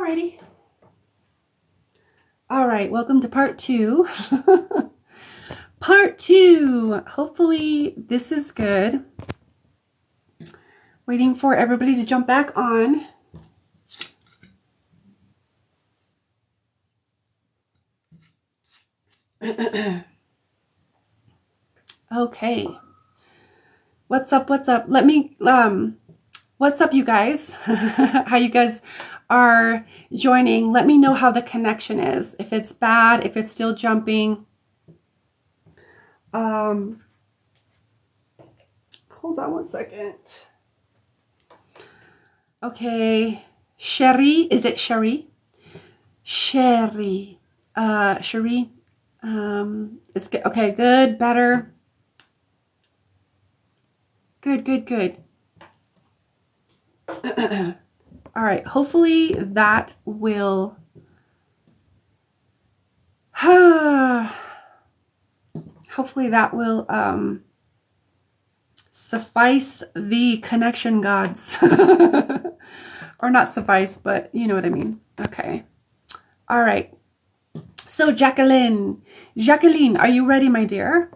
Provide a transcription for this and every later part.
Alrighty. All right, welcome to part 2. Part 2. Hopefully this is good. Waiting for everybody to jump back on. Okay. What's up? What's up? Let me what's up, you guys? How you guys are joining? Let me know how the connection is. If it's bad, if it's still jumping. Hold on one second. Okay. Sherry, is it Sherry? Sherry. Sherry. It's good. Okay, good, better. Good. All right, hopefully that will suffice the connection gods. Or not suffice, but you know what I mean. Okay. All right. So Jacqueline, are you ready, my dear?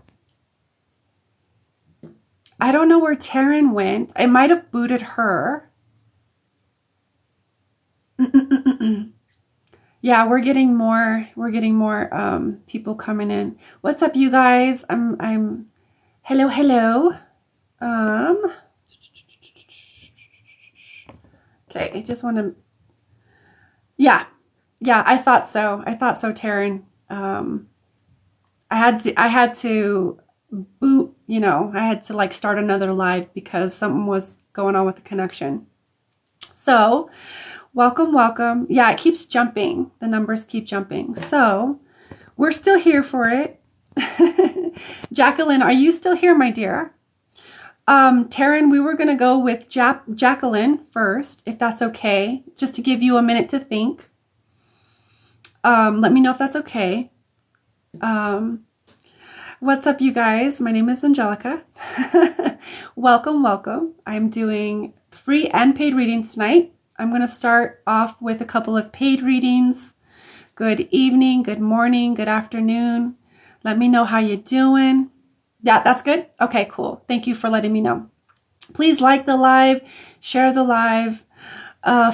I don't know where Taryn went. I might have booted her. Yeah, we're getting more people coming in. What's up, you guys? I'm hello. Okay, I just want to, yeah, I thought so, Taryn. I had to boot, you know, I had to like start another live because something was going on with the connection. So, welcome. Yeah, it keeps jumping. The numbers keep jumping. So, we're still here for it. Jacqueline, are you still here, my dear? Taryn, we were going to go with Jacqueline first, if that's okay, just to give you a minute to think. Let me know if that's okay. What's up, you guys? My name is Angelica. Welcome. I'm doing free and paid readings tonight. I'm going to start off with a couple of paid readings. Good evening, good morning, good afternoon. Let me know how you're doing. Yeah, that's good? Okay, cool. Thank you for letting me know. Please like the live, share the live,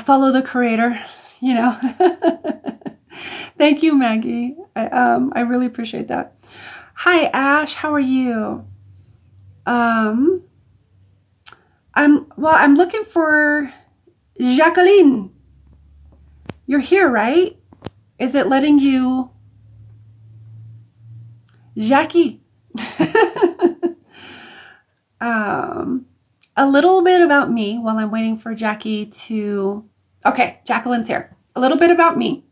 follow the creator, you know. Thank you, Maggie. I really appreciate that. Hi, Ash. How are you? I'm looking for Jacqueline. You're here, right? Is it letting you? Jackie. A little bit about me while I'm waiting for Jackie to... Okay, Jacqueline's here. A little bit about me.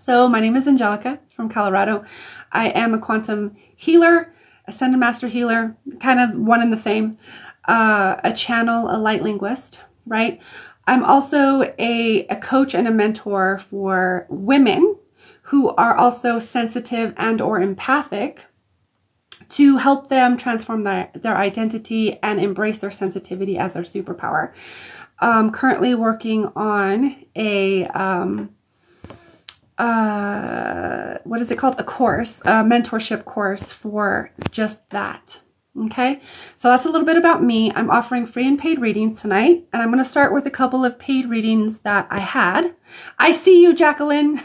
So my name is Angelica from Colorado. I am a quantum healer, ascended master healer, kind of one and the same, a channel, a light linguist, right? I'm also a coach and a mentor for women who are also sensitive and or empathic, to help them transform their identity and embrace their sensitivity as their superpower. Currently working on a, what is it called? A course, a mentorship course for just that. Okay, so that's a little bit about me. I'm offering free and paid readings tonight, and I'm going to start with a couple of paid readings that I had. I see you, Jacqueline.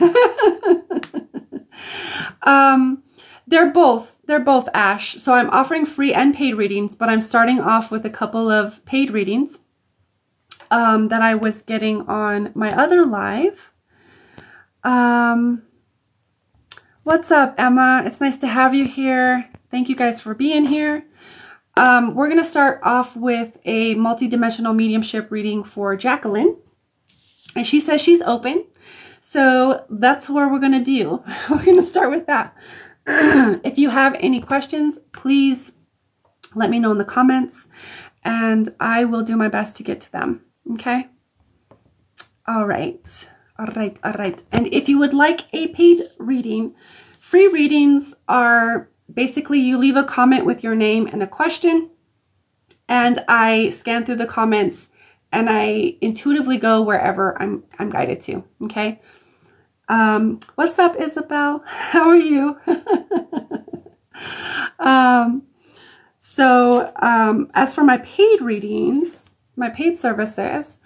They're both Ash. So I'm offering free and paid readings, but I'm starting off with a couple of paid readings that I was getting on my other live. What's up, Emma? It's nice to have you here. Thank you guys for being here. We're going to start off with a multidimensional mediumship reading for Jacqueline. And she says she's open. So that's what we're going to do. We're going to start with that. If you have any questions, please let me know in the comments and I will do my best to get to them. Okay? All right. And if you would like a paid reading, free readings are basically you leave a comment with your name and a question, and I scan through the comments and I intuitively go wherever I'm guided to. Okay. What's up, Isabel? How are you? As for my paid readings, my paid services,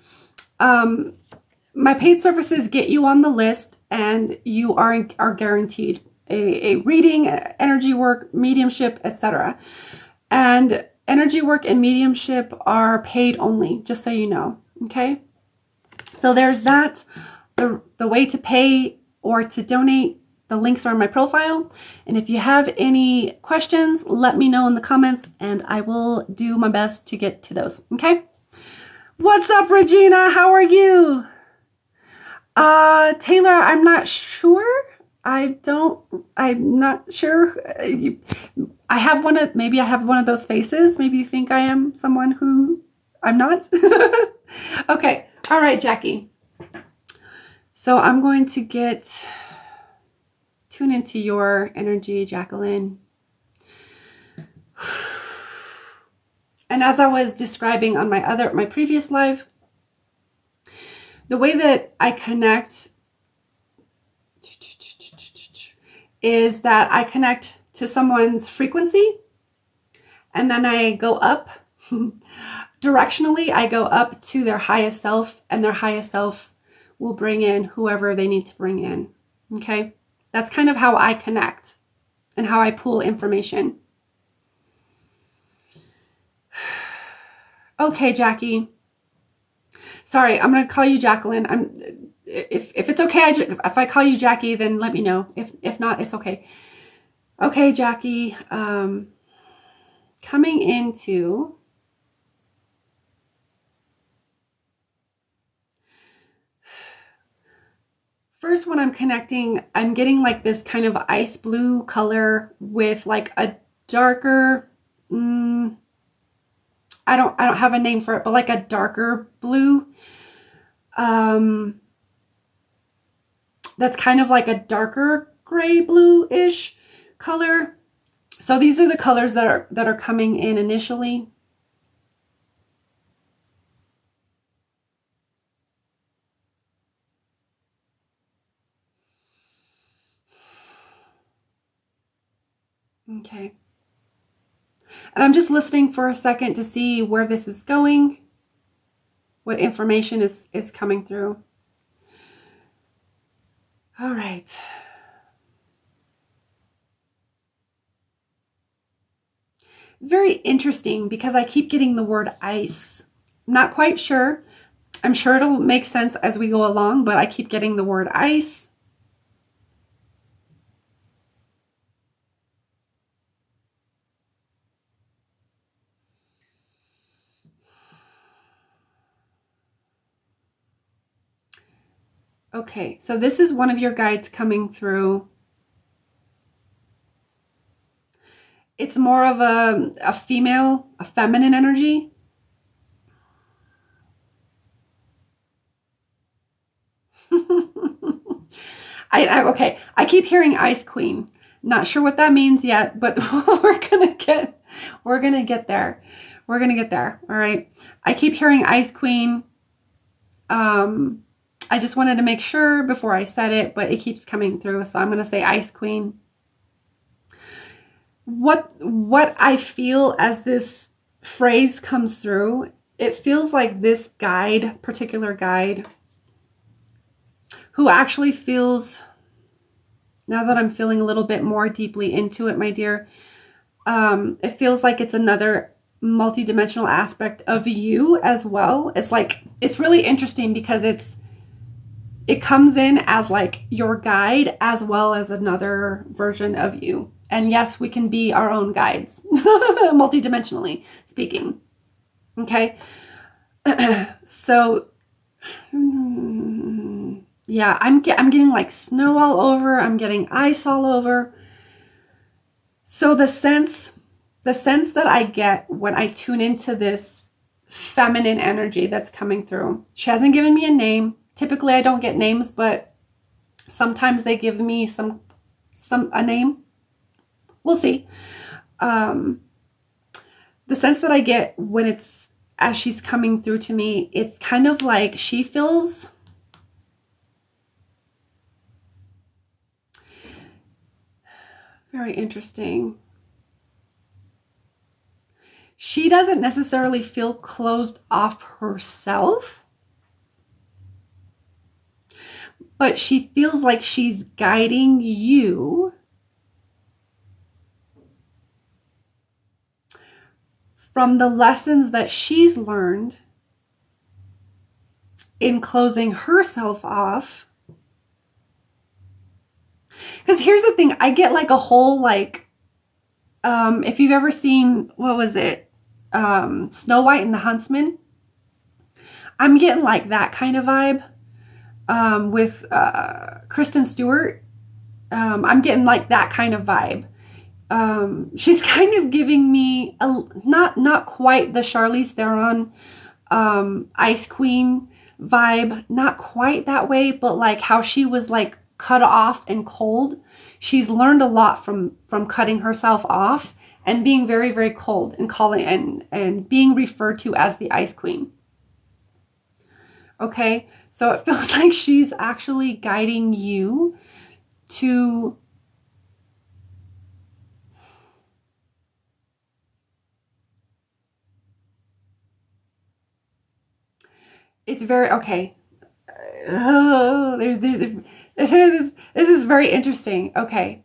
get you on the list, and you are guaranteed a reading, energy work, mediumship, etc. And energy work and mediumship are paid only, just so you know. Okay. So there's that. The way to pay or to donate, the links are in my profile. And if you have any questions, let me know in the comments and I will do my best to get to those. Okay. What's up, Regina? How are you? Taylor, I'm not sure. I'm not sure. I have maybe I have one of those faces. Maybe you think I am someone who I'm not. Okay. All right, Jackie. So I'm going to tune into your energy, Jacqueline. And as I was describing on my previous live, the way that I connect is that I connect to someone's frequency, and then I go up. Directionally, I go up to their highest self, and their highest self will bring in whoever they need to bring in. Okay? That's kind of how I connect and how I pull information. Okay, Jackie. Sorry, I'm going to call you Jacqueline. If it's okay, if I call you Jackie, then let me know. If not, it's okay. Okay, Jackie. Coming into first, when I'm connecting, I'm getting like this kind of ice blue color with like a darker, I don't have a name for it, but like a darker blue. That's kind of like a darker gray blue-ish color. So these are the colors that are coming in initially. Okay. And I'm just listening for a second to see where this is going, what information is coming through. All right. Very interesting because I keep getting the word ice. Not quite sure. I'm sure it'll make sense as we go along, but I keep getting the word ice. Okay, so this is one of your guides coming through. It's more of a female, a feminine energy. Okay, I keep hearing Ice Queen. Not sure what that means yet, but we're gonna get there. We're gonna get there. All right. I keep hearing Ice Queen. I just wanted to make sure before I said it, but it keeps coming through, so I'm gonna say Ice Queen. What I feel as this phrase comes through, it feels like this particular guide, who actually feels, now that I'm feeling a little bit more deeply into it, my dear, it feels like it's another multidimensional aspect of you as well. It's really interesting because it comes in as like your guide as well as another version of you. And yes, we can be our own guides, multidimensionally speaking. Okay. So, yeah, I'm getting like snow all over. I'm getting ice all over. So the sense that I get when I tune into this feminine energy that's coming through, she hasn't given me a name. Typically I don't get names, but sometimes they give me a name. We'll see. The sense that I get when it's as she's coming through to me, it's kind of like she feels very interesting. She doesn't necessarily feel closed off herself, but she feels like she's guiding you from the lessons that she's learned in closing herself off. Because here's the thing, I get like a whole like, if you've ever seen, what was it? Snow White and the Huntsman. I'm getting like that kind of vibe with Kristen Stewart. I'm getting like that kind of vibe. She's kind of giving me not quite the Charlize Theron Ice Queen vibe, not quite that way, but like how she was like cut off and cold. She's learned a lot from cutting herself off and being very, very cold and calling and being referred to as the Ice Queen. Okay, so it feels like she's actually guiding you to it's very okay. Oh, this is very interesting. Okay.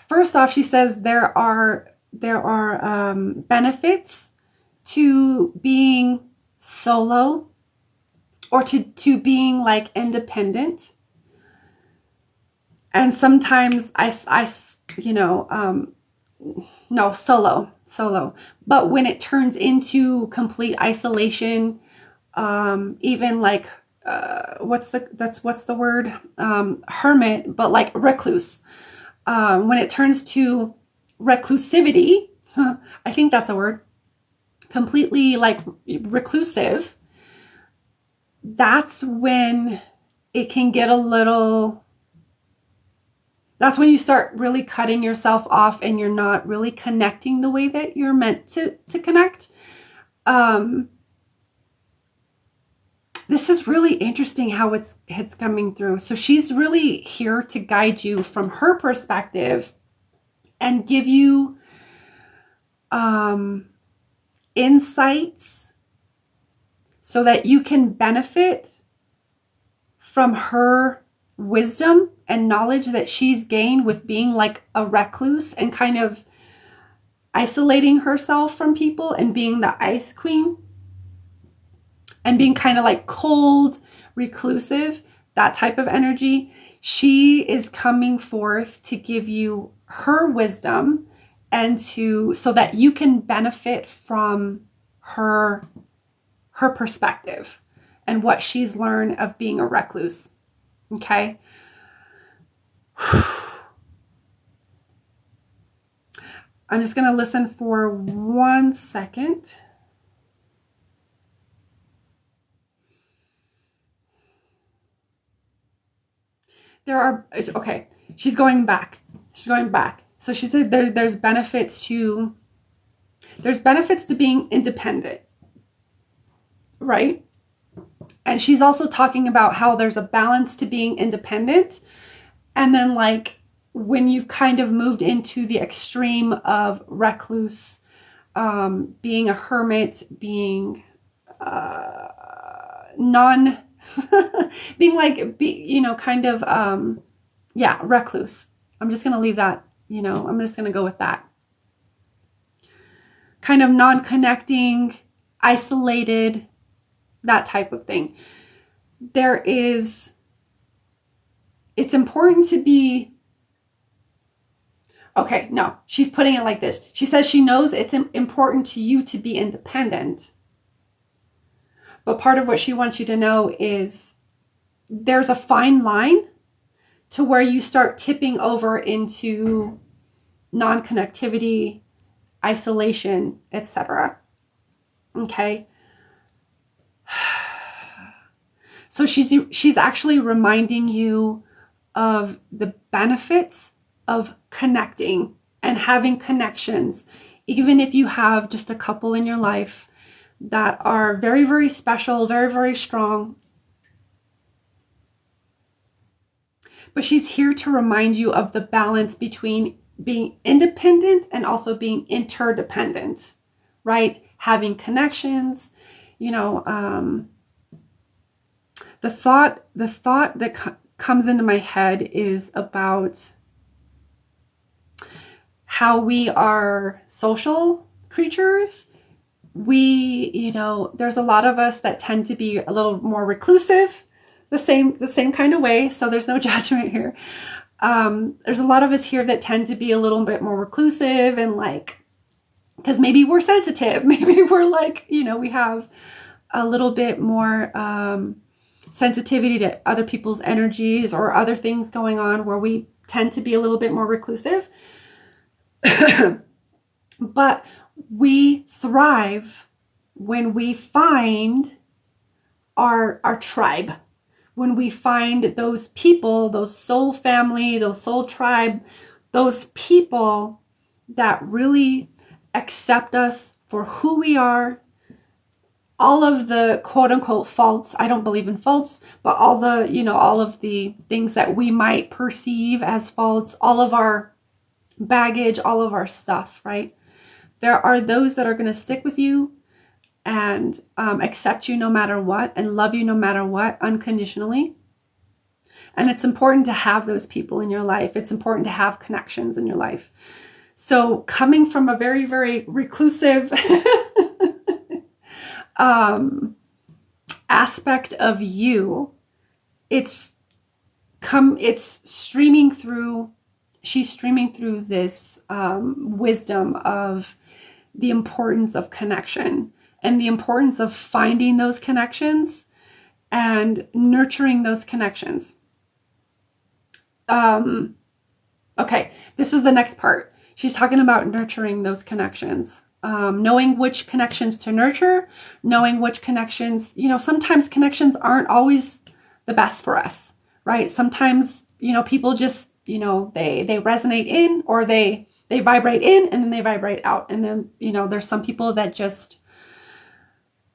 First off, she says there are benefits to being solo or to being like independent. And sometimes no, solo. But when it turns into complete isolation, even like what's the word? Hermit, but like recluse. When it turns to reclusivity, I think that's a word, completely like reclusive, that's when it can get a little, that's when you start really cutting yourself off and you're not really connecting the way that you're meant to connect. This is really interesting how it's coming through. So she's really here to guide you from her perspective and give you insights so that you can benefit from her wisdom and knowledge that she's gained with being like a recluse and kind of isolating herself from people and being the Ice Queen and being kind of like cold, reclusive, that type of energy. She is coming forth to give you her wisdom and so that you can benefit from her perspective and what she's learned of being a recluse. Okay. I'm just going to listen for 1 second. Okay, she's going back. So she said there's benefits to being independent, right? And she's also talking about how there's a balance to being independent. And then like when you've kind of moved into the extreme of recluse, being a hermit, being being like, kind of, recluse. I'm just going to leave that, I'm just going to go with that. Kind of non-connecting, isolated, that type of thing. It's important to be, okay, no, she's putting it like this. She says she knows it's important to you to be independent. But part of what she wants you to know is there's a fine line to where you start tipping over into non-connectivity, isolation, etc. Okay? So she's actually reminding you of the benefits of connecting and having connections, even if you have just a couple in your life that are very, very special, very, very strong. But she's here to remind you of the balance between being independent and also being interdependent, right? Having connections, you know, the thought that comes into my head is about how we are social creatures. You know, there's a lot of us that tend to be a little more reclusive, the same kind of way. So there's no judgment here. There's a lot of us here that tend to be a little bit more reclusive, and like, because maybe we're sensitive, maybe we're like, you know, we have a little bit more sensitivity to other people's energies or other things going on where we tend to be a little bit more reclusive. But we thrive when we find our tribe, when we find those people, those soul family, those soul tribe, those people that really accept us for who we are. All of the quote unquote faults, I don't believe in faults, but all the, you know, all of the things that we might perceive as faults, all of our baggage, all of our stuff, right? There are those that are going to stick with you and accept you no matter what and love you no matter what, unconditionally. And it's important to have those people in your life. It's important to have connections in your life. So coming from a very, very reclusive aspect of you, it's streaming through, she's streaming through this wisdom of the importance of connection and the importance of finding those connections and nurturing those connections. Okay, this is the next part. She's talking about nurturing those connections. Knowing which connections to nurture, knowing which connections, you know, sometimes connections aren't always the best for us, right? Sometimes, you know, people just, you know, they resonate in, or they vibrate in and then they vibrate out. And then, you know, there's some people that just,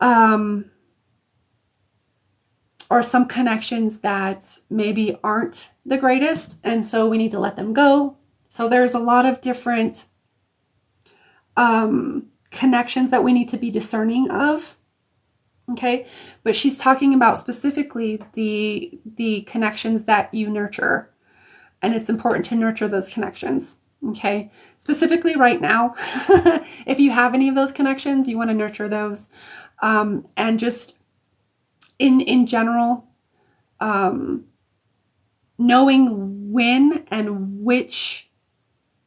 or some connections that maybe aren't the greatest. And so we need to let them go. So there's a lot of different connections that we need to be discerning of. Okay. But she's talking about specifically the connections that you nurture. And it's important to nurture those connections. Okay. Specifically right now, if you have any of those connections, you want to nurture those. And just in general, knowing when and which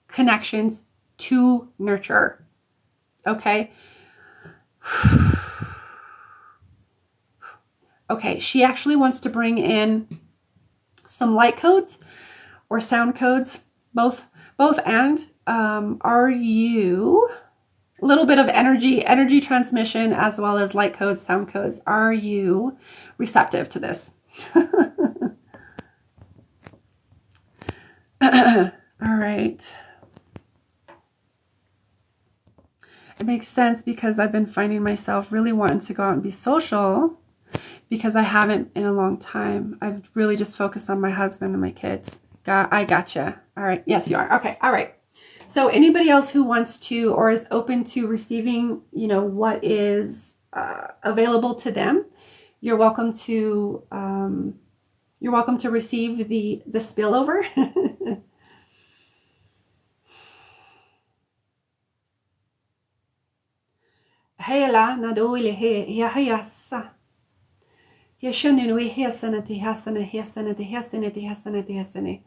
connections to nurture. Okay. Okay. She actually wants to bring in some light codes or sound codes, both and. Are you a little bit of energy transmission as well as light codes, sound codes? Are you receptive to this? All right. It makes sense because I've been finding myself really wanting to go out and be social because I haven't in a long time. I've really just focused on my husband and my kids. I gotcha. All right. Yes, you are. Okay. All right. So anybody else who wants to or is open to receiving, you know, what is available to them, you're welcome to receive the spillover. Hela na dole he ya hayasa. Ya shanu we hasanati hasanati hasanati hasanati hasanati hasanati.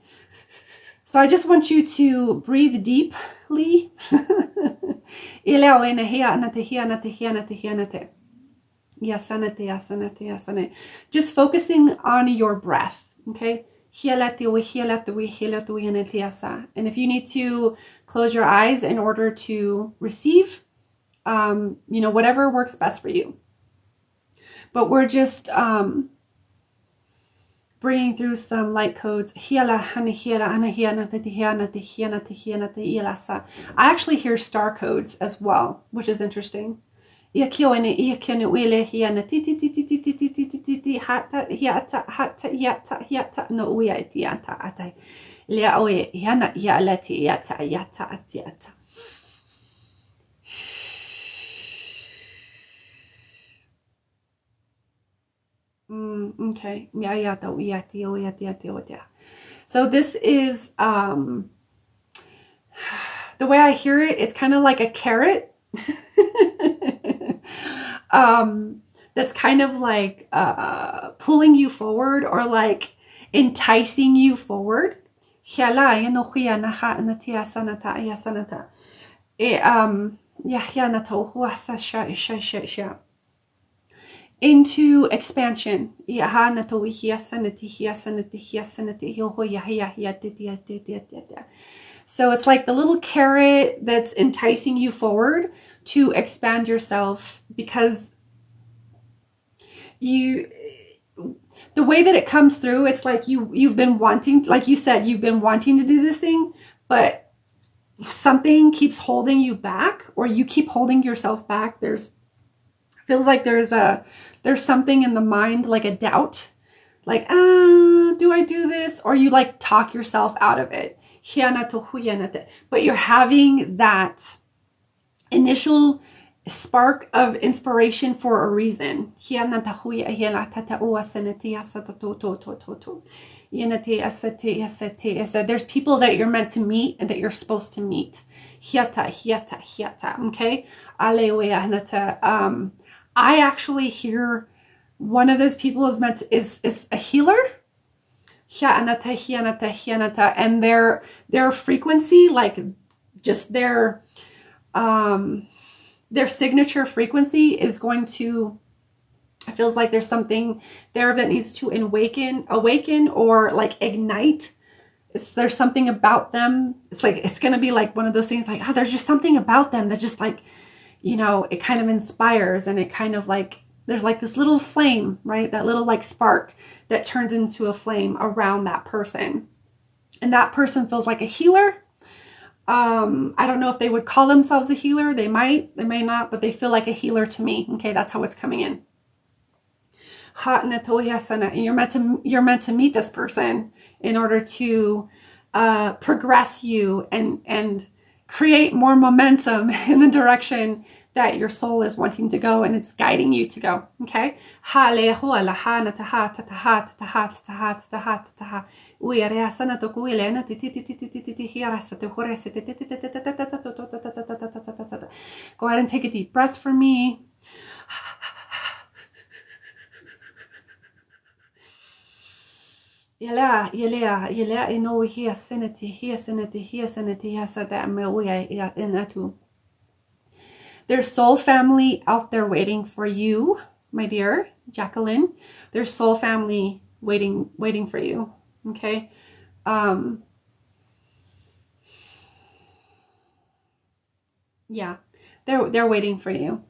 So I just want you to breathe deeply. Just focusing on your breath, okay? And if you need to close your eyes in order to receive, you know, whatever works best for you. But we're just bringing through some light codes. I actually hear star codes as well, which is interesting. Okay. So this is the way I hear it, it's kind of like a carrot. That's kind of like pulling you forward or like enticing you forward. Into expansion. So it's like the little carrot that's enticing you forward to expand yourself, because the way that it comes through, it's like you've been wanting, like you said, you've been wanting to do this thing, but something keeps holding you back, or you keep holding yourself back. Feels like there's something in the mind, like a doubt, like, do I do this? Or you like talk yourself out of it. But you're having that initial spark of inspiration for a reason. There's people that you're meant to meet and that you're supposed to meet. Okay? I actually hear one of those people is a healer. And their frequency, like just their signature frequency is going to, it feels like there's something there that needs to awaken or like ignite. There's something about them. It's like, it's going to be like one of those things like, oh, there's just something about them that just like, it kind of inspires, and it kind of like, there's like this little flame, right? That little like spark that turns into a flame around that person. And that person feels like a healer. I don't know if they would call themselves a healer. They might, they may not, but they feel like a healer to me. Okay, that's how it's coming in. And you're meant to meet this person in order to progress you and create more momentum in the direction that your soul is wanting to go, and it's guiding you to go. Okay? Go ahead and take a deep breath for me. There's soul family out there waiting for you, my dear Jacqueline. There's soul family waiting for you. Okay. Yeah, they're waiting for you.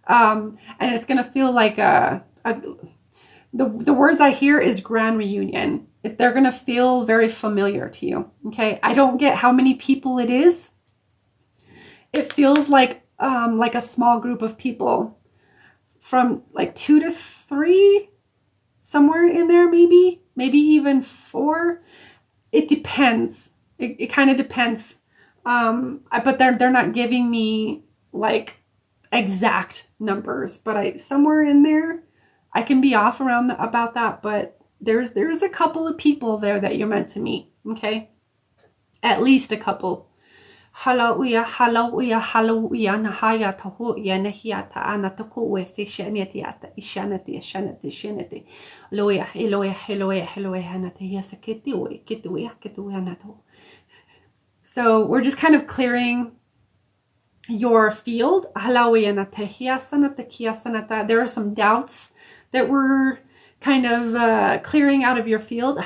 And it's gonna feel like the words I hear is grand reunion. They're gonna feel very familiar to you. Okay, I don't get how many people it is. It feels like a small group of people, from like 2 to 3, somewhere in there, maybe even 4. It depends. It kind of depends. But they're not giving me like exact numbers, but somewhere in there, I can be off about that, but there's a couple of people there that you're meant to meet. Okay, at least a couple. Hallelujah, hallelujah, hallelujah. Nahaya tahu ya nahiata anataku wesi shanetiata ishanati shanati shanati. Loya, Eloya, Eloya, Eloya, Hanati Yasakiti, Kitu Anato. So we're just kind of clearing your field. There are some doubts that we're kind of clearing out of your field.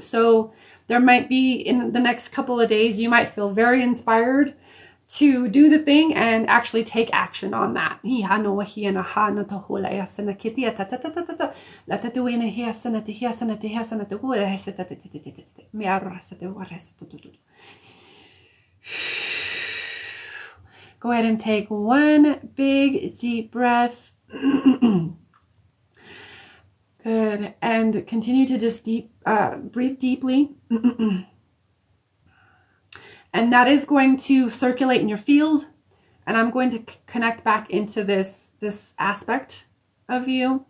So there might be, in the next couple of days, you might feel very inspired to do the thing and actually take action on that. Go ahead and take one big deep breath. Good. And continue to just breathe deeply. And that is going to circulate in your field. And I'm going to connect back into this aspect of you.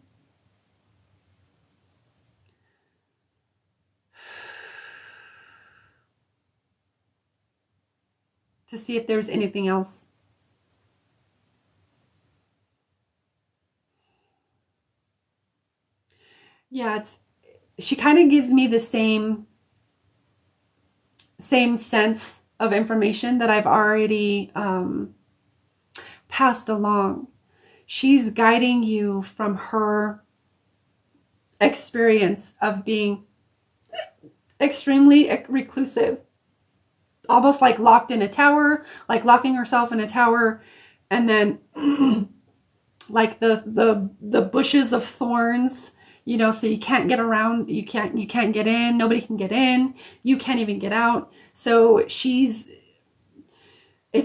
To see if there's anything else. Yeah, she kind of gives me the same sense of information that I've already passed along. She's guiding you from her experience of being extremely reclusive, almost like locked in a tower, like locking herself in a tower, and then like the bushes of thorns, so you can't get around, you can't get in, nobody can get in, you can't even get out. So it's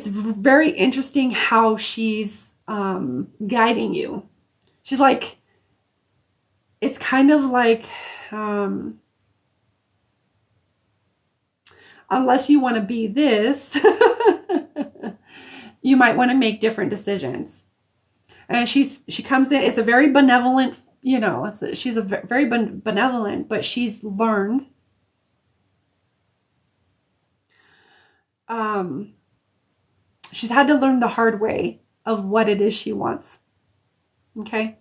very interesting how she's guiding you. She's like, it's kind of like, unless you want to be this, you might want to make different decisions. And she comes in, it's a very benevolent, she's a very benevolent, but she's learned she's had to learn the hard way of what it is she wants. Okay.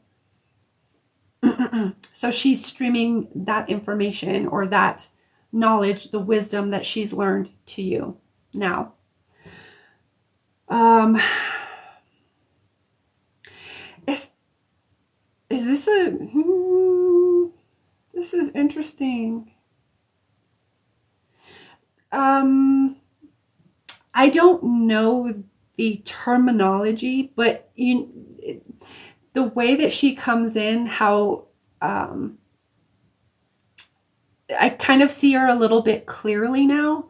So she's streaming that information or that knowledge, the wisdom that she's learned to you now. Is this this is interesting. I don't know the terminology, but the way that she comes in, how I kind of see her a little bit clearly now.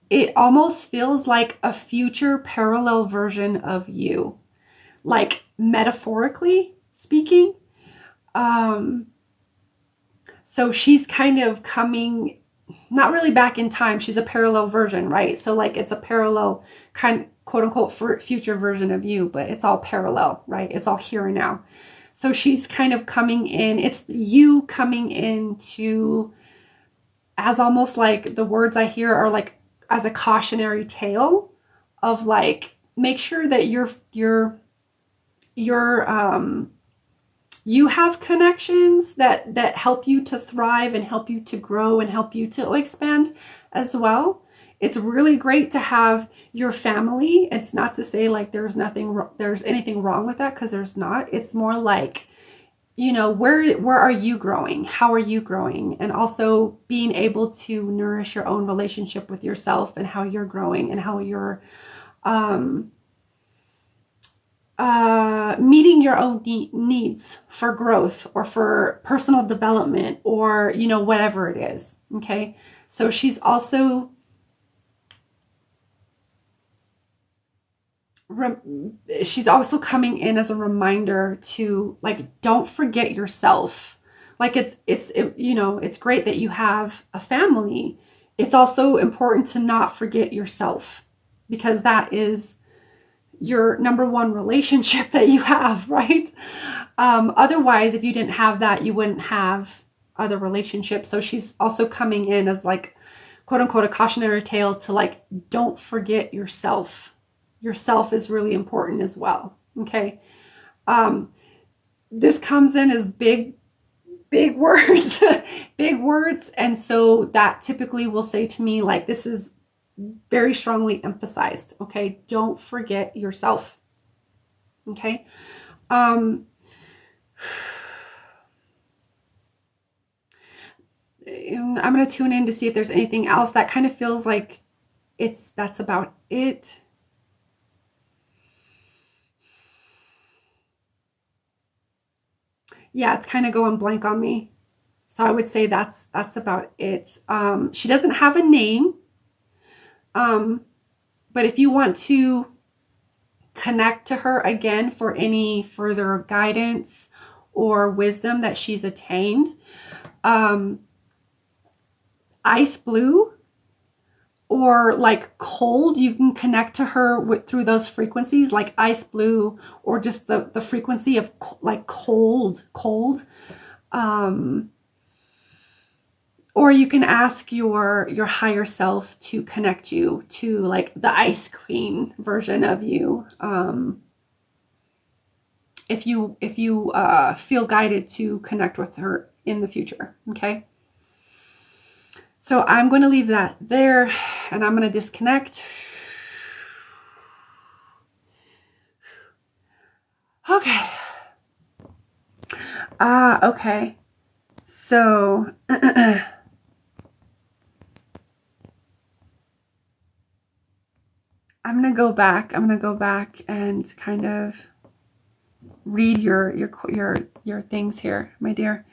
It almost feels like a future parallel version of you, like metaphorically speaking. So she's kind of coming, not really back in time. She's a parallel version, right? So like it's a parallel kind, quote unquote, future version of you, but it's all parallel, right? It's all here and now. So she's kind of coming in. It's you coming into, as almost like the words I hear are like as a cautionary tale of like, make sure that you have connections that help you to thrive and help you to grow and help you to expand as well. It's really great to have your family. It's not to say like there's anything wrong with that, because there's not. It's more like, where are you growing? How are you growing? And also being able to nourish your own relationship with yourself and how you're growing and how you're meeting your own needs for growth or for personal development or, whatever it is. Okay. So she's also coming in as a reminder to like, don't forget yourself. Like it's great that you have a family. It's also important to not forget yourself, because that is your number one relationship that you have, right? Otherwise, if you didn't have that, you wouldn't have other relationships. So she's also coming in as like, quote unquote, a cautionary tale to like, don't forget yourself. Yourself is really important as well. Okay. This comes in as big words, big words. And so that typically will say to me, like, this is very strongly emphasized. Okay. Don't forget yourself. Okay. I'm going to tune in to see if there's anything else that kind of feels like that's about it. Yeah, it's kind of going blank on me. So I would say that's about it. She doesn't have a name. But if you want to connect to her again for any further guidance or wisdom that she's attained, ice blue or like cold, you can connect to her through those frequencies, like ice blue, or just the frequency of like cold. Or you can ask your higher self to connect you to like the ice queen version of you. If you feel guided to connect with her in the future. Okay. So I'm going to leave that there, and I'm going to disconnect. Okay. Okay. So I'm going to go back. I'm going to go back and kind of read your things here, my dear.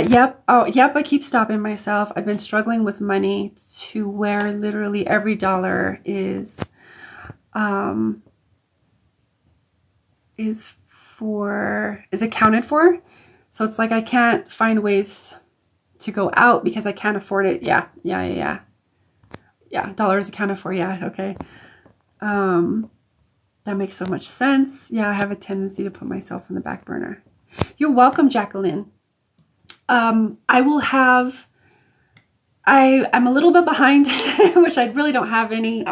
Yep. Oh, yep. I keep stopping myself. I've been struggling with money to where literally every dollar is accounted for. So it's like I can't find ways to go out because I can't afford it. Yeah. Dollars accounted for. Yeah. Okay. That makes so much sense. Yeah. I have a tendency to put myself in the back burner. You're welcome, Jacqueline. I'm a little bit behind, which I really don't have any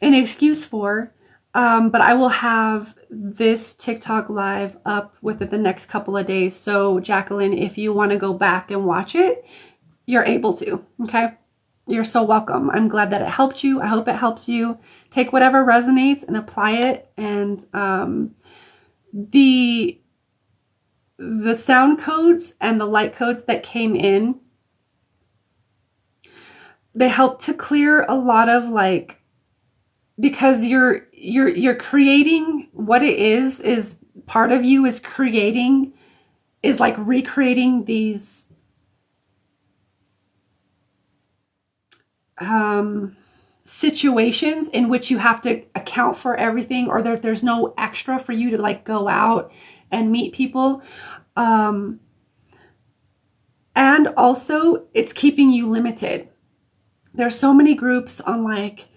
excuse for. But I will have this TikTok live up within the next couple of days. So Jacqueline, if you want to go back and watch it, you're able to. Okay. You're so welcome. I'm glad that it helped you. I hope it helps you. Take whatever resonates and apply it. And the sound codes and the light codes that came in, they help to clear a lot of like, because you're creating what it is part of you is like recreating these situations in which you have to account for everything, or there's no extra for you to like go out and meet people. And also it's keeping you limited. There's so many groups on like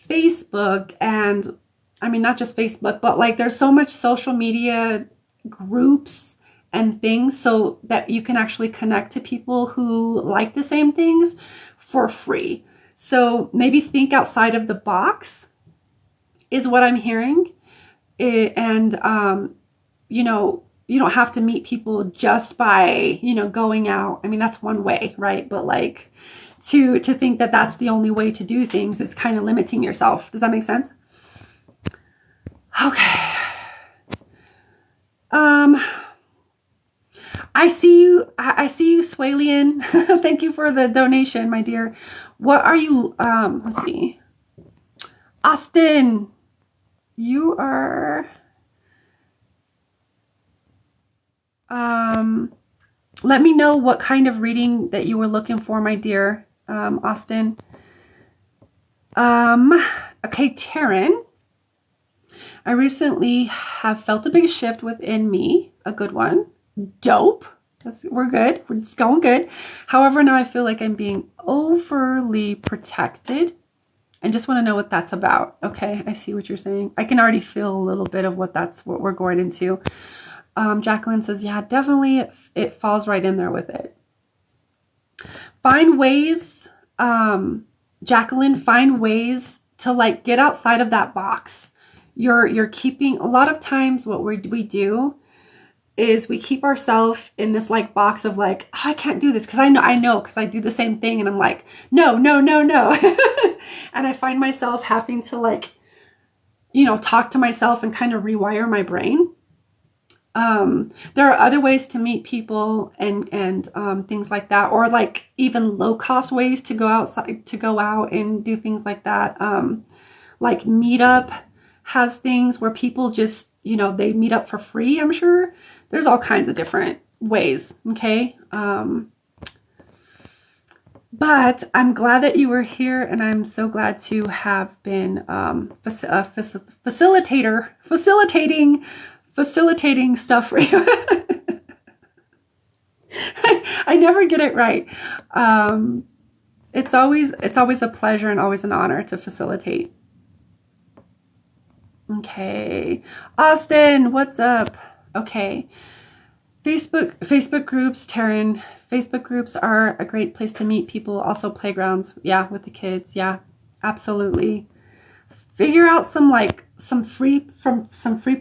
Facebook, and I mean, not just Facebook, but like there's so much social media groups and things so that you can actually connect to people who like the same things for free. So maybe think outside of the box is what I'm hearing. And, you don't have to meet people just by, going out. I mean, that's one way, right? But like to think that that's the only way to do things, it's kind of limiting yourself. Does that make sense? Okay. I see you, Swalian. Thank you for the donation, my dear. What are you, let's see. Austin, you are, let me know what kind of reading that you were looking for, my dear, Austin. Okay, Taryn. I recently have felt a big shift within me, a good one. Dope. We're good. We're just going good. However, now I feel like I'm being overly protected. I just want to know what that's about. Okay, I see what you're saying. I can already feel a little bit of what we're going into. Jacqueline says, yeah, definitely it falls right in there with it. Find ways, Jacqueline, find ways to like get outside of that box. You're keeping, a lot of times what we do is we keep ourselves in this like box of like, oh, I can't do this because I know because I do the same thing, and I'm like, no. And I find myself having to like, talk to myself and kind of rewire my brain. There are other ways to meet people and things like that, or like even low cost ways to go outside, to go out and do things like that. Like Meetup has things where people just, they meet up for free. I'm sure there's all kinds of different ways. Okay. But I'm glad that you were here, and I'm so glad to have been facilitating stuff for you. I never get it right. It's always a pleasure and always an honor to facilitate. Okay, Austin, what's up? Okay, Facebook groups, Taryn. Facebook groups are a great place to meet people. Also playgrounds, yeah, with the kids. Yeah, absolutely. Figure out some free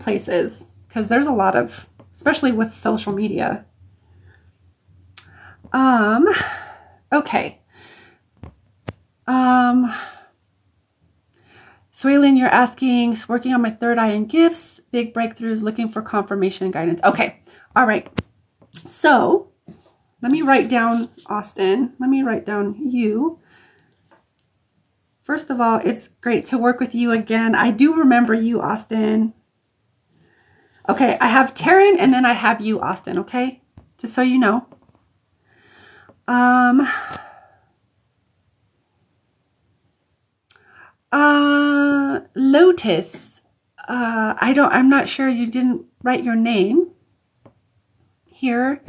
places, because there's a lot of, especially with social media. Okay. Swaylin, you're asking, working on my third eye and gifts, big breakthroughs, looking for confirmation and guidance. Okay. All right. So let me write down, Austin. Let me write down you. First of all, it's great to work with you again. I do remember you, Austin. Okay, I have Taryn and then I have you, Austin, okay? Just so you know. Lotus. I'm not sure, you didn't write your name here.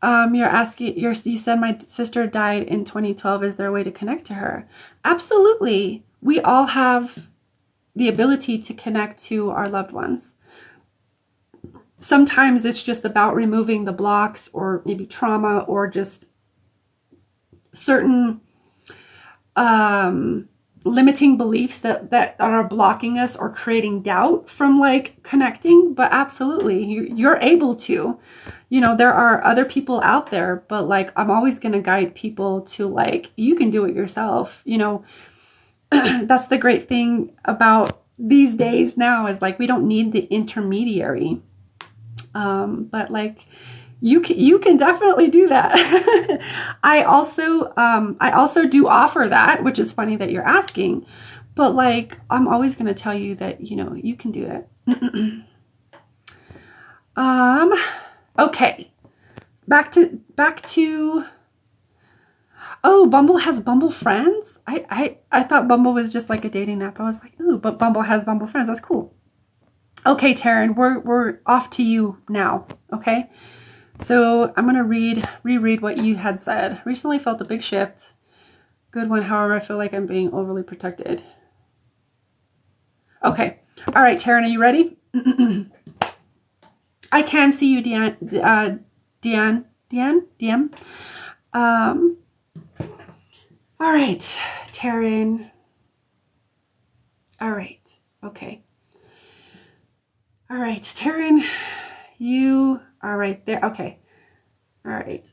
You're asking, you said my sister died in 2012. Is there a way to connect to her? Absolutely. We all have the ability to connect to our loved ones. Sometimes it's just about removing the blocks, or maybe trauma, or just certain limiting beliefs that are blocking us or creating doubt from like connecting. But absolutely, you're able to, there are other people out there, but like, I'm always going to guide people to like, you can do it yourself. That's the great thing about these days now, is like, we don't need the intermediary. But like, you can definitely do that. I also do offer that, which is funny that you're asking, but like, I'm always going to tell you that, you can do it. Okay. Back to, oh, Bumble has Bumble friends. I thought Bumble was just like a dating app. I was like, ooh, but Bumble has Bumble friends. That's cool. Okay, Taryn, we're off to you now. Okay. So I'm going to reread what you had said. Recently felt a big shift. Good one. However, I feel like I'm being overly protected. Okay. All right, Taryn, are you ready? I can see you, Deanne. All right, Taryn. All right. Okay. All right, Taryn, you are right there. Okay. All right.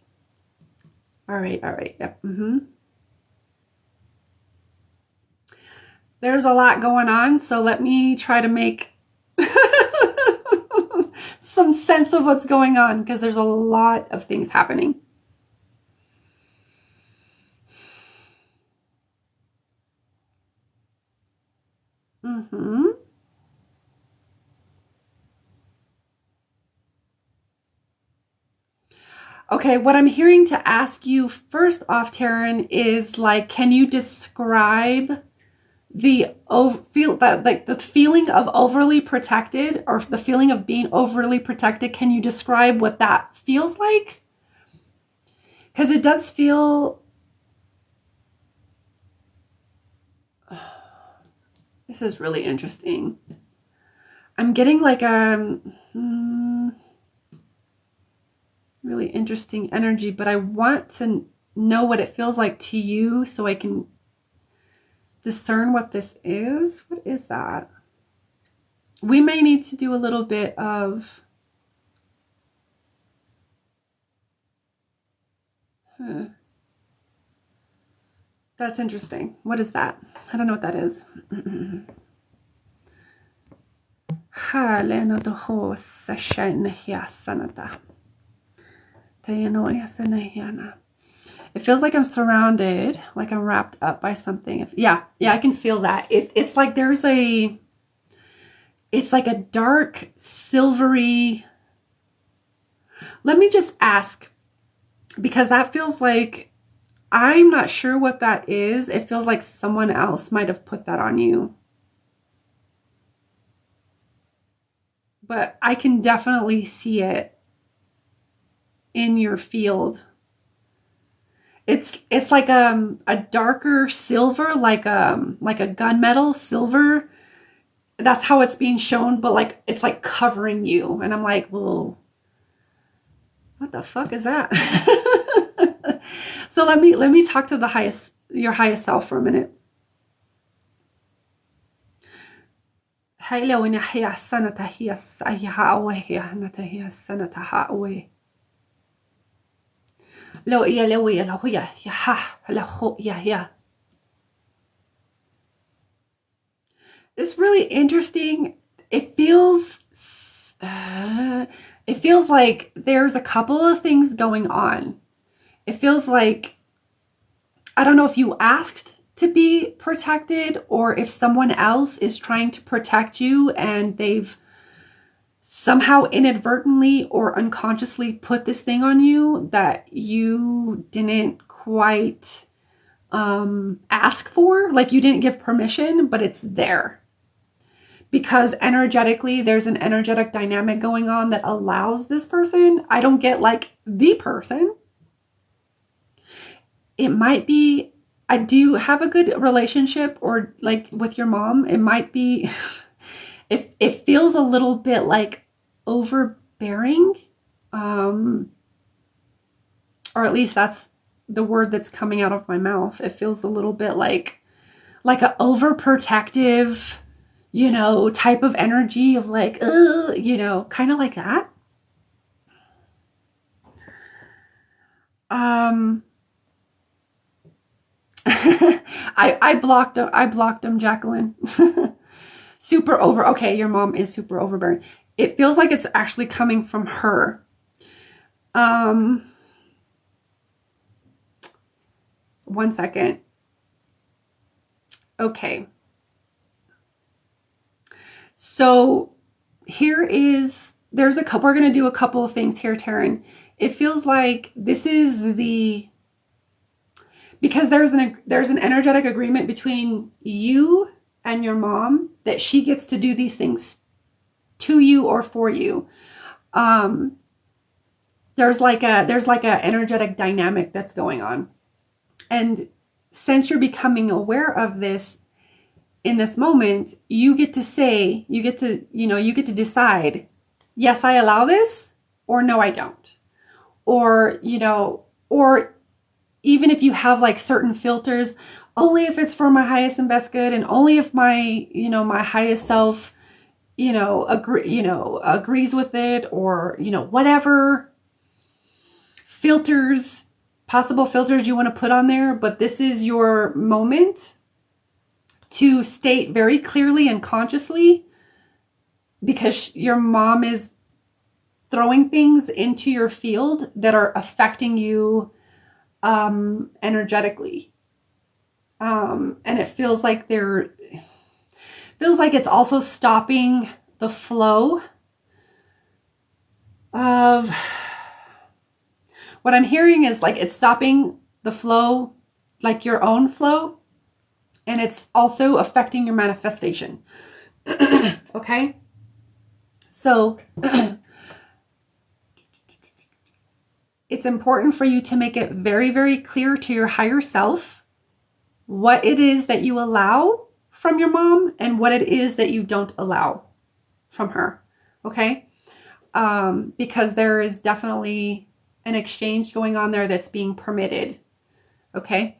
All right. Yep. There's a lot going on, so let me try to make some sense of what's going on, because there's a lot of things happening. Okay, what I'm hearing to ask you first off, Taryn, is like, can you describe the feeling of overly protected, or the feeling of being overly protected? Can you describe what that feels like? Because it does feel, this is really interesting. I'm getting like a really interesting energy, but I want to know what it feels like to you so I can discern what this is. What is that? We may need to do a little bit of that's interesting. What is that? I don't know what that is. It feels like I'm surrounded, like I'm wrapped up by something. Yeah, I can feel that. It's like it's like a dark, silvery. Let me just ask, because that feels like, I'm not sure what that is. It feels like someone else might have put that on you. But I can definitely see it in your field. It's like a darker silver, like a gunmetal silver. That's how it's being shown, but like it's like covering you. And I'm like, well, what the fuck is that? So let me talk to your highest self for a minute. It's really interesting. It feels like there's a couple of things going on. It feels like, I don't know if you asked to be protected or if someone else is trying to protect you and they've somehow inadvertently or unconsciously put this thing on you that you didn't quite ask for, like you didn't give permission, but it's there. Because energetically, there's an energetic dynamic going on that allows this person. I don't get like the person. It might be, I do have a good relationship or like with your mom. It might be, it feels a little bit like overbearing. Or at least that's the word that's coming out of my mouth. It feels a little bit like an overprotective, type of energy of like, kind of like that. I blocked him, Jacqueline. Super over. Okay, your mom is super overbearing. It feels like it's actually coming from her. One second. Okay. So we're going to do a couple of things here, Taryn. It feels like this is because there's an energetic agreement between you and your mom that she gets to do these things to you or for you. There's like a energetic dynamic that's going on. And since you're becoming aware of this in this moment, you get to decide, yes, I allow this, or no, I don't. Or, or even if you have like certain filters, only if it's for my highest and best good, and only if my highest self, agrees with it, or, whatever possible filters you want to put on there. But this is your moment to state very clearly and consciously, because your mom is throwing things into your field that are affecting you energetically. And it feels like it's also stopping the flow of what I'm hearing is like it's stopping the flow, like your own flow, and it's also affecting your manifestation. Okay? So it's important for you to make it very, very clear to your higher self what it is that you allow from your mom and what it is that you don't allow from her. Okay? Because there is definitely an exchange going on there that's being permitted. Okay?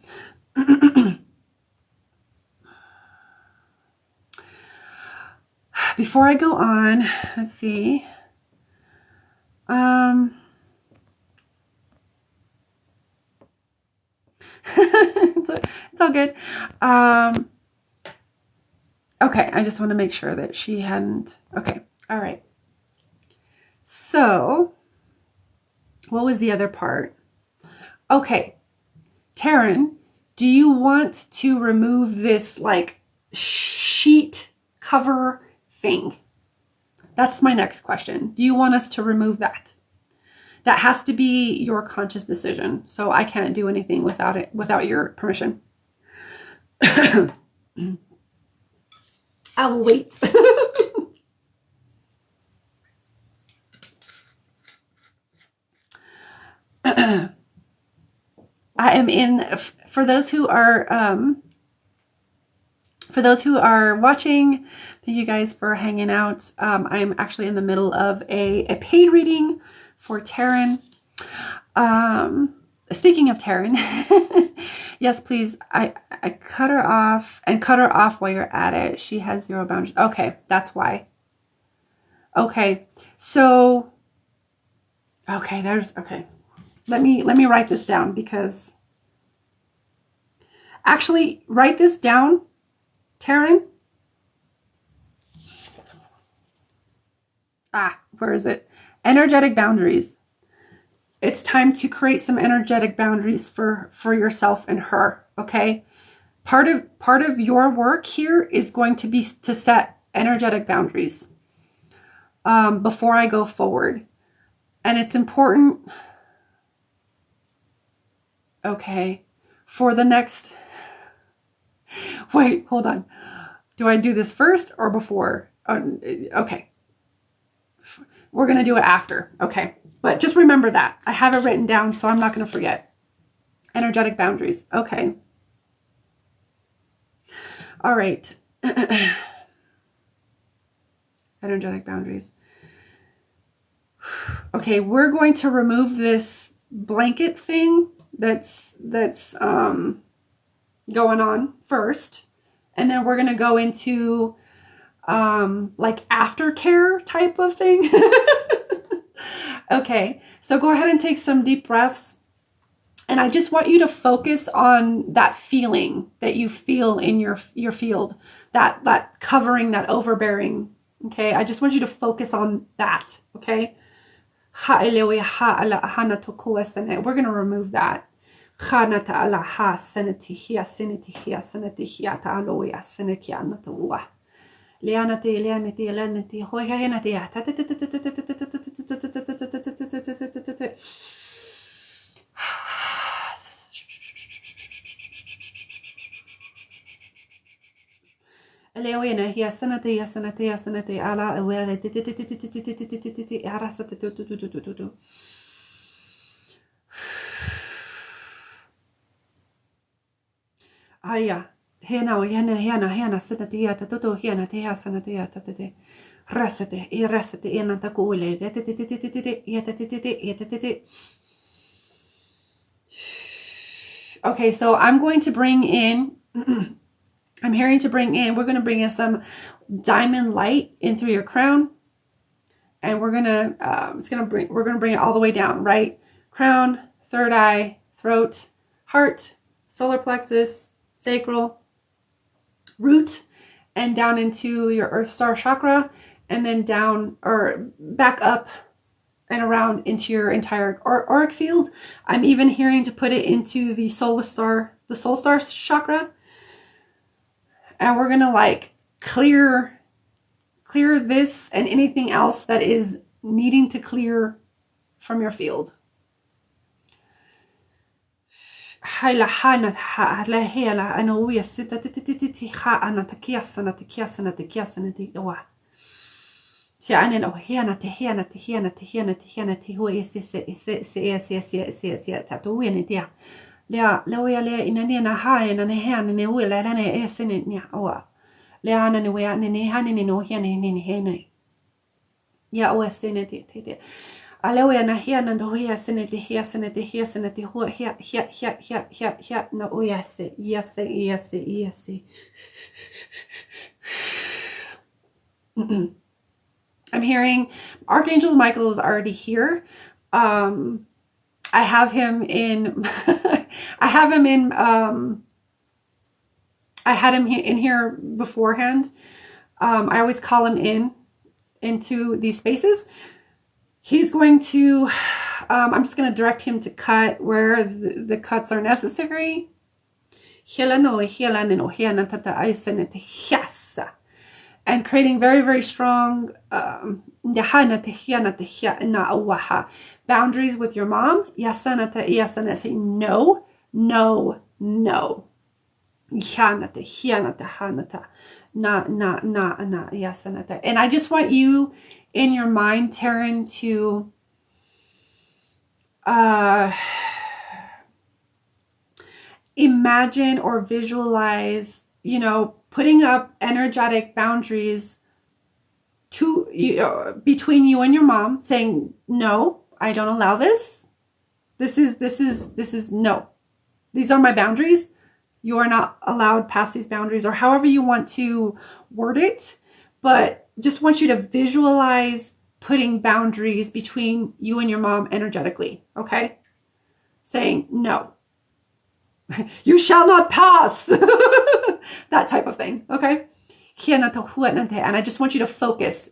Before I go on, let's see. It's all good. Okay, I just want to make sure that she hadn't. Okay, All right. So, what was the other part? Okay. Taryn, do you want to remove this like sheet cover thing? That's my next question. Do you want us to remove that? That has to be your conscious decision. So I can't do anything without it, without your permission. I will wait. I am in, for those who are watching, thank you guys for hanging out. I'm actually in the middle of a paid reading for Taryn. Speaking of Taryn, yes, please. I cut her off and cut her off while you're at it. She has 0 boundaries. Okay, that's why. Okay, so okay, okay. Let me write this down, because actually write this down, Taryn. Where is it? Energetic boundaries. It's time to create some energetic boundaries for yourself and her. Okay. Part of your work here is going to be to set energetic boundaries before I go forward. And it's important. Okay. For the next, wait, hold on. Do I do this first or before? Okay. We're going to do it after. Okay. But just remember that. I have it written down, so I'm not going to forget. Energetic boundaries. Okay. All right. Energetic boundaries. Okay, we're going to remove this blanket thing that's going on first. And then we're going to go into like aftercare type of thing. Okay, so go ahead and take some deep breaths. And I just want you to focus on that feeling that you feel in your field, that covering, that overbearing. Okay, I just want you to focus on that. Okay, we're going to remove that. Hena sanatia toto hiena tea sanatia tatete rasate irasate enanta kuule yetete. Okay, so I'm going to bring in I'm hearing to bring in, we're going to bring in some diamond light in through your crown, and we're going to we're going to bring it all the way down, right? Crown, third eye, throat, heart, solar plexus, sacral, root, and down into your earth star chakra, and then down or back up and around into your entire auric field. I'm even hearing to put it into the soul star chakra. And we're going to like clear this and anything else that is needing to clear from your field. Lea lea lea inani na hai na hea ne wila na ne esene nia oa lea na ne wea ne hani ne no hea ne he nei ya o esene te alea na hea na do hea sene te ho hea na o yase I'm hearing Archangel Michael is already here. I have him in I had him in here beforehand. I always call him in into these spaces. He's going to, I'm just going to direct him to cut where the cuts are necessary. And creating very, very strong boundaries with your mom. Say no, no, no. And I just want you in your mind, Taryn, to imagine or visualize, putting up energetic boundaries between you and your mom, saying, no, I don't allow this. This is no. These are my boundaries. You are not allowed past these boundaries, or however you want to word it. But just want you to visualize putting boundaries between you and your mom energetically, okay? Saying, no, you shall not pass. That type of thing, okay? And I just want you to focus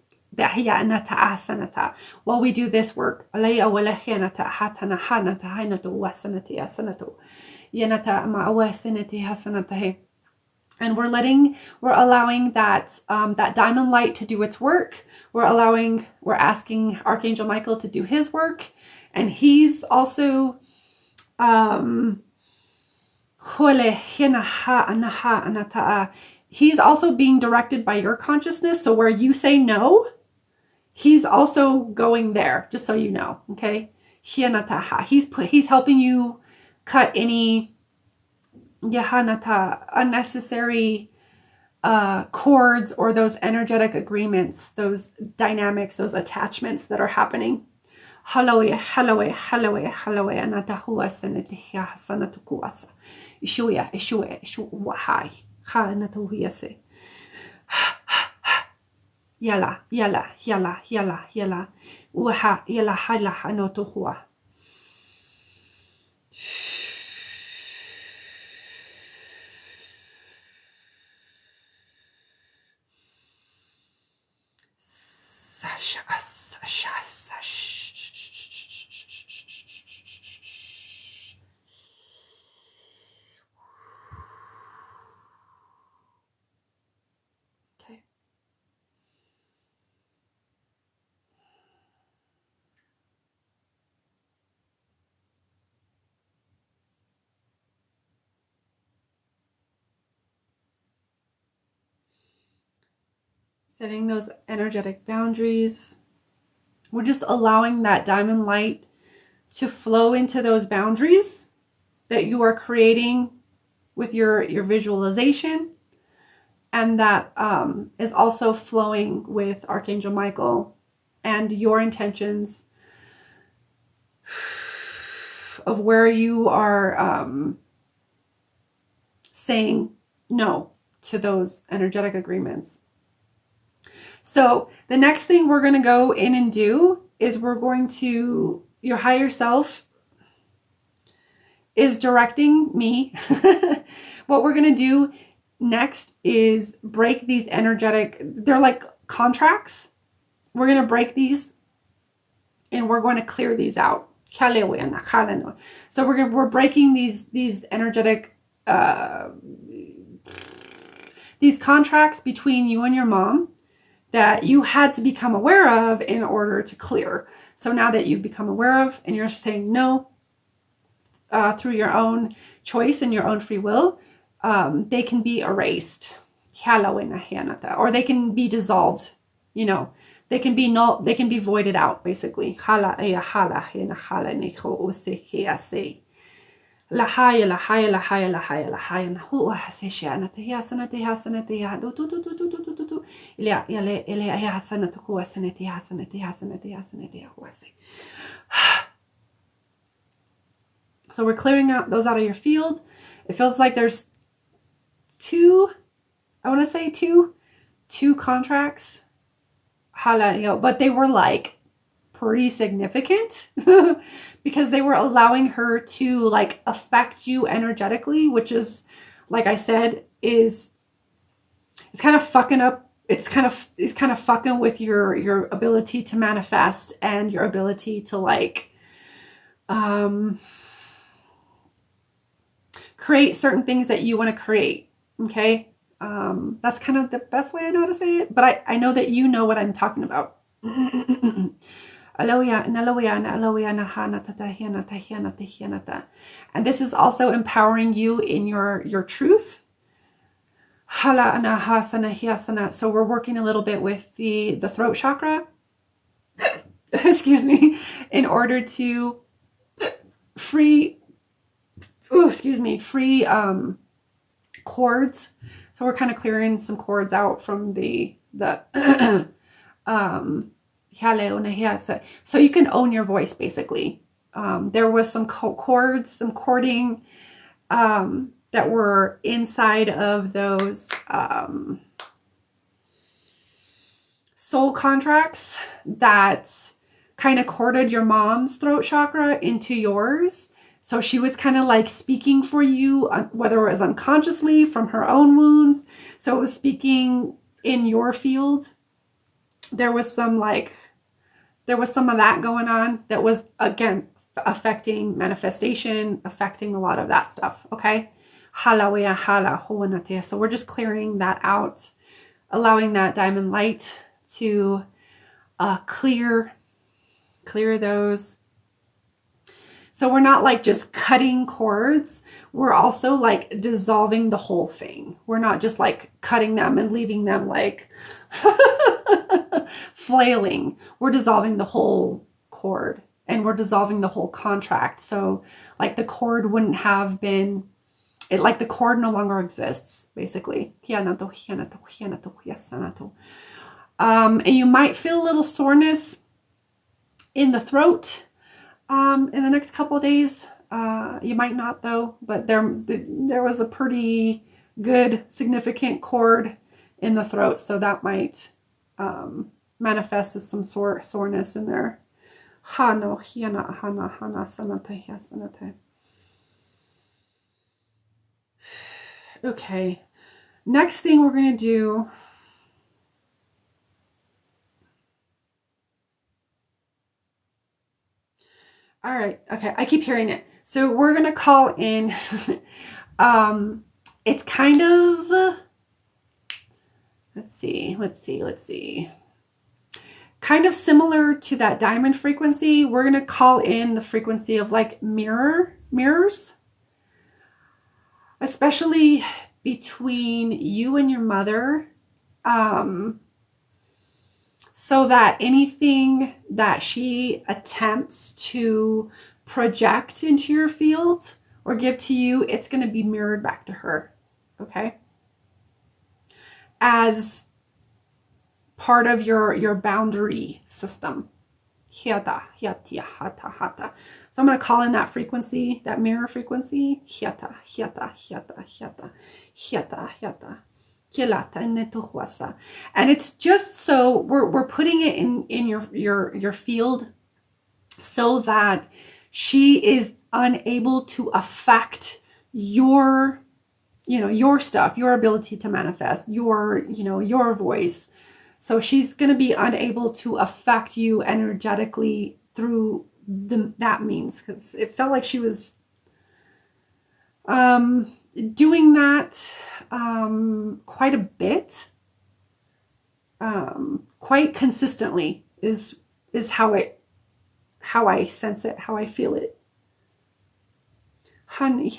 while we do this work. And we're allowing that that diamond light to do its work. We're asking Archangel Michael to do his work, and he's also he's also being directed by your consciousness. So where you say no, he's also going there, just so you know, okay? He's helping you cut any unnecessary cords or those energetic agreements, those dynamics, those attachments that are happening. Yala. Uha, yala, hala, hanotuhua. Okay. Setting those energetic boundaries. We're just allowing that diamond light to flow into those boundaries that you are creating with your visualization, and that is also flowing with Archangel Michael and your intentions of where you are saying no to those energetic agreements. So the next thing we're going to go in and do is your higher self is directing me. What we're going to do next is break these they're like contracts. We're going to break these and we're going to clear these out. So we're breaking these energetic, these contracts between you and your mom that you had to become aware of in order to clear. So now that you've become aware of and you're saying no through your own choice and your own free will, they can be erased, or they can be dissolved. They can be voided out, basically. So we're clearing those out of your field. It feels like there's two contracts, but they were like pretty significant because they were allowing her to like affect you energetically, which is, like I said, it's kind of fucking up it's kind of fucking with your ability to manifest and your ability to like create certain things that you want to create. Okay. That's kind of the best way I know how to say it, but I know that you know what I'm talking about. And this is also empowering you in your truth. So we're working a little bit with the throat chakra, excuse me, in order to free cords. So we're kind of clearing some cords out from the so you can own your voice, basically. There was some cords, some cording that were inside of those soul contracts that kind of corded your mom's throat chakra into yours. So she was kind of like speaking for you, whether it was unconsciously from her own wounds. So it was speaking in your field. There was some of that going on that was, again, affecting manifestation, affecting a lot of that stuff. Okay. So we're just clearing that out, allowing that diamond light to clear those. So we're not like just cutting cords. We're also like dissolving the whole thing. We're not just like cutting them and leaving them like flailing. We're dissolving the whole cord and we're dissolving the whole contract. So like the cord wouldn't have been, like the cord no longer exists, basically. And you might feel a little soreness in the throat in the next couple of days. You might not though, but there was a pretty good significant cord in the throat, so that might manifest as some soreness in there. Okay, next thing we're going to do, all right, okay, I keep hearing it. So we're going to call in, it's kind of, let's see. Kind of similar to that diamond frequency. We're going to call in the frequency of like mirrors, especially between you and your mother. So that anything that she attempts to project into your field or give to you, it's going to be mirrored back to her. Okay. As part of your boundary system. So I'm going to call in that frequency, that mirror frequency. And it's just so we're putting it in your field so that she is unable to affect your stuff, your ability to manifest, your voice. So she's going to be unable to affect you energetically through that means, because it felt like she was doing that quite a bit, quite consistently is how I sense it, how I feel it. I'm going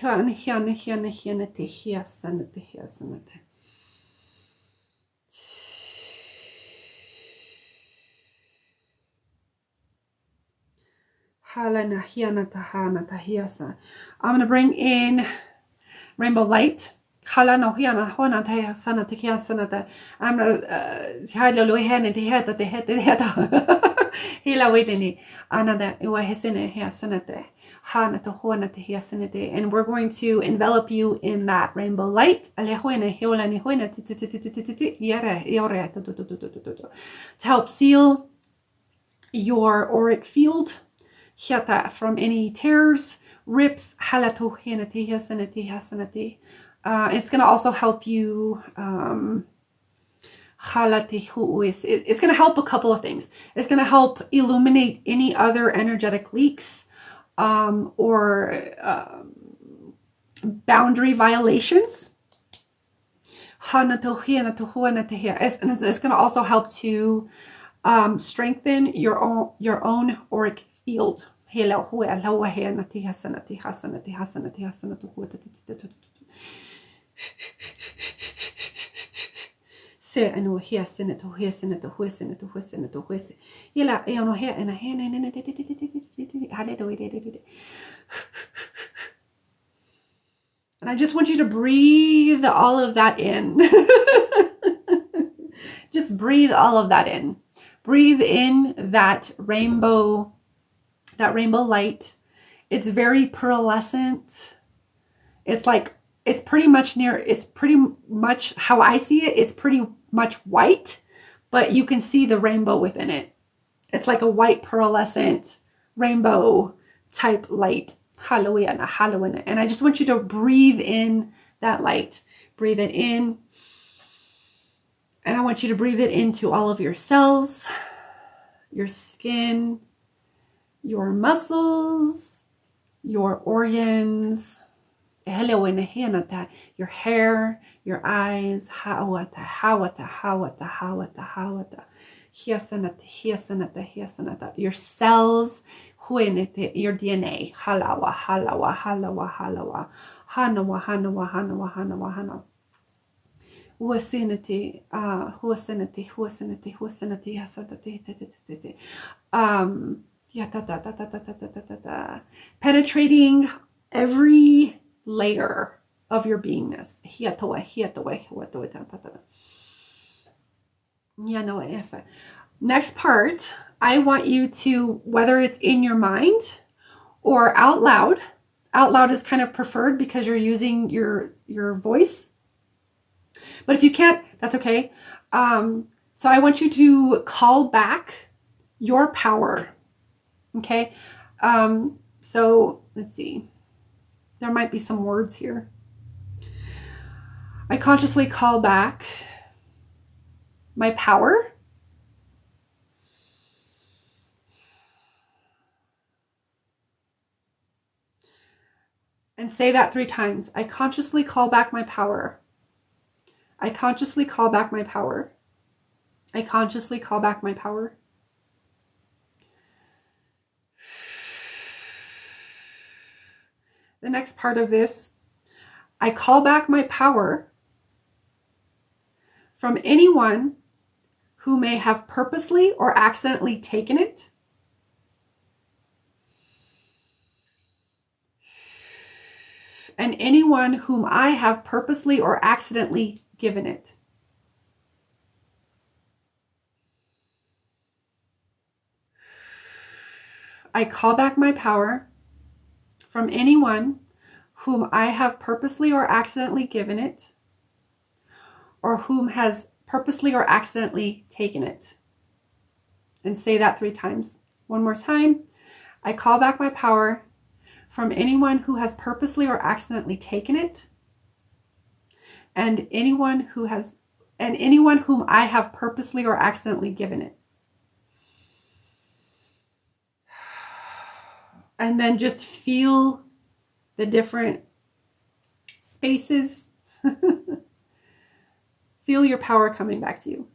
to bring in rainbow light. I'm going and we're going to envelop you in that rainbow light to help seal your auric field from any tears, rips. It's going to also help you It's going to help a couple of things. It's going to help illuminate any other energetic leaks or boundary violations. And it's going to also help to strengthen your own auric field. And I just want you to breathe all of that in. Just breathe all of that in. Breathe in that rainbow light. It's very pearlescent. It's like, it's pretty much how I see it. It's pretty much white, but you can see the rainbow within it. It's like a white pearlescent rainbow type light. Hallelujah, hallelujah. And I just want you to breathe in that light. Breathe it in. And I want you to breathe it into all of your cells, your skin, your muscles, your organs, your hair, your eyes, your cells, your DNA, halawa, halawa, halawa, halawa, hanawa, hanawa, hanawa, hanawa, hanawa. Penetrating every layer of your beingness. Next part, I want you to, whether it's in your mind or out loud is kind of preferred because you're using your voice. But if you can't, that's okay. So I want you to call back your power. Okay. So let's see. There might be some words here. I consciously call back my power. And say that 3 times. I consciously call back my power. I consciously call back my power. I consciously call back my power. The next part of this, I call back my power from anyone who may have purposely or accidentally taken it. And anyone whom I have purposely or accidentally given it. I call back my power from anyone whom I have purposely or accidentally given it, or whom has purposely or accidentally taken it. And say that 3 times. One more time. I call back my power from anyone who has purposely or accidentally taken it, and anyone whom I have purposely or accidentally given it. And then just feel the different spaces. Feel your power coming back to you.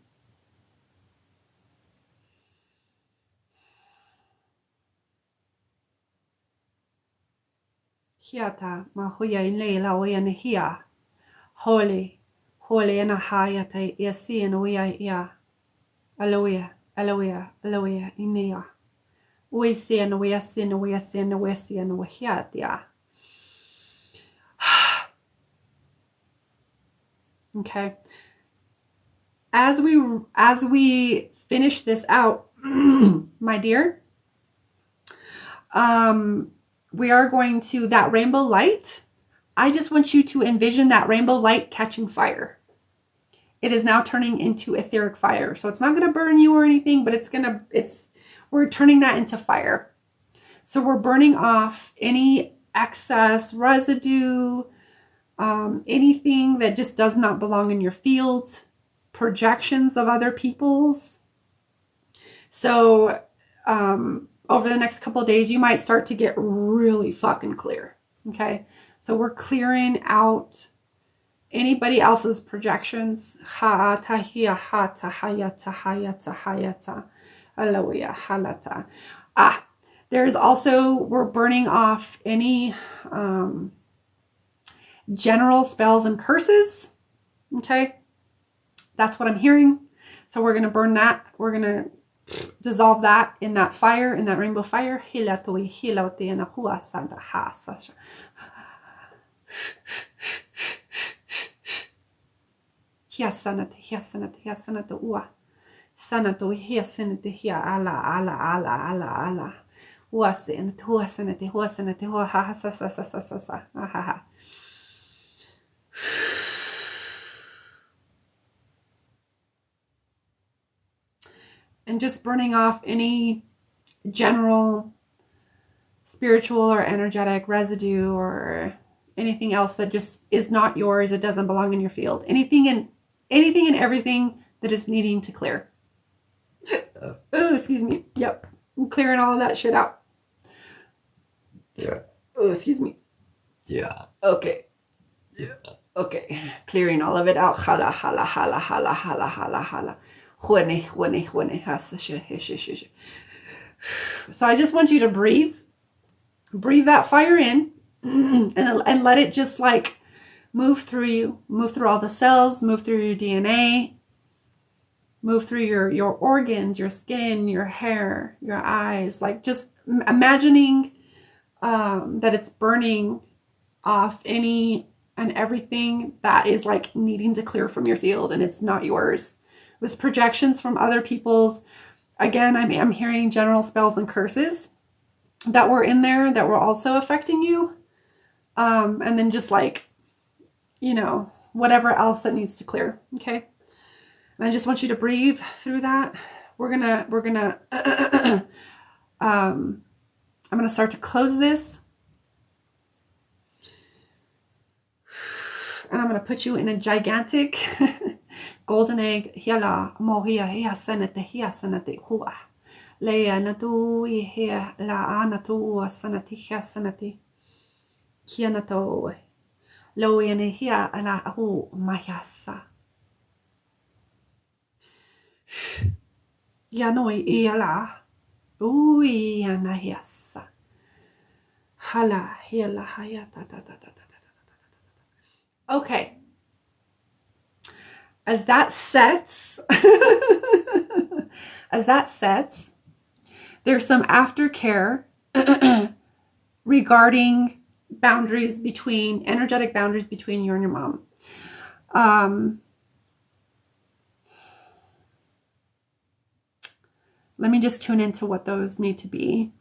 Hiata mahoya inle la oya nehia. Holy, holy and hayata yasi and oya ya. Aloya, aloya, aloya inea. We see and we sin, we sin, we see and we hiatia. Okay. As we finish this out, my dear, we are going to that rainbow light. I just want you to envision that rainbow light catching fire. It is now turning into etheric fire. So it's not going to burn you or anything, but we're turning that into fire. So we're burning off any excess residue, anything that just does not belong in your field. projections of other people's. So over the next couple of days, you might start to get really fucking clear. Okay. So we're clearing out anybody else's projections. There's also, we're burning off any general spells and curses. Okay. That's what I'm hearing. So we're going to burn that. We're going to dissolve that in that fire, in that rainbow fire. And just burning off any general spiritual or energetic residue or anything else that just is not yours. It doesn't belong in your field. Anything and everything that is needing to clear. Oh, excuse me. Yep. I'm clearing all of that shit out. Yeah. Oh, excuse me. Yeah. Okay. Yeah. Okay. Clearing all of it out. Hala, hala, hala, hala, hala, hala, hala. So I just want you to breathe that fire in and let it just like move through you, move through all the cells, move through your DNA, move through your organs, your skin, your hair, your eyes, like just imagining that it's burning off any and everything that is like needing to clear from your field and it's not yours. It was projections from other people's. Again, I'm hearing general spells and curses that were in there that were also affecting you. And then just like, whatever else that needs to clear. Okay. And I just want you to breathe through that. We're gonna, I'm gonna start to close this. And I'm gonna put you in a gigantic golden egg. Hiala mohia hiasanate hiasanate hua. Leia natu ihia la anatu sanati hiasanati. Kianato. Loiane hia ala hu mayasa. Yanoi iala. Ui anahiasa. Hala hiala hayata. Okay. As that sets, there's some aftercare regarding energetic boundaries between you and your mom. Let me just tune into what those need to be.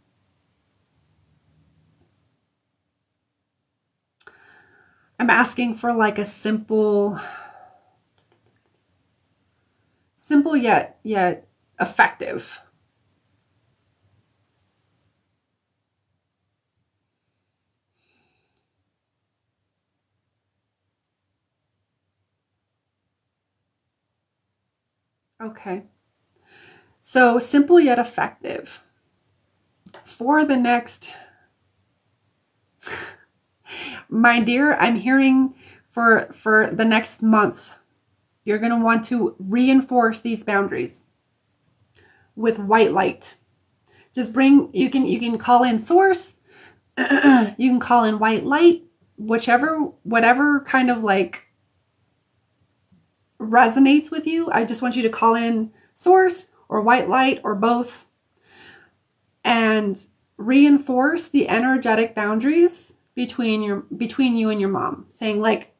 I'm asking for like a simple yet effective. Okay. So simple yet effective. For the next, my dear, I'm hearing for the next month, you're going to want to reinforce these boundaries with white light. Just you can call in source, you can call in white light, whatever kind of like resonates with you. I just want you to call in source or white light or both and reinforce the energetic boundaries between you and your mom, saying like,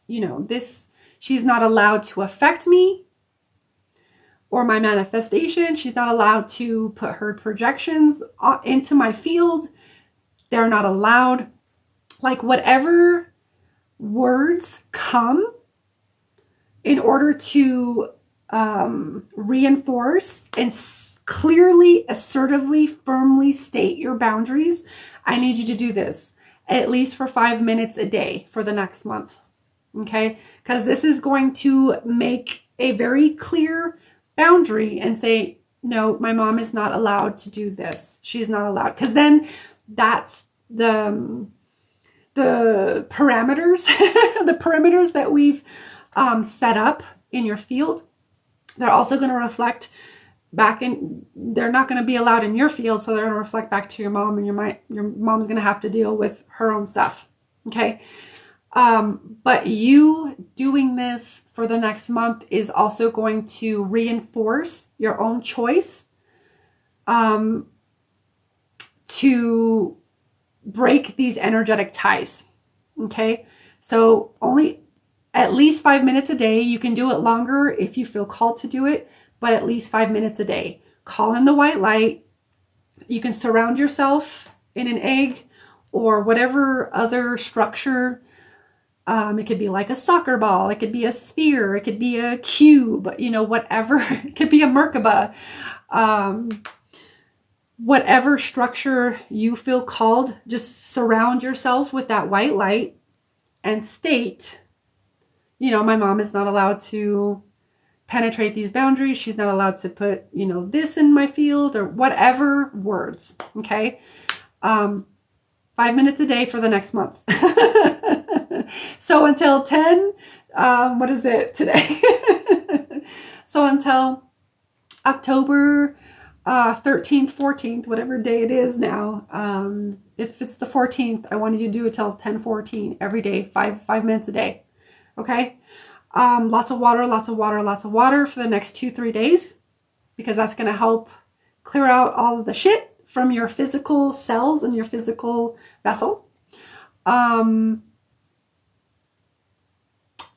she's not allowed to affect me or my manifestation. She's not allowed to put her projections into my field. They're not allowed. Like whatever words come in order to reinforce and clearly, assertively, firmly state your boundaries, I need you to do this at least for 5 minutes a day for the next month. Okay? Because this is going to make a very clear boundary and say, no, my mom is not allowed to do this. She's not allowed. Because then that's the parameters, the perimeters that we've set up in your field. They're also going to reflect back in, they're not going to be allowed in your field. So they're going to reflect back to your mom, and your mom's going to have to deal with her own stuff. Okay. But you doing this for the next month is also going to reinforce your own choice, to break these energetic ties. Okay. So only at least 5 minutes a day. You can do it longer if you feel called to do it, but at least 5 minutes a day. Call in the white light. You can surround yourself in an egg or whatever other structure. It could be like a soccer ball. It could be a sphere. It could be a cube, whatever. It could be a Merkaba. Whatever structure you feel called, just surround yourself with that white light and state, my mom is not allowed to penetrate these boundaries. She's not allowed to put, this in my field, or whatever words. Okay. 5 minutes a day for the next month. So until 10, what is it today? So until October 13th, 14th, whatever day it is now. If it's the 14th, I want you to do it till 10:14 every day, 5 minutes a day. Okay. Lots of water, lots of water, lots of water for the next 2-3 days, because that's going to help clear out all of the shit from your physical cells and your physical vessel.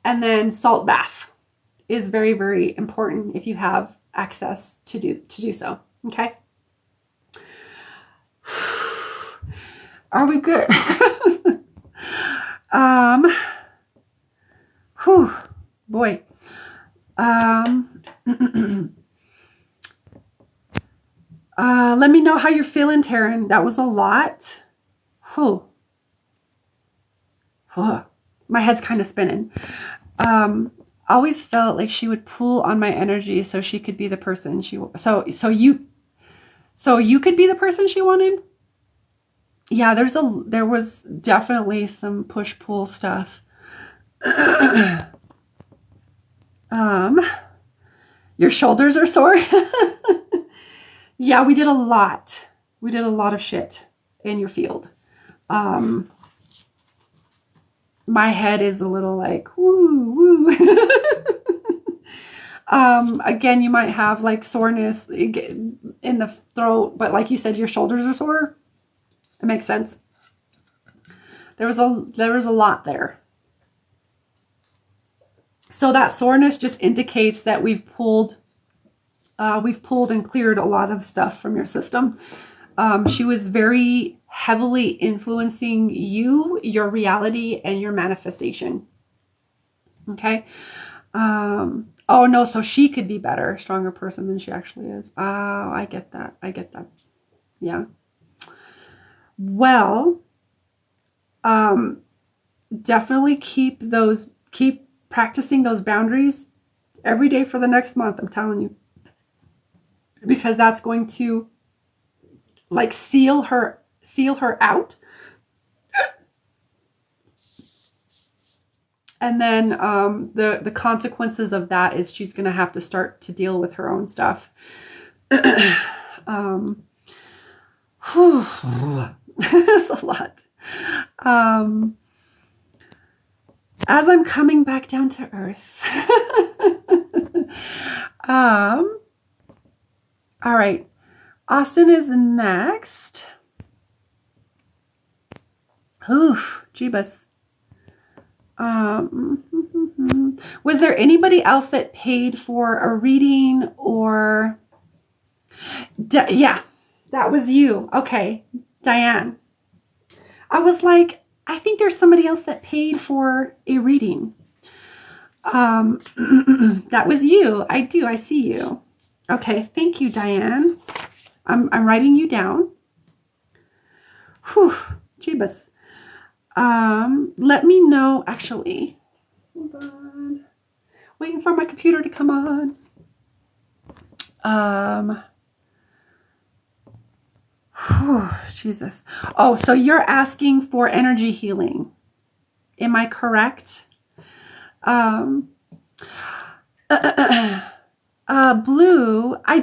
And then salt bath is very, very important if you have access to do so. Okay. Are we good? Whew, boy. Let me know how you're feeling, Taryn. That was a lot. Whew. My head's kind of spinning. Always felt like she would pull on my energy so she could be the person so you could be the person she wanted. Yeah, there was definitely some push-pull stuff. Your shoulders are sore. Yeah, we did a lot. We did a lot of shit in your field. My head is a little like, woo. Again, you might have like soreness in the throat, but like you said, your shoulders are sore. It makes sense. There was a lot there. So that soreness just indicates that we've pulled and cleared a lot of stuff from your system. She was very heavily influencing you, your reality, and your manifestation. Okay. Oh no, so she could be better, stronger person than she actually is. Oh, I get that. Yeah. Well, definitely keep practicing those boundaries every day for the next month. I'm telling you, because that's going to like seal her out. And then the consequences of that is she's going to have to start to deal with her own stuff. It's a lot. As I'm coming back down to earth. All right. Austin is next. Oof, jeebus. Was there anybody else that paid for a reading or? Yeah, that was you. Okay, Diane. I was like, I think there's somebody else that paid for a reading. That was you. I see you. Okay, thank you, Diane. I'm writing you down. Whew, jeebus. Let me know, actually. Hold on. Waiting for my computer to come on. Jesus. Oh, so you're asking for energy healing. Am I correct? Blue, I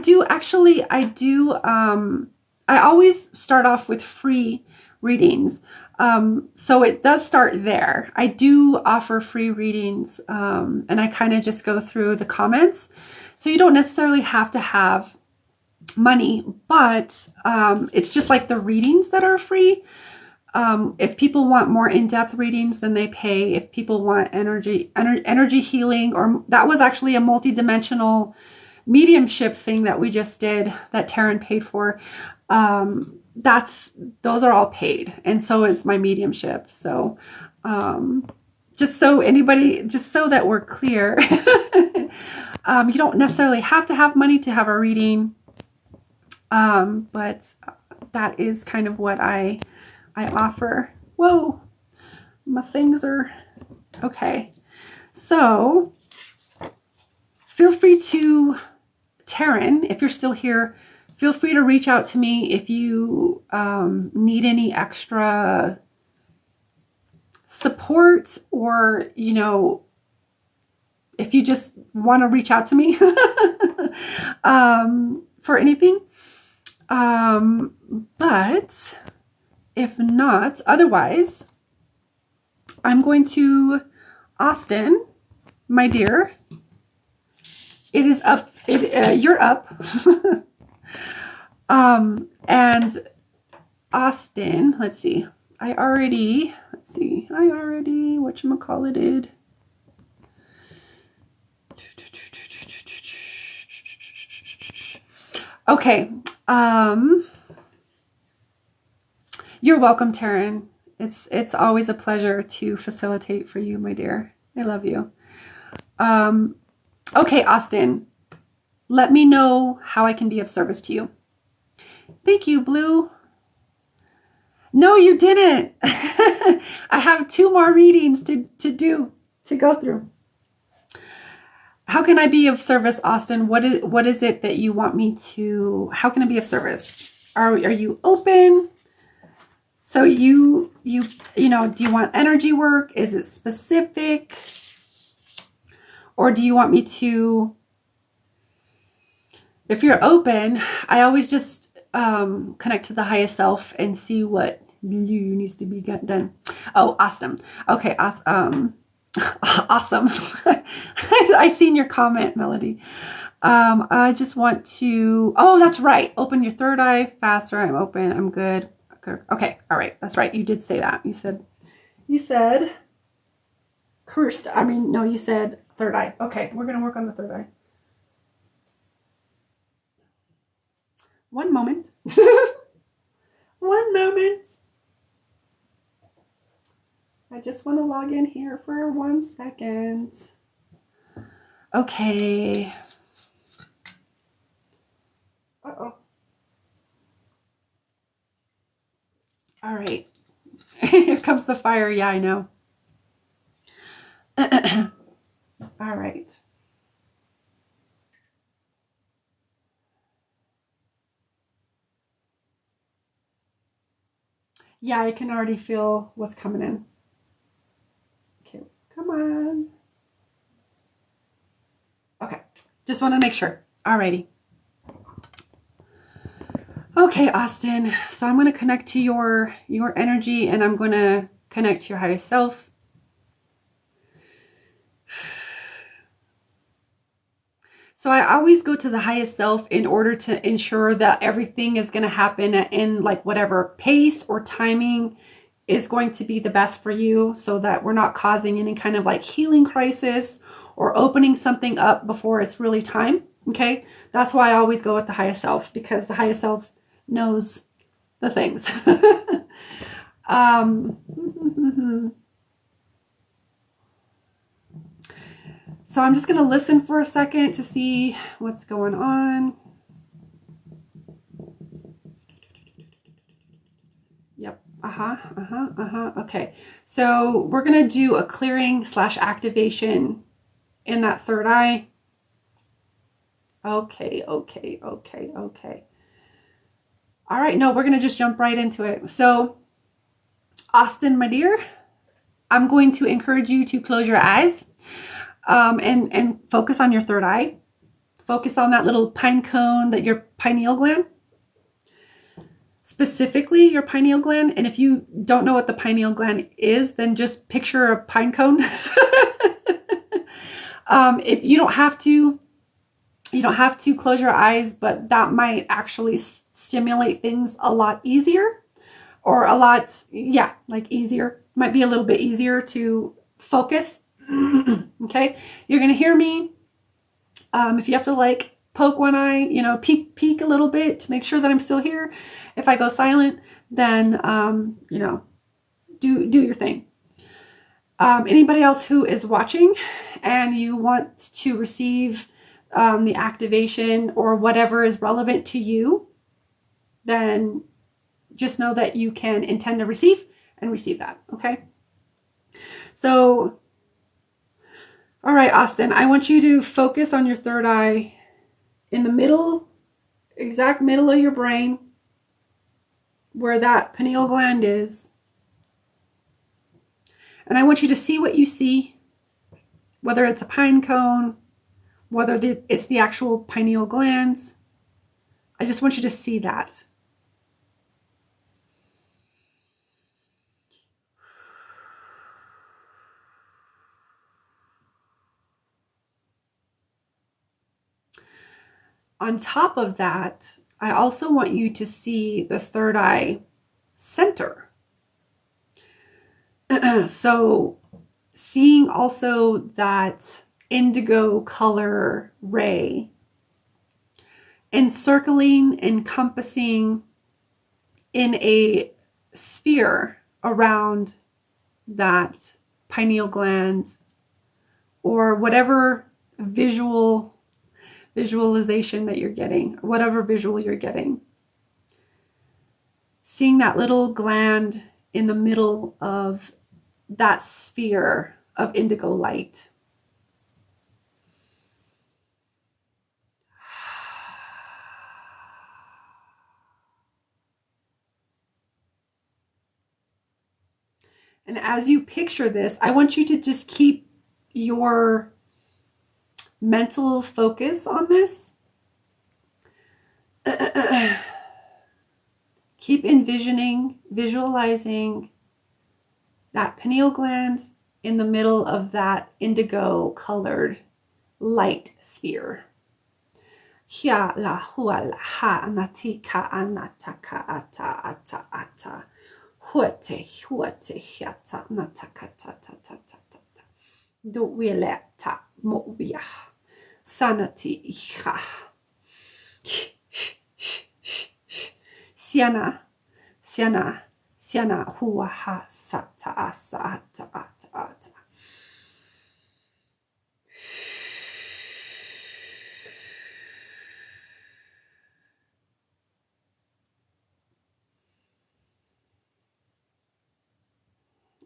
always start off with free readings. So it does start there. I do offer free readings, and I kind of just go through the comments. So you don't necessarily have to have money, but it's just like the readings that are free. If people want more in-depth readings, then they pay. If people want energy healing, or that was actually a multi-dimensional mediumship thing that we just did that Taryn paid for. Those are all paid, and so is my mediumship. So just so that we're clear, you don't necessarily have to have money to have a reading, but that is kind of what I offer. Whoa, my things are okay. So feel free to, Taryn, if you're still here, feel free to reach out to me if you need any extra support, or, you know, if you just want to reach out to me for anything. But if not, otherwise, I'm going to, Austin, my dear, it is up. You're up. And Austin, let's see. I already, whatchamacallit. Okay. You're welcome, Taryn. It's always a pleasure to facilitate for you, my dear. I love you. Okay, Austin, let me know how I can be of service to you. Thank you, Blue. No, you didn't. I have 2 more readings to go through. How can I be of service, Austin? What is it that you want me to, how can I be of service? Are you open? So you know, do you want energy work? Is it specific? Or do you want me to, if you're open, I always just connect to the highest self and see what needs to be done. Oh, awesome. Okay, awesome. Awesome. I seen your comment, Melody. I just want to, oh, that's right. Open your third eye faster. I'm open. I'm good. Okay. All right. That's right. You did say that. You said cursed. I mean, no, you said third eye. Okay. We're going to work on the third eye. One moment. One moment. I just want to log in here for 1 second. Okay. Uh-oh. All right. Here comes the fire. Yeah, I know. All right. Yeah, I can already feel what's coming in. Okay, come on. Okay, just want to make sure. Alrighty. Okay, Austin. So I'm going to connect to your energy, and I'm going to connect to your highest self. So I always go to the highest self in order to ensure that everything is going to happen in like whatever pace or timing is going to be the best for you, so that we're not causing any kind of like healing crisis or opening something up before it's really time. Okay. That's why I always go with the highest self, because the highest self knows the things. So I'm just going to listen for a second to see what's going on. Yep. Okay. So we're going to do a clearing / activation in that third eye. Okay, okay, okay, okay. All right, no, we're going to just jump right into it. So, Austin, my dear, I'm going to encourage you to close your eyes and focus on your third eye. Focus on that little pine cone, that your pineal gland, specifically your pineal gland. And if you don't know what the pineal gland is, then just picture a pine cone. If you don't have to, you don't have to close your eyes, but that might actually stimulate things a lot easier, or a lot, yeah, like easier. Might be a little bit easier to focus. Okay, you're gonna hear me. If you have to like poke one eye, you know, peek a little bit to make sure that I'm still here. If I go silent, then you know, do your thing. Anybody else who is watching and you want to receive the activation or whatever is relevant to you, then just know that you can intend to receive and receive that. Okay. So, all right, Austin, I want you to focus on your third eye in the middle, exact middle of your brain, where that pineal gland is. And I want you to see what you see, whether it's a pine cone, whether it's the actual pineal glands. I just want you to see that. On top of that, I also want you to see the third eye center. So seeing also that indigo color ray encircling, encompassing in a sphere around that pineal gland, or whatever visualization that you're getting, whatever visual you're getting. Seeing that little gland in the middle of that sphere of indigo light. And as you picture this, I want you to just keep your mental focus on this. Keep envisioning, visualizing that pineal gland in the middle of that indigo colored light sphere. Hia la hua la ha anati ka anata ka ata ata ata. Huate huate hiata nataka ta ta ta ta ta ta. Do wile ta mo wia. Sanati iha. Siana, siana, siana hua ha sata asa ata ata ata.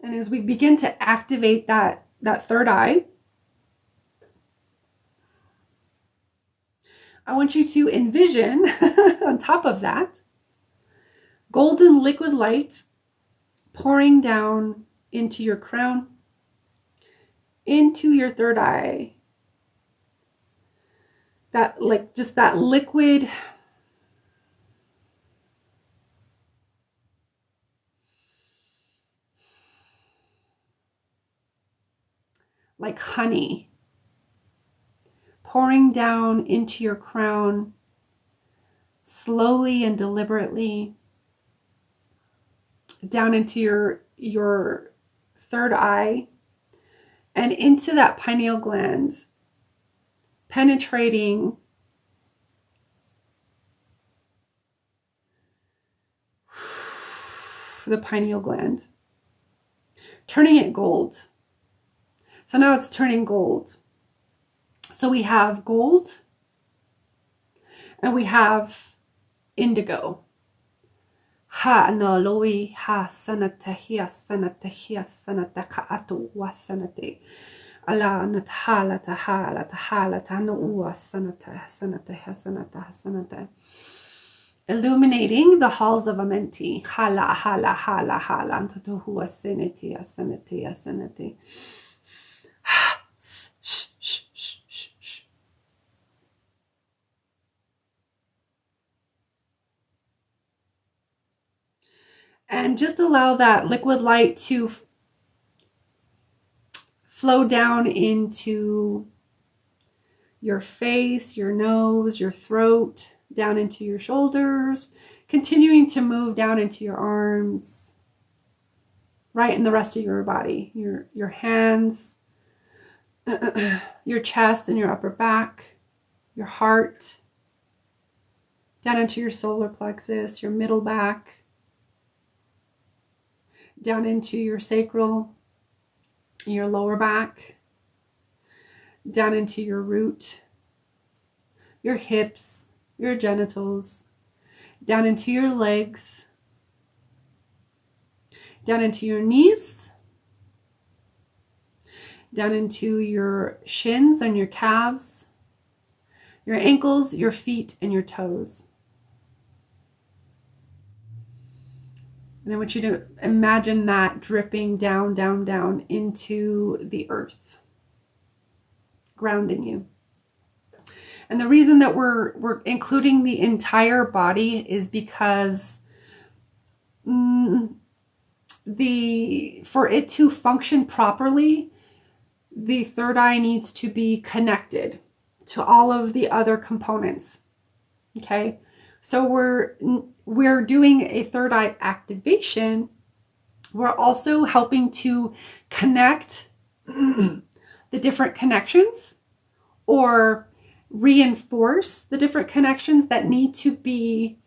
And as we begin to activate that third eye, I want you to envision on top of that golden liquid light pouring down into your crown, into your third eye. That, like, just that liquid, like honey, pouring down into your crown slowly and deliberately, down into your third eye and into that pineal gland, penetrating the pineal gland, turning it gold. So now it's turning gold. So we have gold and we have indigo. Ha no loi ha sanata hia sanata hia sanata ka atu wa sanate. Ala natahala tahala tahala tanua sanata sanata hasanata hasanata. Illuminating the halls of Amenti. Hala hala hala hala antuhua seneti aseneti aseneti. And just allow that liquid light to flow down into your face, your nose, your throat, down into your shoulders, continuing to move down into your arms, right in the rest of your body, your hands, your chest and your upper back, your heart, down into your solar plexus, your middle back, down into your sacral, your lower back, down into your root, your hips, your genitals, down into your legs, down into your knees, down into your shins and your calves, your ankles, your feet, and your toes. And I want you to imagine that dripping down, down, down into the earth, grounding you. And the reason that we're including the entire body is because for it to function properly, the third eye needs to be connected to all of the other components. Okay, so we're doing a third eye activation. We're also helping to connect the different connections or reinforce the different connections that need to be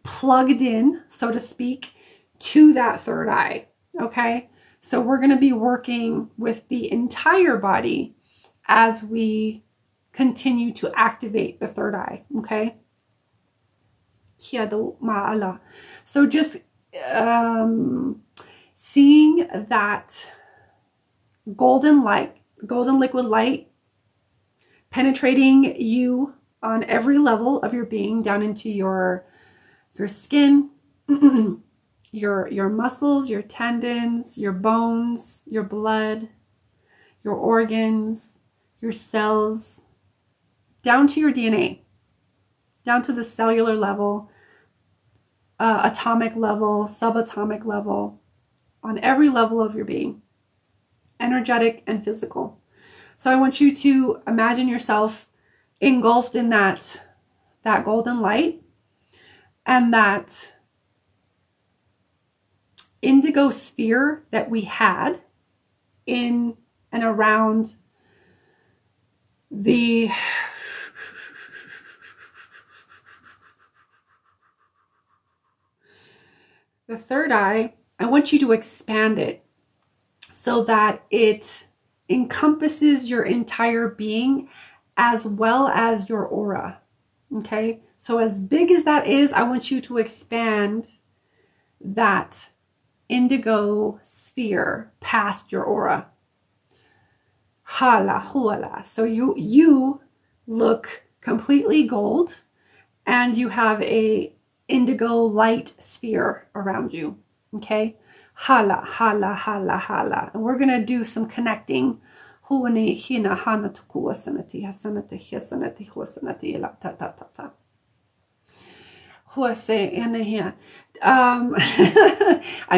plugged in, so to speak, to that third eye. Okay, so we're going to be working with the entire body as we continue to activate the third eye. Okay, so just seeing that golden liquid light penetrating you on every level of your being, down into your skin, your muscles, your tendons, your bones, your blood, your organs, your cells, down to your DNA, down to the cellular level, atomic level, subatomic level, on every level of your being, energetic and physical. So I want you to imagine yourself engulfed in that golden light and that indigo sphere that we had in and around the third eye. I want you to expand it so that it encompasses your entire being as well as your aura. Okay, so as big as that is, I want you to expand that indigo sphere past your aura. Hala huala. So you look completely gold and you have a indigo light sphere around you. Okay, hala hala hala hala. And we're gonna do some connecting. I'm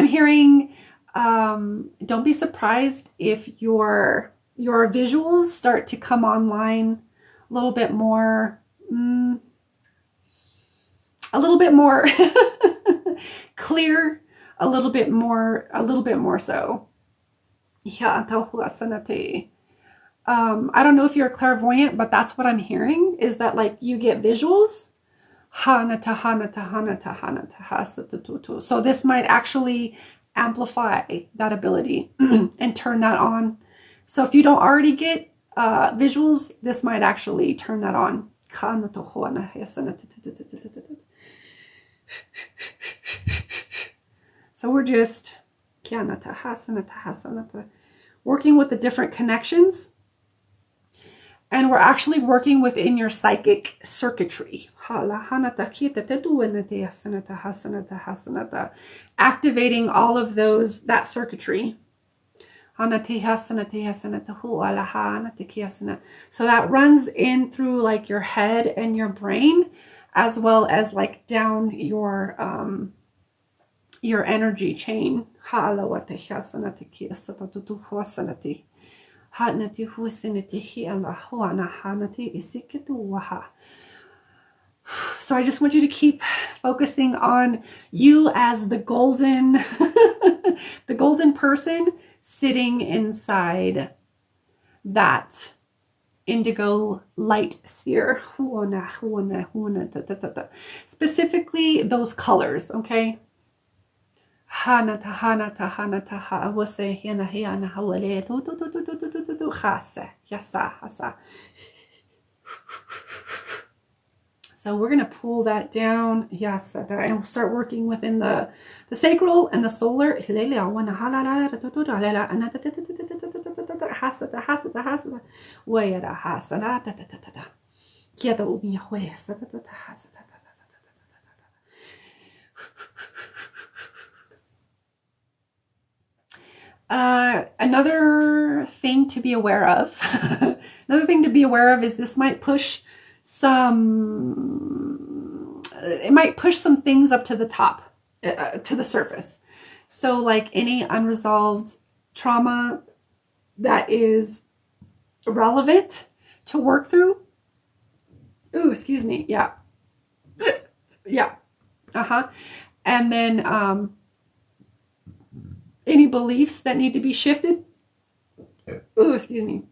hearing, don't be surprised if your visuals start to come online a little bit more, clear, a little bit more so. I don't know if you're clairvoyant, but that's what I'm hearing, is that like you get visuals. So this might actually amplify that ability and turn that on. So if you don't already get visuals, this might actually turn that on. So we're just working with the different connections. And we're actually working within your psychic circuitry. Activating all of that circuitry. So that runs in through like your head and your brain, as well as like down your energy chain. So I just want you to keep focusing on you as the golden, the golden person sitting inside that indigo light sphere. Specifically those colors, okay? So we're going to pull that down, yes, and we'll start working within the sacral and the solar. Another thing to be aware of, is this might push some things up to the top, to the surface. So like any unresolved trauma that is relevant to work through. Ooh, excuse me. Yeah. Yeah. And then any beliefs that need to be shifted. Ooh, excuse me.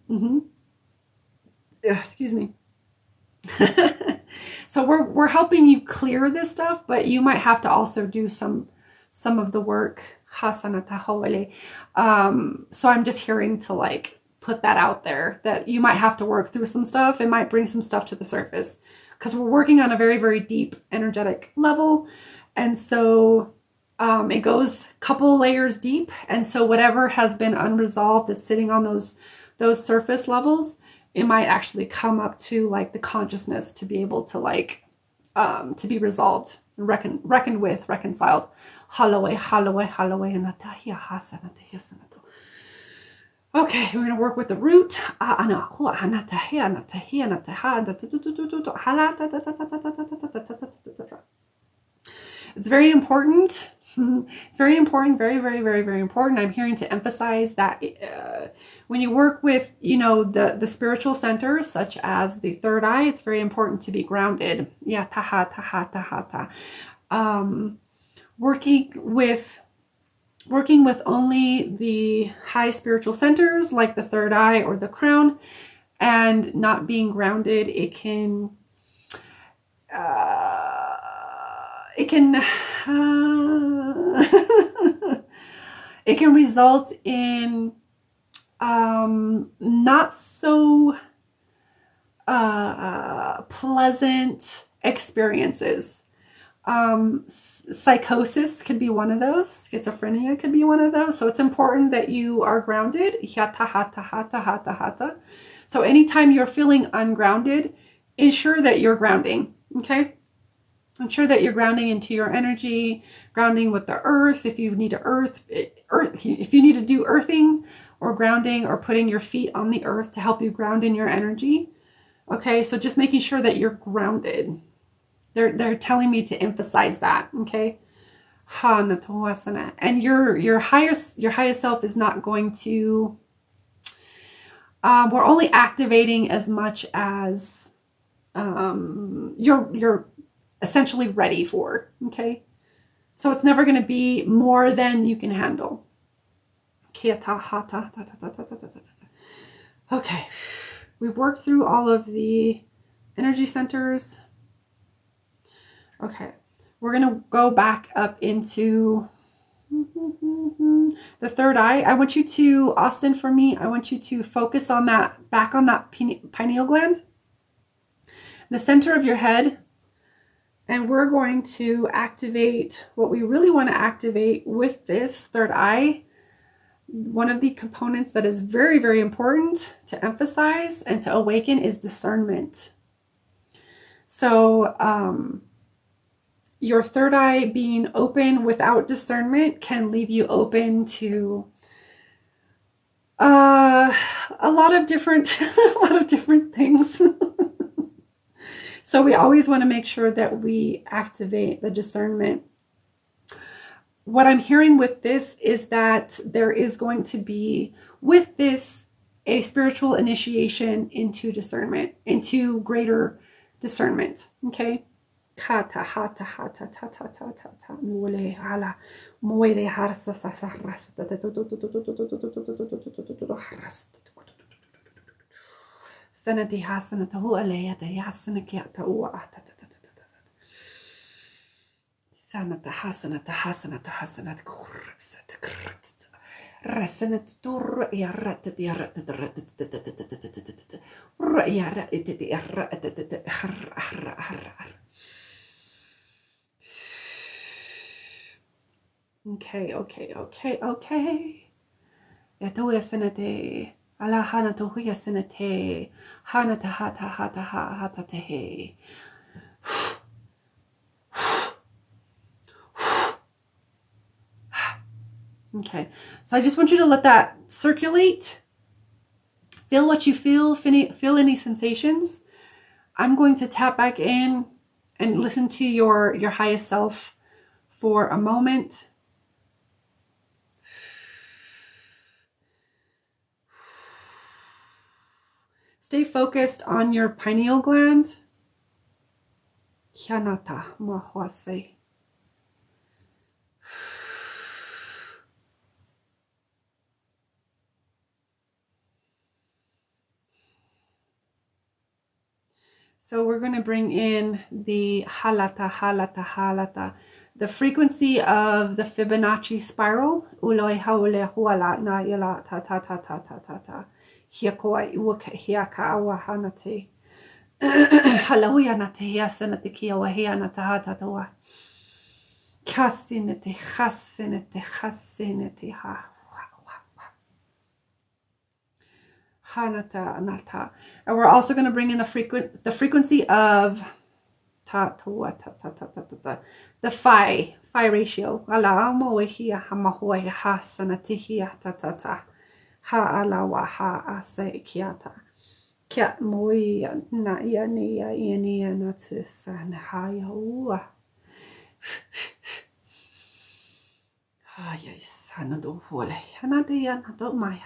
Yeah, excuse me. So we're helping you clear this stuff, but you might have to also do some of the work. So I'm just hearing to like put that out there, that you might have to work through some stuff. It might bring some stuff to the surface because we're working on a very, very deep energetic level. And so it goes a couple layers deep. And so whatever has been unresolved that's sitting on those surface levels, it might actually come up to like the consciousness to be able to like to be resolved, reckoned with, reconciled. Okay, we're going to work with the root. It's very important. It's very important, very, very, very, very important. I'm hearing to emphasize that when you work with, the spiritual centers, such as the third eye, it's very important to be grounded. Yeah, working with only the high spiritual centers, like the third eye or the crown, and not being grounded, it can it can result in not so pleasant experiences. Psychosis could be one of those. Schizophrenia could be one of those. So it's important that you are grounded. So anytime you're feeling ungrounded, ensure that you're grounding. Okay. Ensure that you're grounding into your energy, grounding with the earth. If you need if you need to do earthing or grounding or putting your feet on the earth to help you ground in your energy. Okay. So just making sure that you're grounded. They're telling me to emphasize that. Okay. And your highest self is not going to, we're only activating as much as you're essentially ready for. Okay. So it's never going to be more than you can handle. Okay. We've worked through all of the energy centers. Okay. We're going to go back up into the third eye. I want you to, Austin, for me, I want you to focus on that, back on that pineal gland, the center of your head. And we're going to activate what we really want to activate with this third eye. one of the components that is very, very important to emphasize and to awaken is discernment. So, your third eye being open without discernment can leave you open to a lot of different a lot of different things. So we always want to make sure that we activate the discernment. What I'm hearing with this is that there is going to be, with this, a spiritual initiation into discernment, into greater discernment. Okay? Kata hata hata ta ta ta ta ta mule hala moire harsa sa sa ras ta ta ta sanati hasana ta hu aleya ta yasana kia ta ua ta ta ta ta ta sanata hasana ta hasana kursa ta kursa rasana tur ya rat ya rat rat ya rat ya rat Okay. Yatoya senate. Ala hana to huya senate. Hana ta hata hata ha hata tehe. Okay. So I just want you to let that circulate. Feel what you feel. Feel any sensations. I'm going to tap back in and listen to your highest self for a moment. Stay focused on your pineal gland. Hyanata mahwase. So we're going to bring in the halata, the frequency of the Fibonacci spiral. Uloi haule huala na yala ta ta ta ta ta ta ta. Hiakoi uka hiaka awa hanate. Halauya na te hiasana te kia wa hiana ta hata tawa. Kasinete ha. Hanata nata. And we're also going to bring in the frequency of the phi ratio. Ala mo hia hamahoe ha sanatihia ta ta ta. Ha ala wa ha ase kiata. Kia moi na ia ni ia na te san ha ya ua. Ha ya sana do hole. Ana de ya na do mai ta.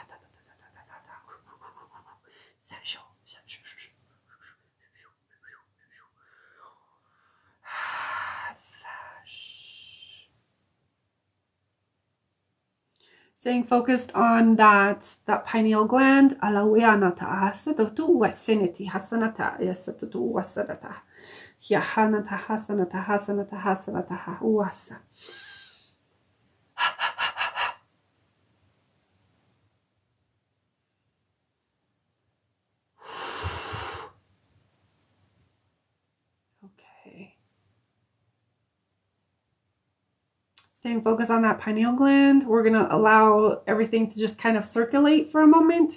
Staying focused on that pineal gland. Alawiana ta'asa tu wasiniti hasanata yasatu wasadata. Yahanata hasanata wasa. Okay. Staying focused on that pineal gland, we're going to allow everything to just kind of circulate for a moment.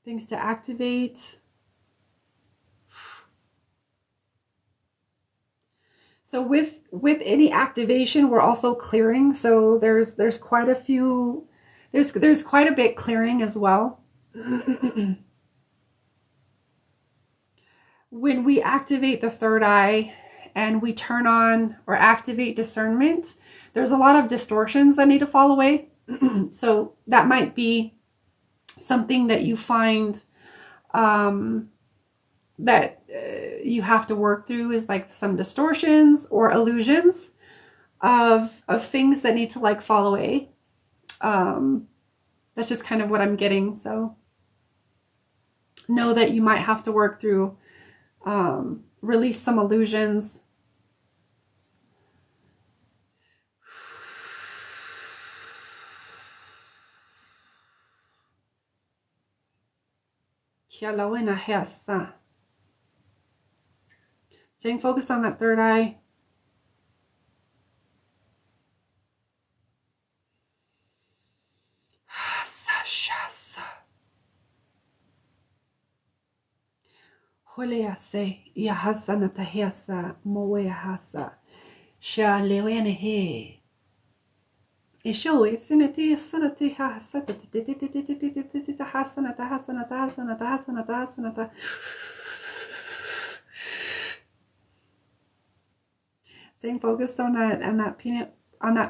Things to activate. So with any activation, we're also clearing. So there's quite a few, there's quite a bit clearing as well. When we activate the third eye and we turn on or activate discernment, there's a lot of distortions that need to fall away. So that might be something that you find that you have to work through, is like some distortions or illusions of things that need to like fall away. That's just kind of what I'm getting. So know that you might have to work through, release some illusions. Staying focused on that third eye. Holease, Yahasa Natahasa, Moeahasa, Sha Lewenehe. Isho, Sinati, Sanati Hasata, Hasanata, Hasanata, Hasanata, Hasanata, Hasanata. Staying focused on that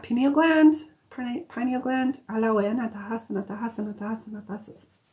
pineal gland, pineal gland. Alaweanata, Hasanata, Hasanata, Hasanata.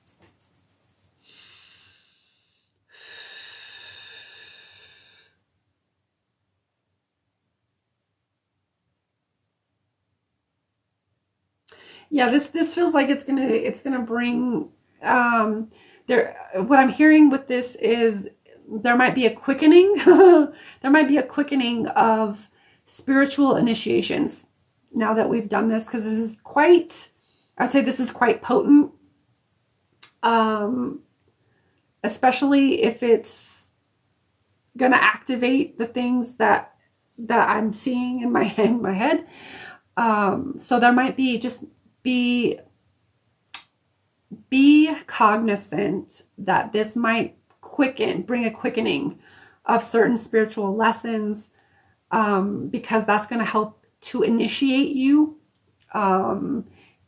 Yeah, this feels like it's gonna bring there. What I'm hearing with this is there might be a quickening. There might be a quickening of spiritual initiations now that we've done this, because this is quite, I'd say this is quite potent, especially if it's gonna activate the things that I'm seeing in my head. So there might be just be cognizant that this might bring a quickening of certain spiritual lessons, because that's going to help to initiate you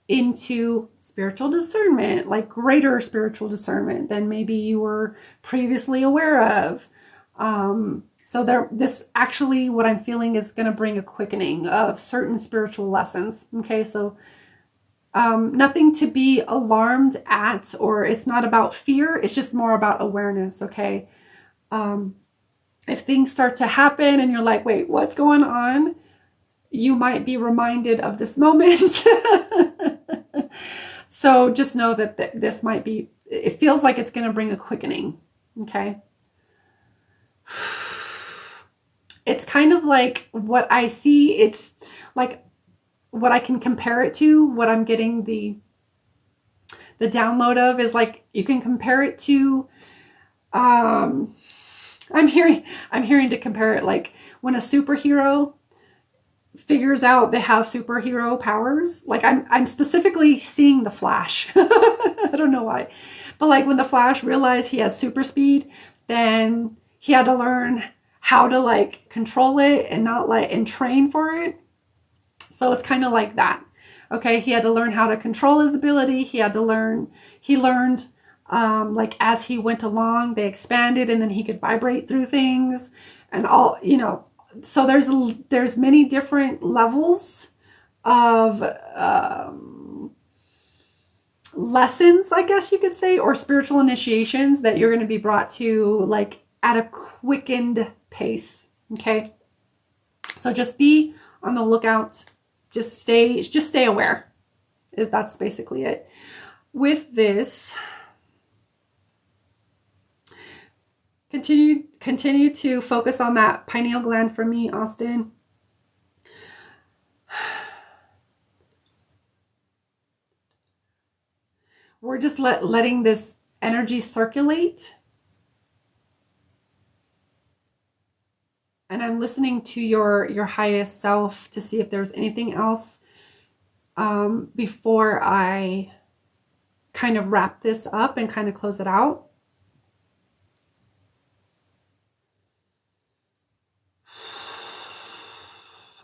into spiritual discernment, like greater spiritual discernment than maybe you were previously aware of. So this actually, what I'm feeling is going to bring a quickening of certain spiritual lessons. Okay, so nothing to be alarmed at, or it's not about fear. It's just more about awareness. Okay. If things start to happen and you're like, wait, what's going on? You might be reminded of this moment. So just know that this might be, it feels like it's going to bring a quickening. Okay. It's kind of like what I see. It's like what I can compare it to, what I'm getting the download of is like, you can compare it to, I'm hearing to compare it like when a superhero figures out they have superhero powers. Like I'm specifically seeing the Flash. I don't know why, but like when the Flash realized he has super speed, then he had to learn how to like control it and not and train for it. So it's kind of like that. Okay, he had to learn how to control his ability. He learned like as he went along, they expanded, and then he could vibrate through things and all, so there's many different levels of lessons, I guess you could say, or spiritual initiations that you're going to be brought to like at a quickened pace. Okay, so just be on the lookout. Just stay aware. That's basically it. With this, continue to focus on that pineal gland for me, Austin. We're just letting this energy circulate. And I'm listening to your highest self to see if there's anything else before I kind of wrap this up and kind of close it out.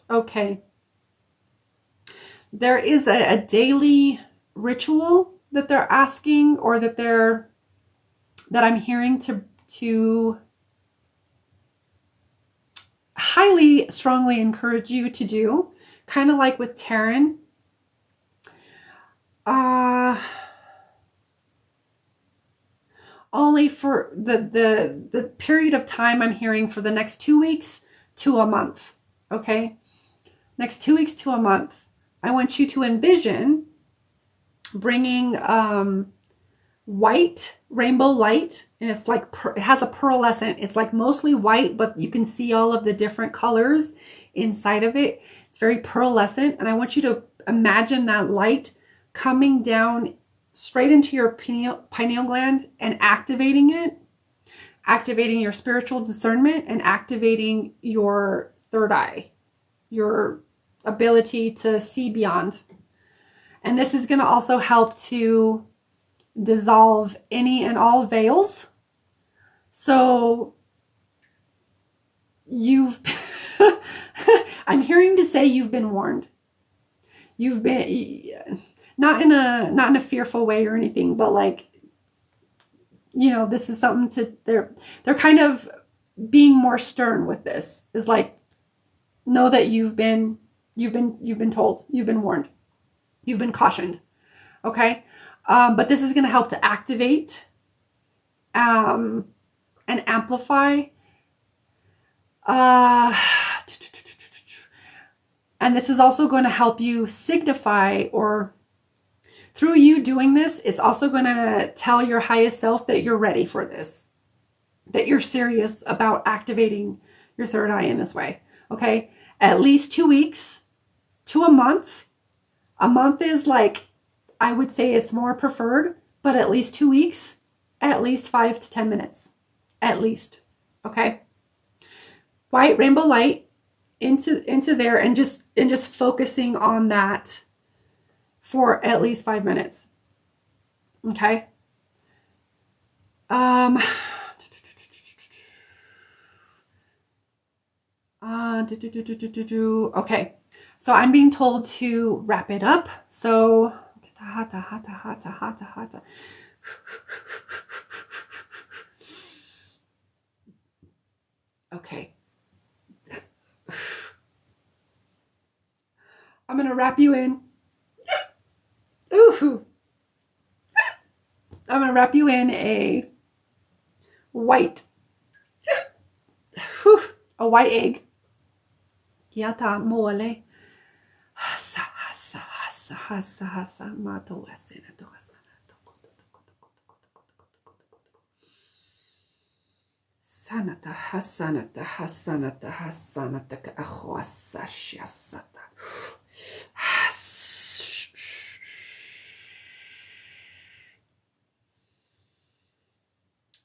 Okay. There is a daily ritual that they're asking, or that I'm hearing to highly, strongly encourage you to do, kind of like with Taryn. Only for the period of time I'm hearing for the next 2 weeks to a month. Okay, next 2 weeks to a month. I want you to envision bringing white rainbow light, and it's like it has a pearlescent. It's like mostly white, but you can see all of the different colors inside of it. It's very pearlescent, and I want you to imagine that light coming down straight into your pineal gland and activating it, activating your spiritual discernment, and activating your third eye, your ability to see beyond. And this is going to also help to dissolve any and all veils So you've, I'm hearing to say you've been warned. You've been, not in a fearful way or anything, but like, this is something to, they're kind of being more stern with this. Is like, know that you've been told, you've been warned, you've been cautioned. Okay. But this is going to help to activate, and amplify, and this is also going to help you signify, or through you doing this, it's also going to tell your highest self that you're ready for this, that you're serious about activating your third eye in this way. Okay. At least 2 weeks to a month. A month is like, I would say it's more preferred, but at least 2 weeks, at least 5 to 10 minutes, at least. Okay. White rainbow light into there, and just focusing on that for at least 5 minutes. Okay. Okay. So I'm being told to wrap it up. So okay. I'm going to wrap you in. Ooh. I'm going to wrap you in a white egg. Yata mole. Hasa hasa hasa hasa hasa mato asena to asana. Sanata hasanata hasanata hasanata ka ahwasa shiasata.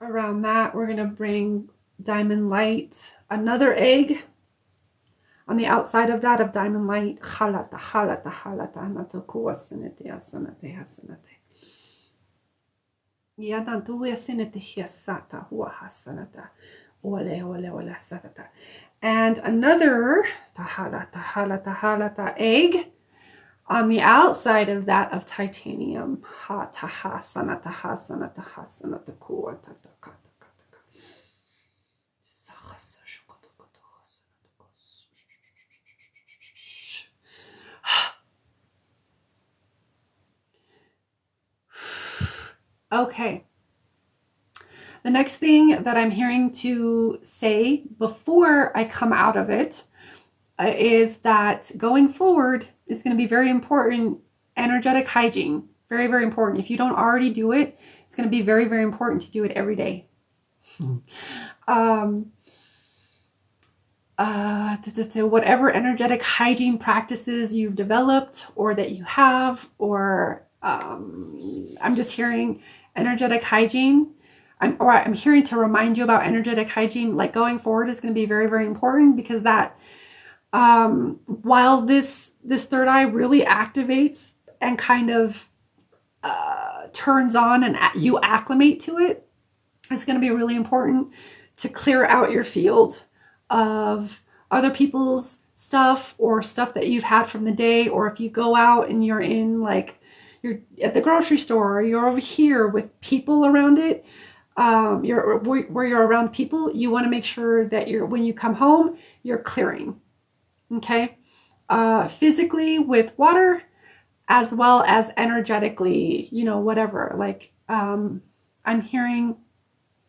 Around that, we're going to bring diamond light, another egg on the outside of that of diamond light. Halata, halata, halata, hanato kuwasanete asanate hasanate. Yadantu yasinete hiasata huwa hasanata. Ole, ole, ole, satata. And another tahala, tahala, tahalata egg on the outside of that of titanium. Ha taha sanata hasanata hasanata kuwata. Okay. The next thing that I'm hearing to say before I come out of it is that going forward, it's going to be very important. Energetic hygiene, very, very important. If you don't already do it, it's going to be very, very important to do it every day. Whatever energetic hygiene practices you've developed or that you have, or I'm just hearing energetic hygiene. I'm hearing to remind you about energetic hygiene, like going forward, is going to be very, very important, because that, while this third eye really activates and kind of turns on and you acclimate to it, it's going to be really important to clear out your field of other people's stuff or stuff that you've had from the day. Or if you go out and you're in, like, you're at the grocery store, or you're over here with people around it, where you're around people, you want to make sure that when you come home, you're clearing. Okay. Physically with water, as well as energetically, whatever. Like, I'm hearing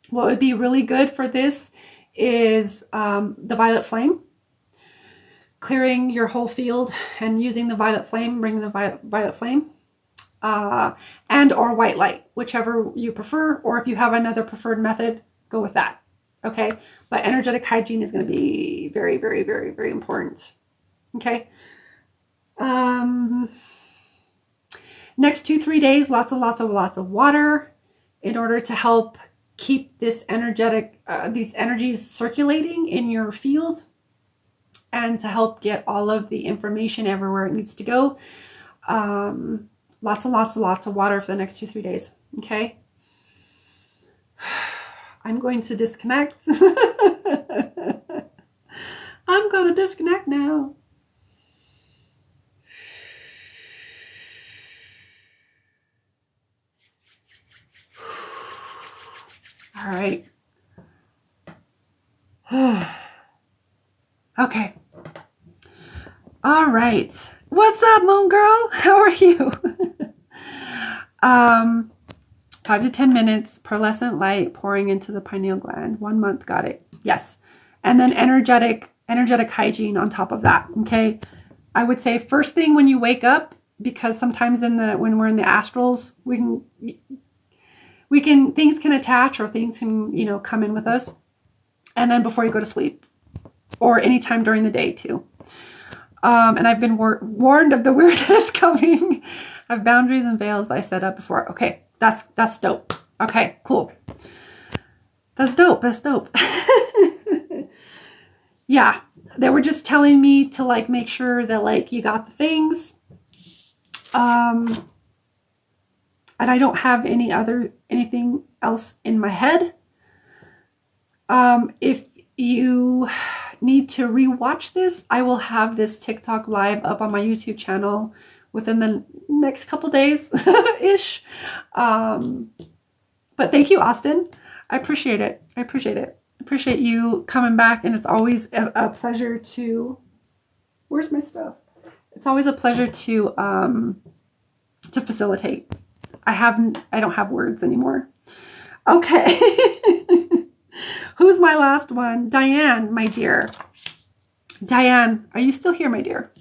what would be really good for this is the violet flame. Clearing your whole field and using the violet flame, bringing the violet flame, and or white light, whichever you prefer. Or if you have another preferred method, go with that. Okay. But energetic hygiene is going to be very, very, very, very important. Okay. Next 2-3 days, lots of water in order to help keep this these energies circulating in your field, and to help get all of the information everywhere it needs to go. Lots of water for the next 2-3 days. Okay. I'm going to disconnect. I'm going to disconnect now. All right. Okay. All right. What's up, Moon Girl? How are you? 5 to 10 minutes, pearlescent light pouring into the pineal gland. 1 month, got it. Yes. And then energetic hygiene on top of that. Okay. I would say first thing when you wake up, because sometimes when we're in the astrals, things can attach or things can, come in with us. And then before you go to sleep or anytime during the day too. And I've been warned of the weirdness coming. I have boundaries and veils I set up before. Okay. That's dope. Okay, cool. That's dope. Yeah. They were just telling me to make sure that you got the things. And I don't have anything else in my head. If you need to rewatch this, I will have this TikTok live up on my YouTube channel within the next couple days ish. But thank you, Austin. I appreciate it. I appreciate you coming back, and it's always a pleasure to. Where's my stuff? It's always a pleasure to facilitate. I don't have words anymore. Okay. Who's my last one? Diane, my dear. Diane, are you still here, my dear?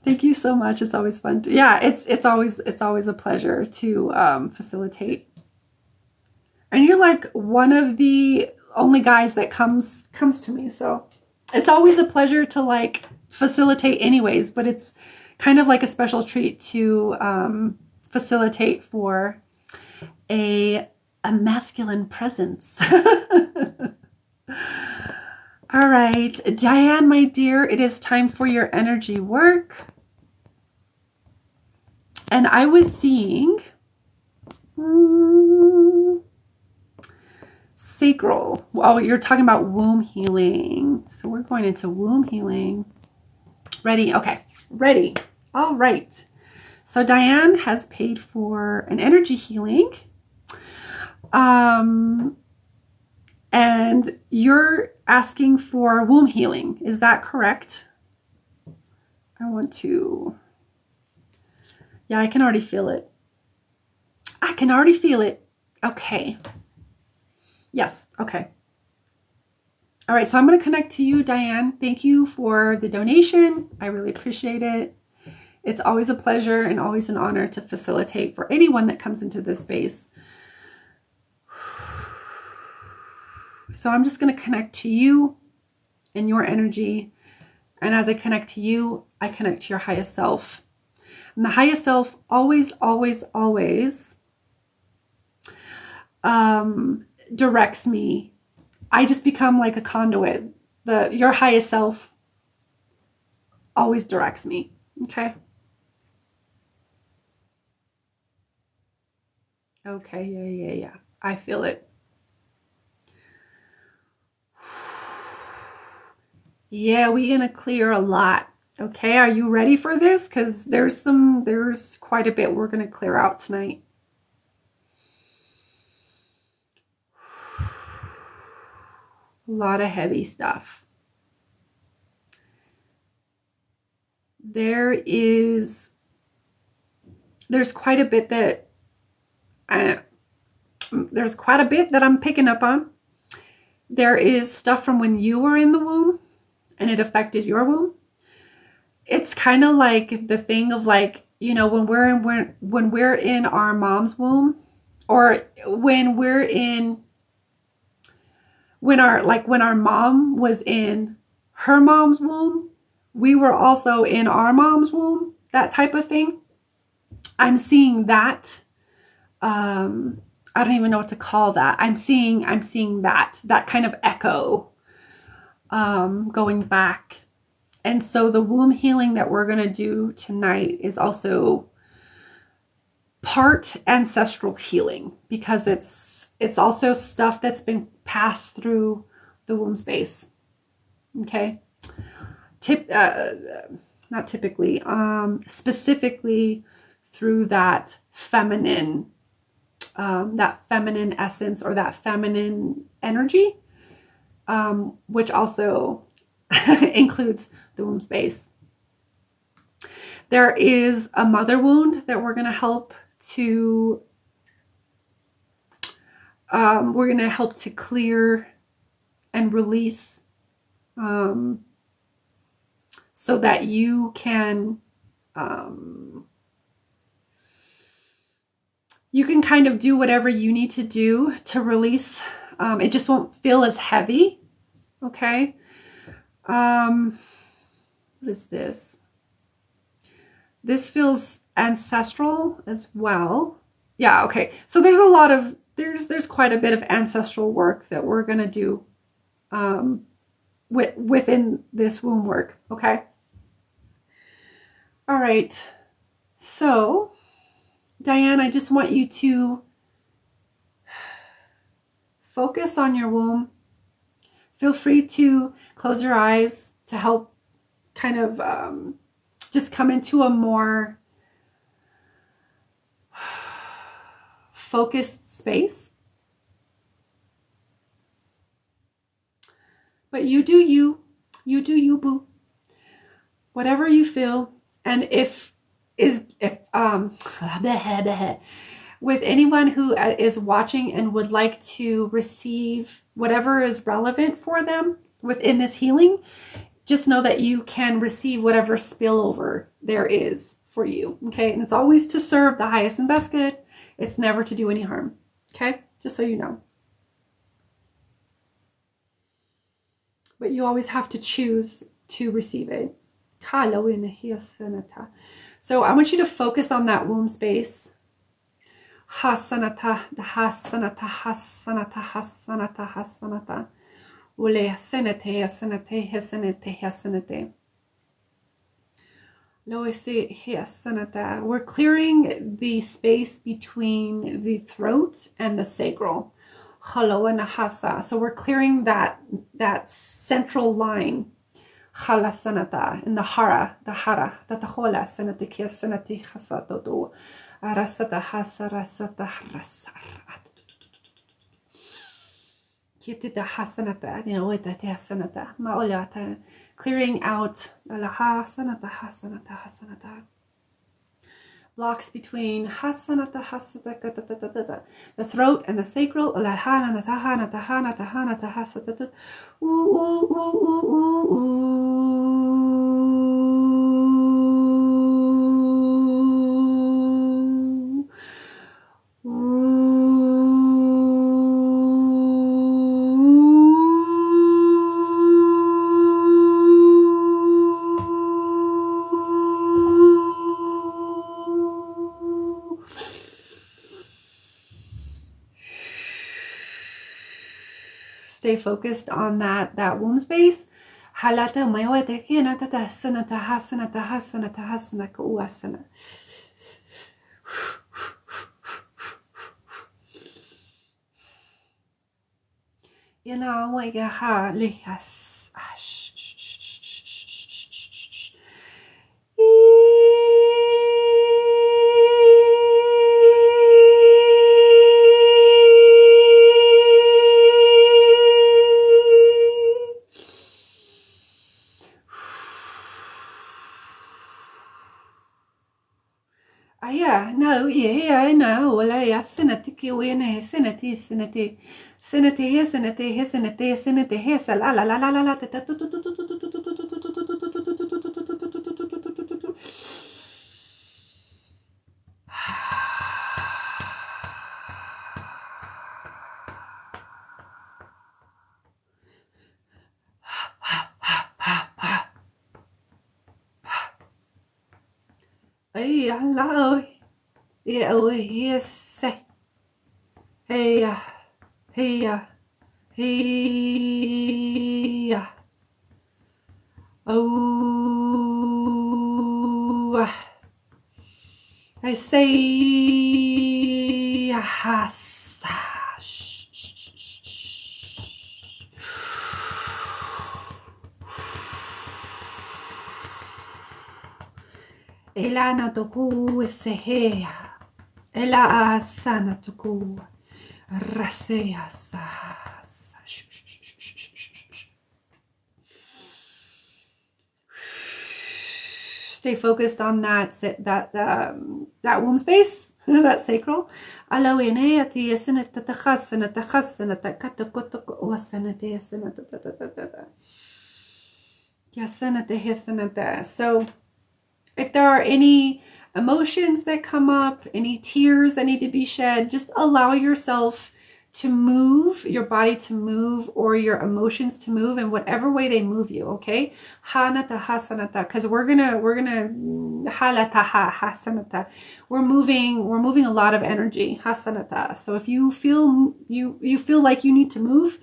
Thank you so much. It's always fun. It's always a pleasure to facilitate. And you're like one of the only guys that comes to me. So it's always a pleasure to facilitate anyways, but it's kind of like a special treat to facilitate for a masculine presence. All right, Diane, my dear, it is time for your energy work. And I was seeing sacral. Oh, you're talking about womb healing. So we're going into womb healing. Ready? Okay, ready. All right. So Diane has paid for an energy healing. And you're asking for womb healing. Is that correct? Yeah, I can already feel it. Okay. Yes. Okay. All right. So I'm going to connect to you, Diane. Thank you for the donation. I really appreciate it. It's always a pleasure and always an honor to facilitate for anyone that comes into this space. So I'm just going to connect to you and your energy. And as I connect to you, I connect to your highest self. And the highest self always directs me. I just become like a conduit. Your highest self always directs me. Okay. Okay. Yeah. I feel it. Yeah, we're going to clear a lot. Okay. Are you ready for this? Because there's quite a bit we're going to clear out tonight. A lot of heavy stuff. There's quite a bit that I'm picking up on. There is stuff from when you were in the womb and it affected your womb. It's kind of like the thing of when we're in our mom's womb, or when our mom was in her mom's womb, we were also in our mom's womb, that type of thing. I'm seeing that. I don't even know what to call that. I'm seeing that kind of echo going back. And so the womb healing that we're going to do tonight is also part ancestral healing because it's also stuff that's been passed through the womb space. Okay. Not typically, specifically through that feminine essence or that feminine energy, which also includes the womb space. There is a mother wound that we're going to help to clear and release, so that you can kind of do whatever you need to do to release. It just won't feel as heavy. Okay. What is this? This feels ancestral as well. Yeah, okay. So there's a lot of, there's quite a bit of ancestral work that we're going to do within this womb work. Okay. All right. So, Diane, I just want you to focus on your womb. Feel free to close your eyes to help kind of just come into a more focused space. But you do you. You do you, boo. Whatever you feel. And if with anyone who is watching and would like to receive whatever is relevant for them within this healing, just know that you can receive whatever spillover there is for you. Okay. And it's always to serve the highest and best good. It's never to do any harm. Okay. Just so you know. But you always have to choose to receive it. So I want you to focus on that womb space. Hasanata, the hasanata, hasanata, hasanata, hasanata. Ule hasanate, hasanate, hasanate, hasanate. Loisi hasanata. We're clearing the space between the throat and the sacral. Haloanahasa. So we're clearing that central line. Halasanata in the hara, the tahola, sanatikia, sanati hasatodo, arasata hasarasata rasar. Kitita hasanata, hasanata, maolata, clearing out hasanata, hasanata, hasanata. Blocks between hasanata, hasata, the throat and the sacral. Lahana, tahana, tahana, tahana, tahasata. Stay focused on that womb space. Halata mayote kinata sanata hasanata hasanata hasanaka uasana. Yana ha lihas. No, yeah, no, wala ya sanati ki wena sanati sanati sanati he sanati he sanati sanati he sala la la la la la ta tu tu tu tu tu tu tu tu tu tu tu ay hello. Yeah, oh, yes. Hey, hey, hey. Oh. I say hasa. Elana toku sehea. Ela asana toku. Rasea sa. Stay focused on that womb space, that sacral. So if there are any emotions that come up, any tears that need to be shed, just allow yourself to move, your body to move, or your emotions to move in whatever way they move you, okay? Hanata hasanata, because we're gonna halata hasanata. We're moving a lot of energy, hasanata. So if you feel like you need to move,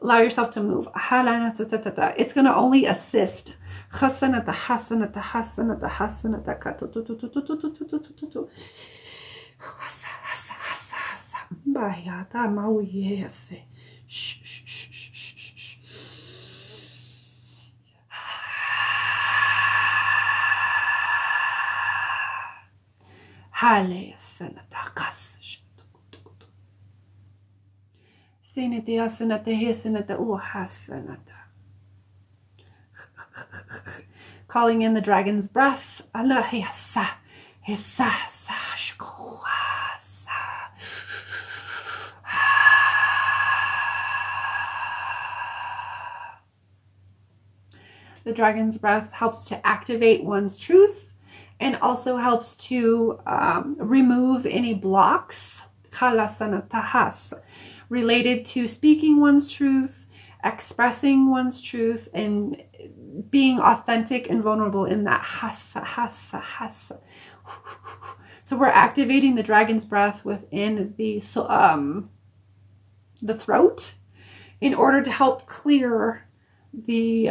allow yourself to move. It's gonna only assist. Hasanata hasanata hasanata hasanata katututututututututututu. Hasa hasa hasa hasa. Bayata mauyese. Hale sanata kas. Sinati asanata hisanata uhasanata. Calling in the dragon's breath. Allah hisa hisa sa shkoasa. The dragon's breath helps to activate one's truth and also helps to remove any blocks related to speaking one's truth, expressing one's truth, and being authentic and vulnerable in that hasa, hasa, hasa. So we're activating the dragon's breath within the throat in order to help clear the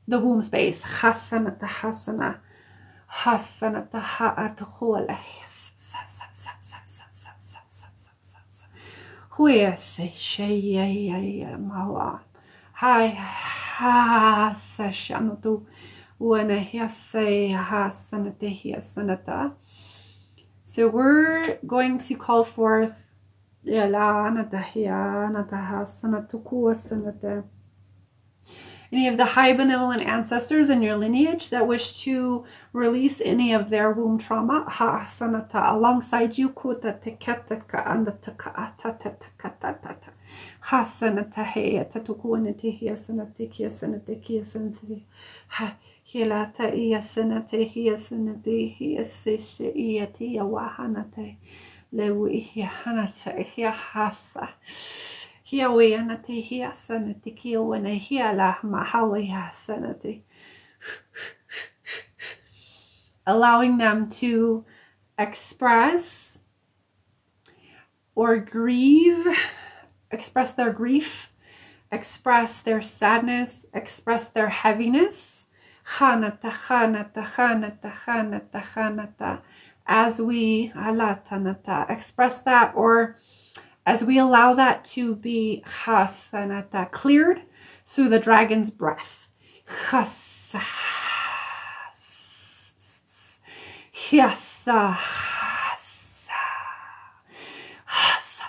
womb space. Hasanata hasana. Hasanata ha'atuhula. Huese sheyaya mawa. Hi hasashanatu. So we're going to call forth any of the high benevolent ancestors in your lineage that wish to release any of their womb trauma alongside you. Hilata iya senate hiya senate hiya sisha iya tia wahanate lewi hiya hanata hiya hasa hiya wiyanate hiya senate kia wana hiya la mahawi hiya senate. Allowing them to express or grieve, express their grief, express their sadness, express their heaviness. Hanata, hanata, hanata, hanata, hanata. As we express that, or as we allow that to be hasanata, cleared through the dragon's breath. Hasa, hiasa, hasa, hasa.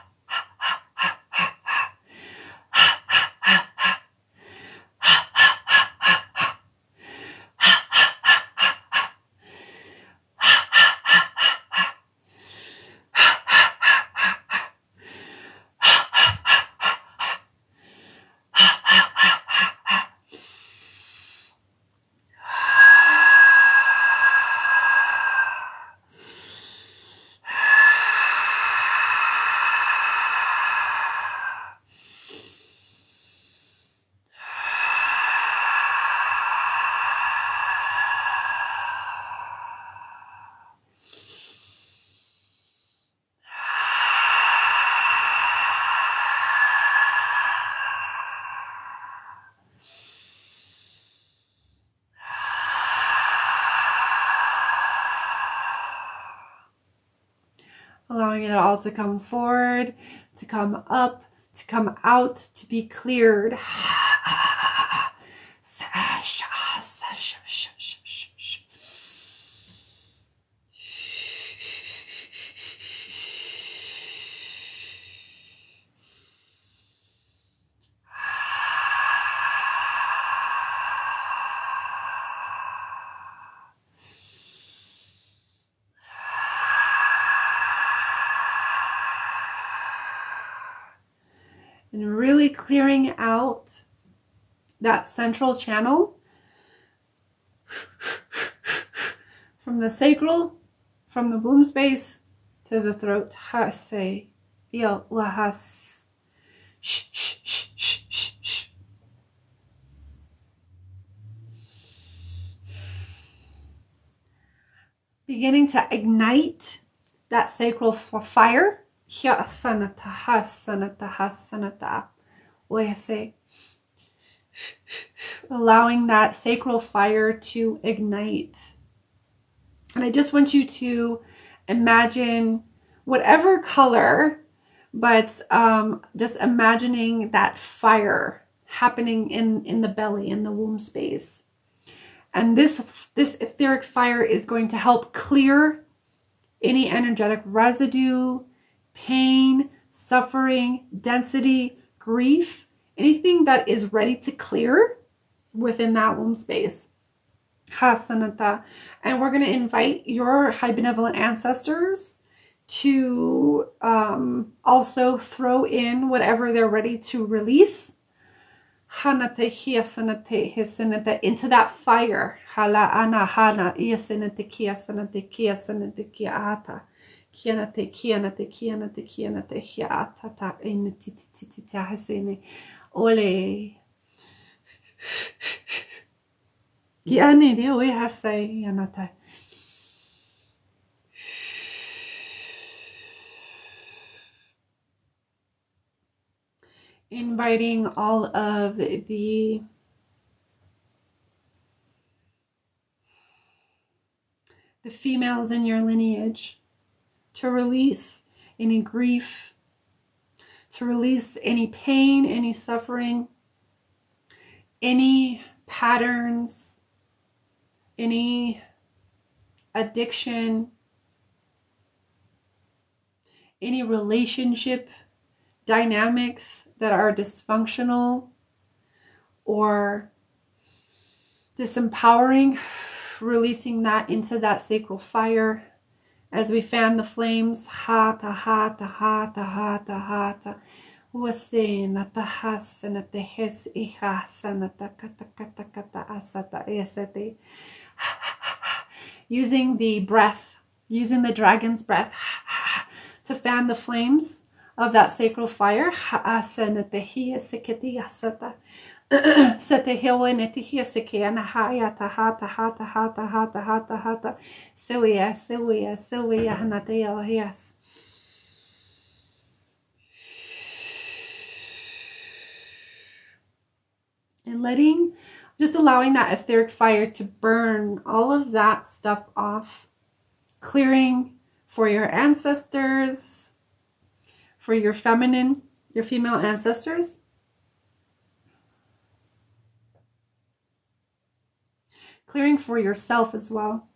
allowing it all to come forward, to come up, to come out, to be cleared. And really clearing out that central channel from the sacral, from the womb space to the throat. Hase, yo, lahas. Shh, shh, shh, shh, shh, shh. Beginning to ignite that sacral fire. Hyasanata, hasanata, hasanata. Oyase. Allowing that sacral fire to ignite. And I just want you to imagine whatever color, but just imagining that fire happening in the belly, in the womb space. And this etheric fire is going to help clear any energetic residue, pain, suffering, density, grief, anything that is ready to clear within that womb space. Hasanata. And we're going to invite your high benevolent ancestors to also throw in whatever they're ready to release. Hanate hiasanate hisanate into that fire. Hala ana hana iasanate kiasanate kiasanate kiata. Kianate kianate kianate kianate hiata ta initititita hasene. Ole. Yani de we hasay yanata. Inviting all of the females in your lineage to release any grief, to release any pain, any suffering, any patterns, any addiction, any relationship dynamics that are dysfunctional or disempowering, releasing that into that sacral fire as we fan the flames. Hata, hata, hata, hata, hata. Wasenata hasanata hes ihasanata kata kata kata asata esete. Using the breath, using the dragon's breath to fan the flames of that sacral fire. Asanata hiasikati asata. Sete hiwaneti hiasikiana hayata hata hata hata hata hata hata. Siwia siwia siwia hanateo yes. And just allowing that etheric fire to burn all of that stuff off. Clearing for your ancestors, for your female ancestors. Clearing for yourself as well.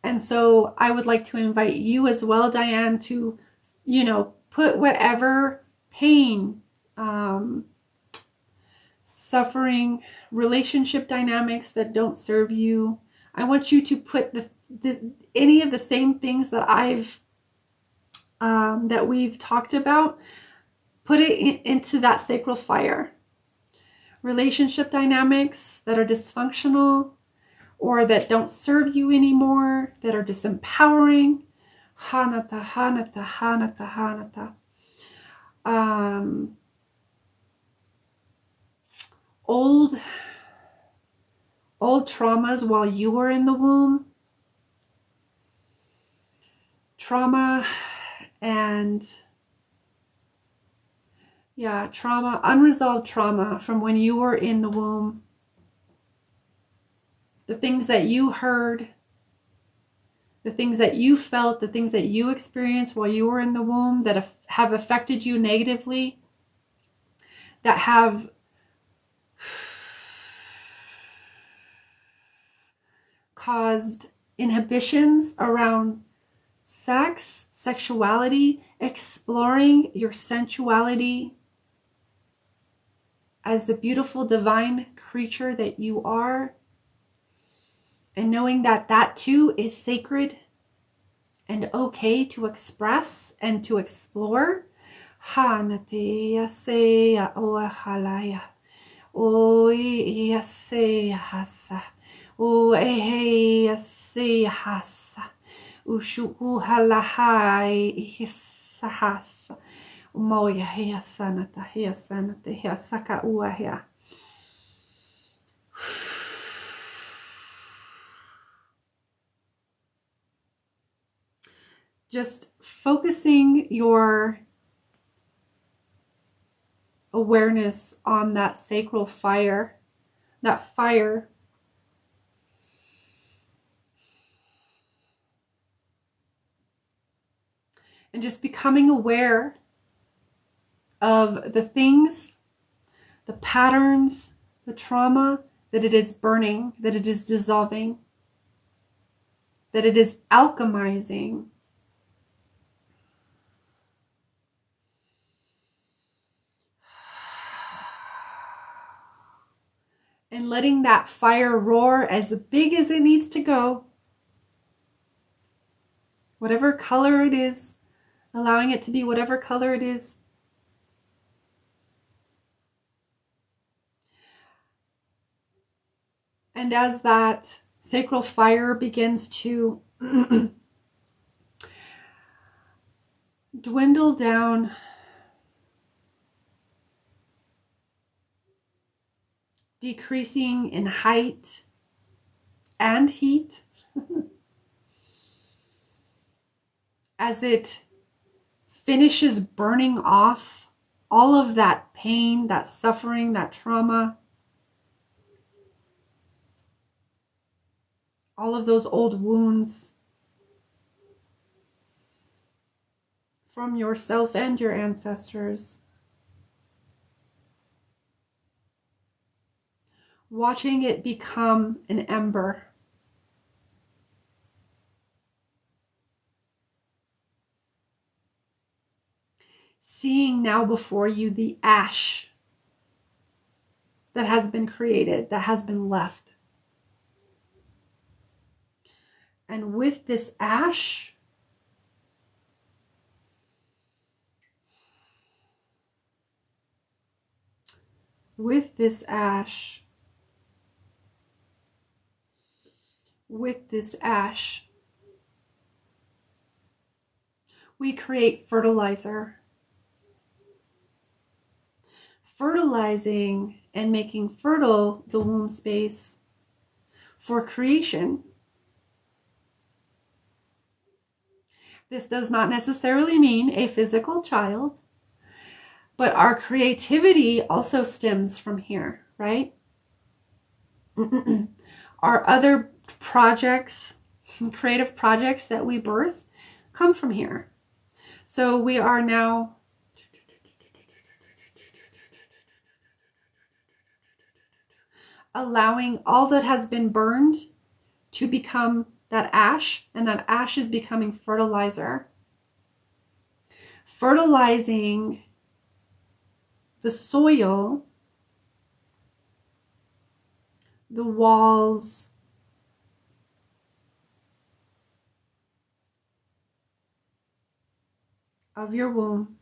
And so I would like to invite you as well, Diane, to, put whatever pain, suffering, relationship dynamics that don't serve you. I want you to put any of the same things that that we've talked about, put it into that sacral fire. Relationship dynamics that are dysfunctional or that don't serve you anymore, that are disempowering. Hanata, hanata, hanata, hanata. Old traumas while you were in the womb. Trauma and unresolved trauma from when you were in the womb. The things that you heard, the things that you felt, the things that you experienced while you were in the womb that have affected you negatively, that have caused inhibitions around sex, sexuality, exploring your sensuality as the beautiful divine creature that you are, and knowing that that too is sacred and okay to express and to explore. Hanateya seya oahalaya. Oeya seya hasa. Oeya seya hasa. Ushu uhalahai hisahasa. Moya hea sanata hea sanata hea saka ua hea. Just focusing your awareness on that sacral fire, that fire and just becoming aware of the things, the patterns, the trauma that it is burning, that it is dissolving, that it is alchemizing. And letting that fire roar as big as it needs to go. Whatever color it is, allowing it to be whatever color it is. And as that sacral fire begins to dwindle down, decreasing in height and heat, as it finishes burning off all of that pain, that suffering, that trauma, all of those old wounds from yourself and your ancestors. Watching it become an ember. Seeing now before you the ash that has been created, that has been left. And with this ash, with this ash, with this ash, we create fertilizer. Fertilizing and making fertile the womb space for creation. This does not necessarily mean a physical child, but our creativity also stems from here, right? Our other projects, creative projects that we birth, come from here. So we are now allowing all that has been burned to become that ash, and that ash is becoming fertilizer. Fertilizing the soil, the walls, of your womb.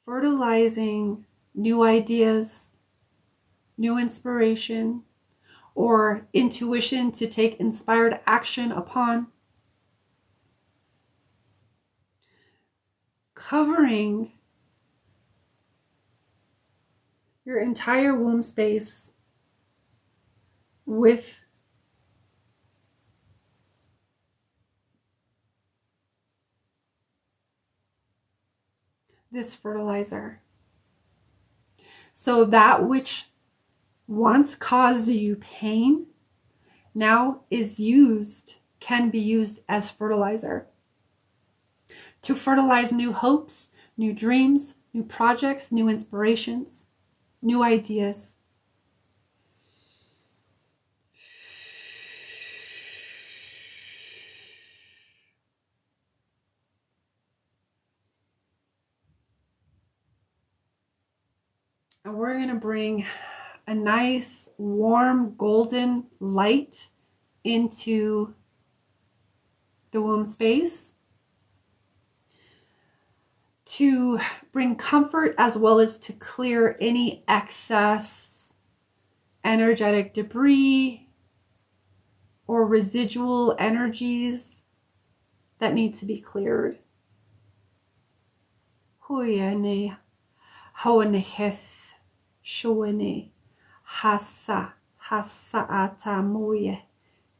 Fertilizing new ideas, new inspiration, or intuition to take inspired action upon. Covering your entire womb space with this fertilizer. So that which once caused you pain now can be used as fertilizer to fertilize new hopes, new dreams, new projects, new inspirations, new ideas. And we're going to bring a nice, warm, golden light into the womb space to bring comfort as well as to clear any excess energetic debris or residual energies that need to be cleared. Huyane, hawanehes, showane, hasa, hasaata moye,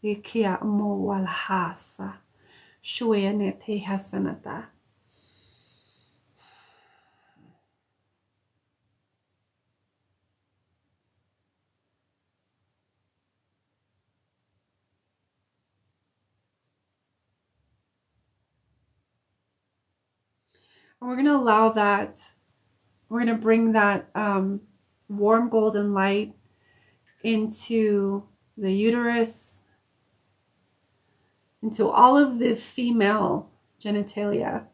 ikia mo walhasa, shoyane te hasanata. And we're going to allow that, we're going to bring that warm golden light into the uterus, into all of the female genitalia.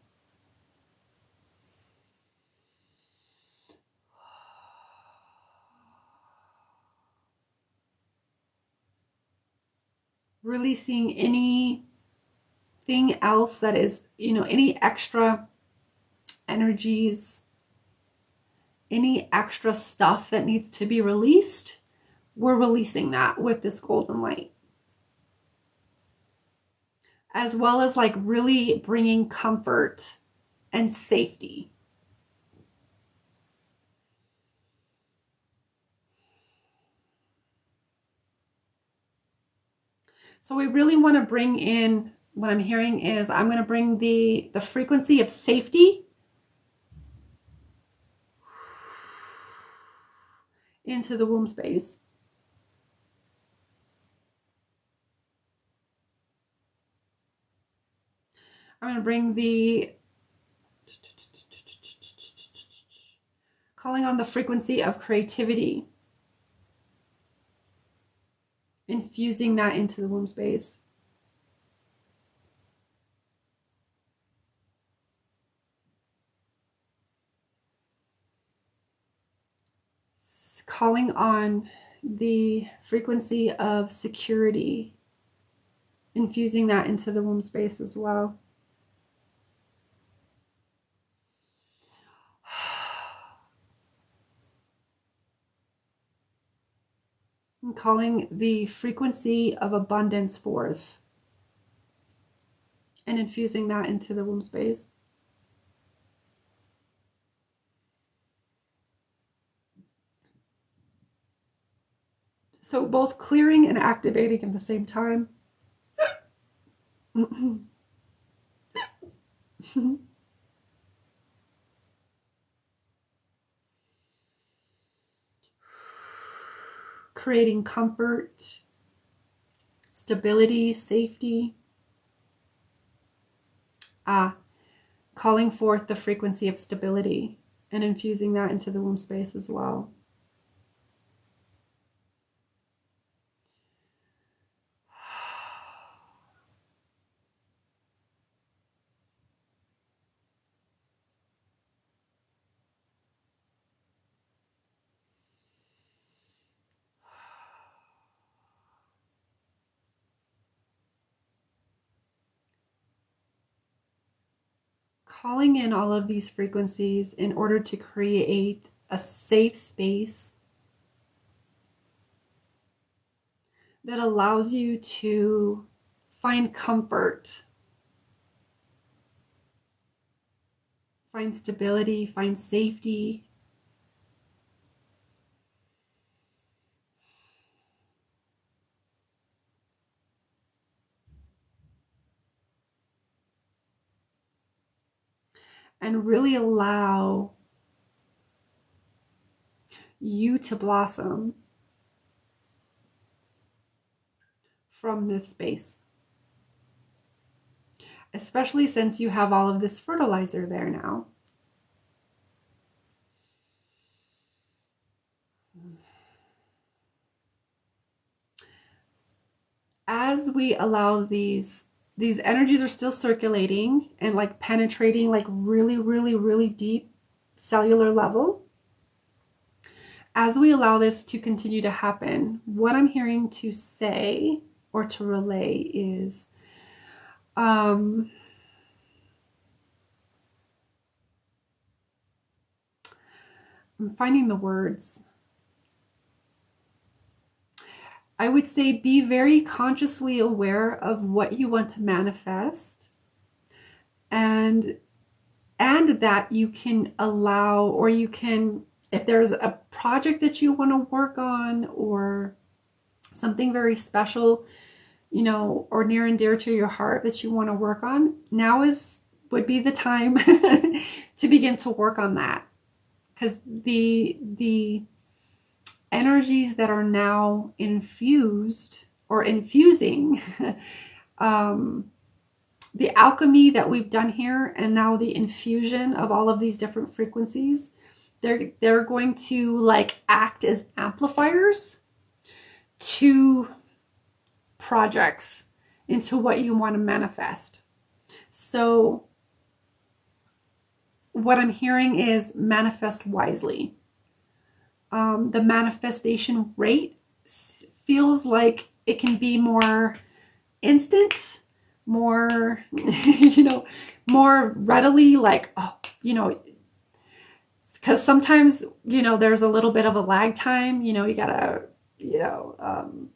Releasing anything else that is, any extra energies, any extra stuff that needs to be released, we're releasing that with this golden light. As well as like really bringing comfort and safety. So we really want to bring in, what I'm hearing is I'm going to bring the frequency of safety into the womb space. I'm going to bring calling on the frequency of creativity, infusing that into the womb space. Calling on the frequency of security, infusing that into the womb space as well. And calling the frequency of abundance forth and infusing that into the womb space. So both clearing and activating at the same time. Creating comfort, stability, safety. Calling forth the frequency of stability and infusing that into the womb space as well. Calling in all of these frequencies in order to create a safe space that allows you to find comfort, find stability, find safety. and really allow you to blossom from this space, especially since you have all of this fertilizer there now. As we allow these energies are still circulating and like penetrating like really, really, really deep cellular level. As we allow this to continue to happen, what I'm hearing to say or to relay is I'm finding the words. I would say be very consciously aware of what you want to manifest, and that you can allow, or you can, if there's a project that you want to work on or something very special, you know, or near and dear to your heart that you want to work on, now would be the time to begin to work on that, because the energies that are now infused or infusing the alchemy that we've done here, and now the infusion of all of these different frequencies, they're going to like act as amplifiers to projects, into what you want to manifest. So what I'm hearing is manifest wisely. The manifestation rate feels like it can be more instant, more, more readily, like, oh, because sometimes, there's a little bit of a lag time, you gotta,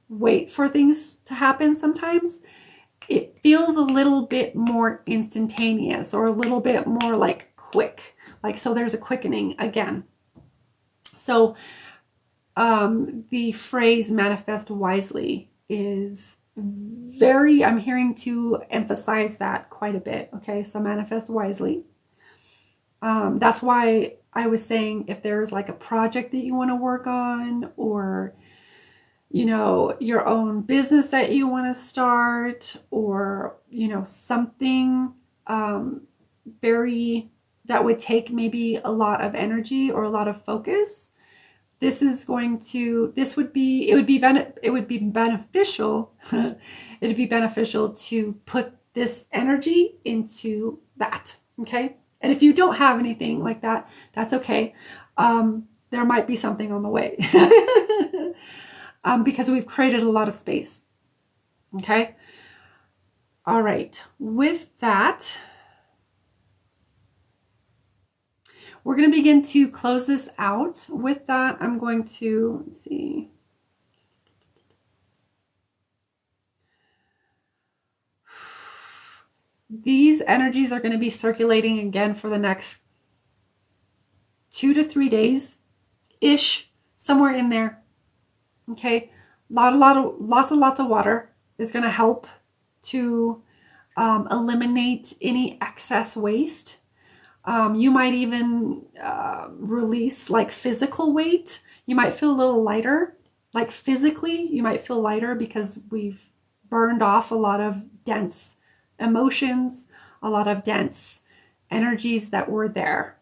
wait for things to happen. Sometimes it feels a little bit more instantaneous, or a little bit more like quick, like, so there's a quickening again. So the phrase manifest wisely is very, I'm hearing to emphasize that quite a bit. Okay, so manifest wisely. That's why I was saying, if there's like a project that you want to work on, or your own business that you want to start, or something very, that would take maybe a lot of energy or a lot of focus, it would be beneficial it'd be beneficial to put this energy into that. Okay, and if you don't have anything like that, that's okay. There might be something on the way. Because we've created a lot of space. Okay, all right, with that, we're going to begin to close this out. With that, I'm going to, let's see. These energies are going to be circulating again for the next 2 to 3 days-ish, somewhere in there. Okay, lots of water is going to help to eliminate any excess waste. You might even release like physical weight. You might feel a little lighter, like physically you might feel lighter, because we've burned off a lot of dense emotions, a lot of dense energies that were there.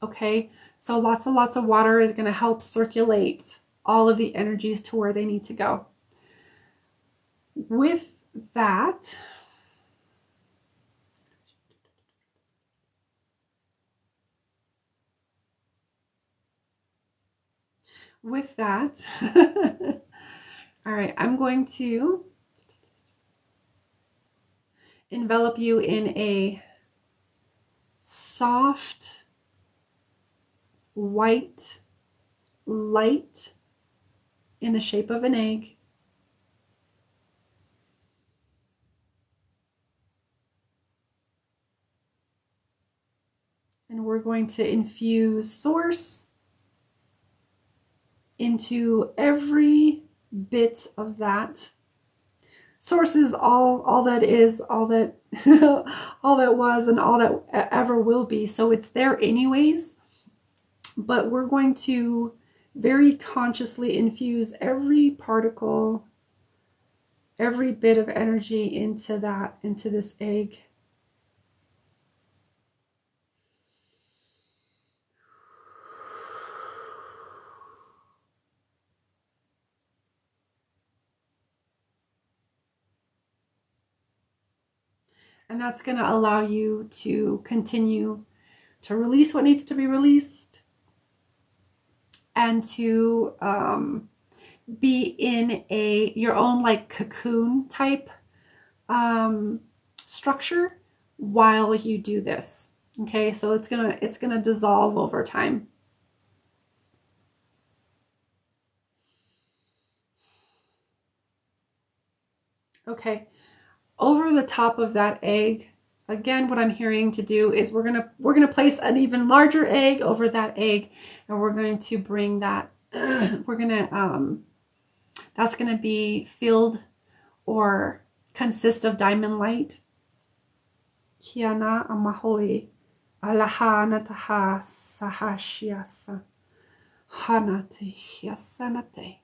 Okay, so lots of water is going to help circulate all of the energies to where they need to go. With that, all right, I'm going to envelop you in a soft white light in the shape of an egg. And we're going to infuse source into every bit of that. source is all that is, all that all that was, and all that ever will be. So it's there anyways. But we're going to very consciously infuse every particle, every bit of energy into this egg. And that's going to allow you to continue to release what needs to be released, and to be in your own like cocoon type structure while you do this. Okay, so it's gonna dissolve over time. Okay, over the top of that egg, again, what I'm hearing to do is we're gonna place an even larger egg over that egg, and we're going to bring that. That's gonna be filled or consist of diamond light. Kiana amahoi alahana taha sahashiasa hanate hiasanate.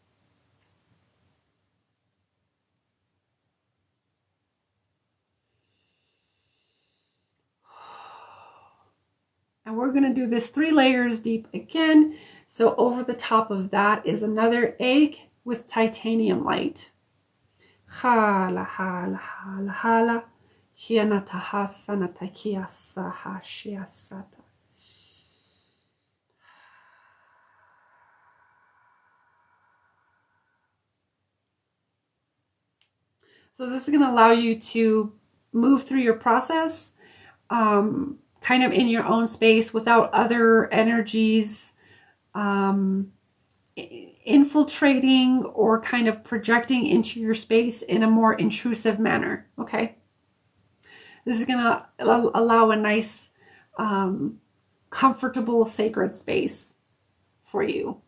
And we're going to do this 3 layers deep again. So over the top of that is another egg with titanium light. Hala hala hala hala. Hianata hasanata kiasa hashiasata. So this is going to allow you to move through your process kind of in your own space without other energies infiltrating or kind of projecting into your space in a more intrusive manner. Okay, this is going to allow a nice comfortable sacred space for you.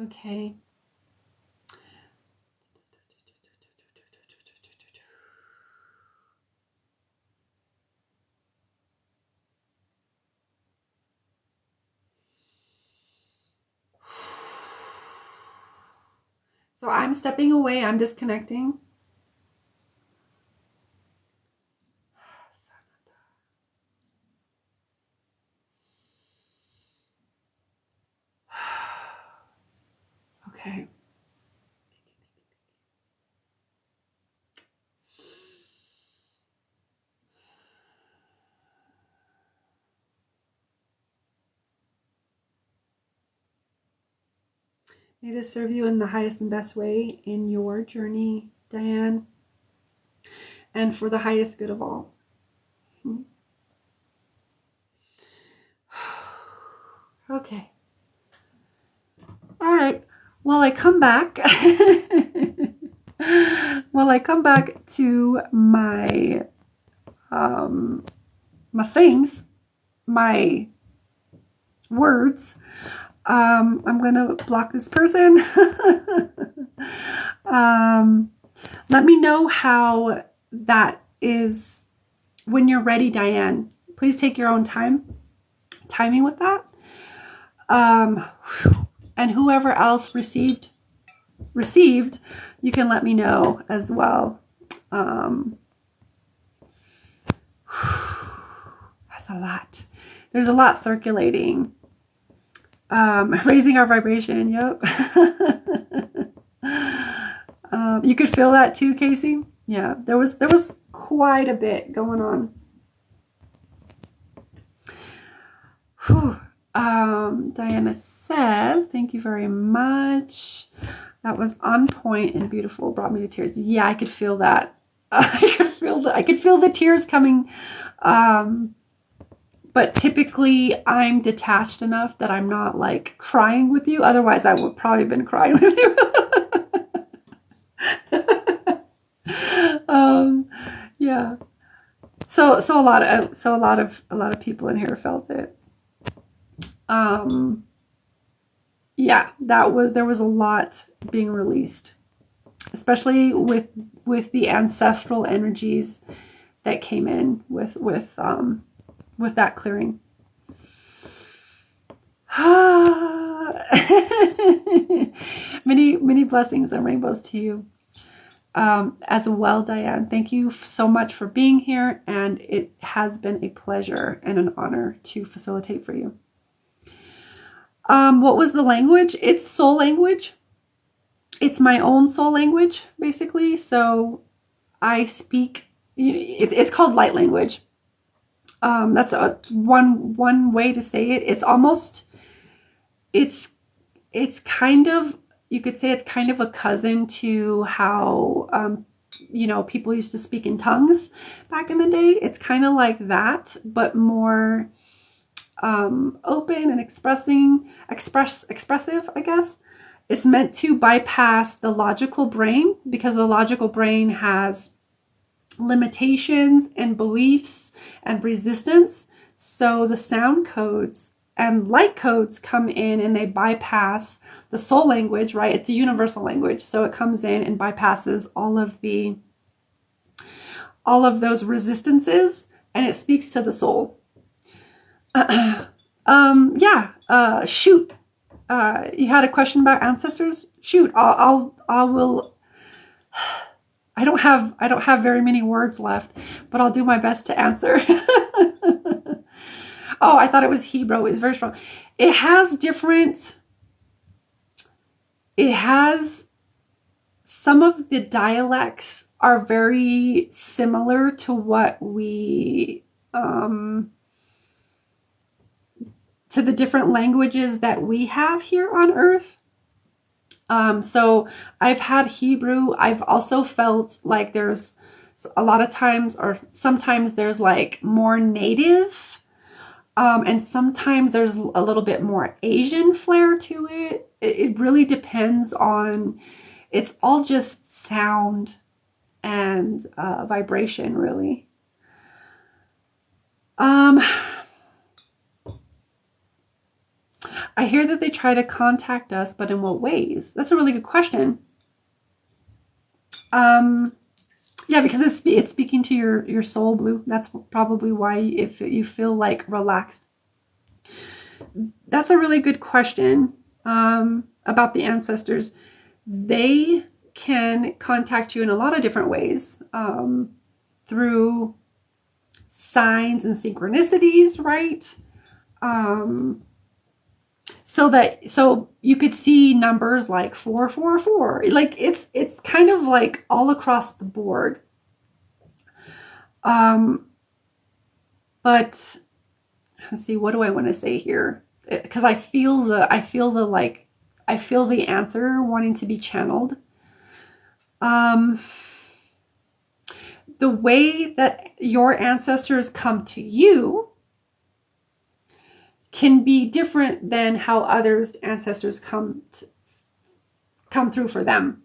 Okay. So I'm stepping away, I'm disconnecting. Okay. May this serve you in the highest and best way in your journey, Diane, and for the highest good of all. Okay. All right. While I come back, to my my things, my words, I'm gonna block this person. Let me know how that is when you're ready, Diane. Please take your own timing with that. And whoever else received, you can let me know as well. That's a lot. There's a lot circulating. Raising our vibration. Yep. You could feel that too, Casey. Yeah, there was quite a bit going on. Whew. Diana says, thank you very much. That was on point and beautiful. Brought me to tears. Yeah, I could feel that. I could feel the tears coming. But typically I'm detached enough that I'm not like crying with you. Otherwise I would probably have been crying with you. Yeah. So a lot of people in here felt it. um, yeah, there was a lot being released, especially with the ancestral energies that came in with that clearing. Many blessings and rainbows to you as well, Diane. Thank you so much for being here, and it has been a pleasure and an honor to facilitate for you. What was the language? It's soul language. It's my own soul language, basically. So I speak. It's called light language. That's one way to say it. It's almost. It's kind of, you could say it's kind of a cousin to how people used to speak in tongues back in the day. It's kind of like that, but more open and expressive, I guess. It's meant to bypass the logical brain, because the logical brain has limitations and beliefs and resistance. So the sound codes and light codes come in and they bypass the soul language, right? It's a universal language. So it comes in and bypasses all of those resistances, and it speaks to the soul. Shoot. You had a question about ancestors? Shoot, I will. I don't have very many words left, but I'll do my best to answer. Oh, I thought it was Hebrew. It's very strong. It has some of the dialects are very similar to what to the different languages that we have here on Earth. So I've had Hebrew. I've also felt like there's a lot of times, or sometimes there's like more native, and sometimes there's a little bit more Asian flair to it. It really depends on, it's all just sound and vibration, really. I hear that they try to contact us, but in what ways? That's a really good question. Yeah, because it's speaking to your soul, Blue. That's probably why, if you feel like relaxed. That's a really good question about the ancestors. They can contact you in a lot of different ways, through signs and synchronicities, right? So you could see numbers like 444. Like it's kind of like all across the board. But let's see, what do I want to say here? Because I feel the answer wanting to be channeled. The way that your ancestors come to you can be different than how others' ancestors come through for them.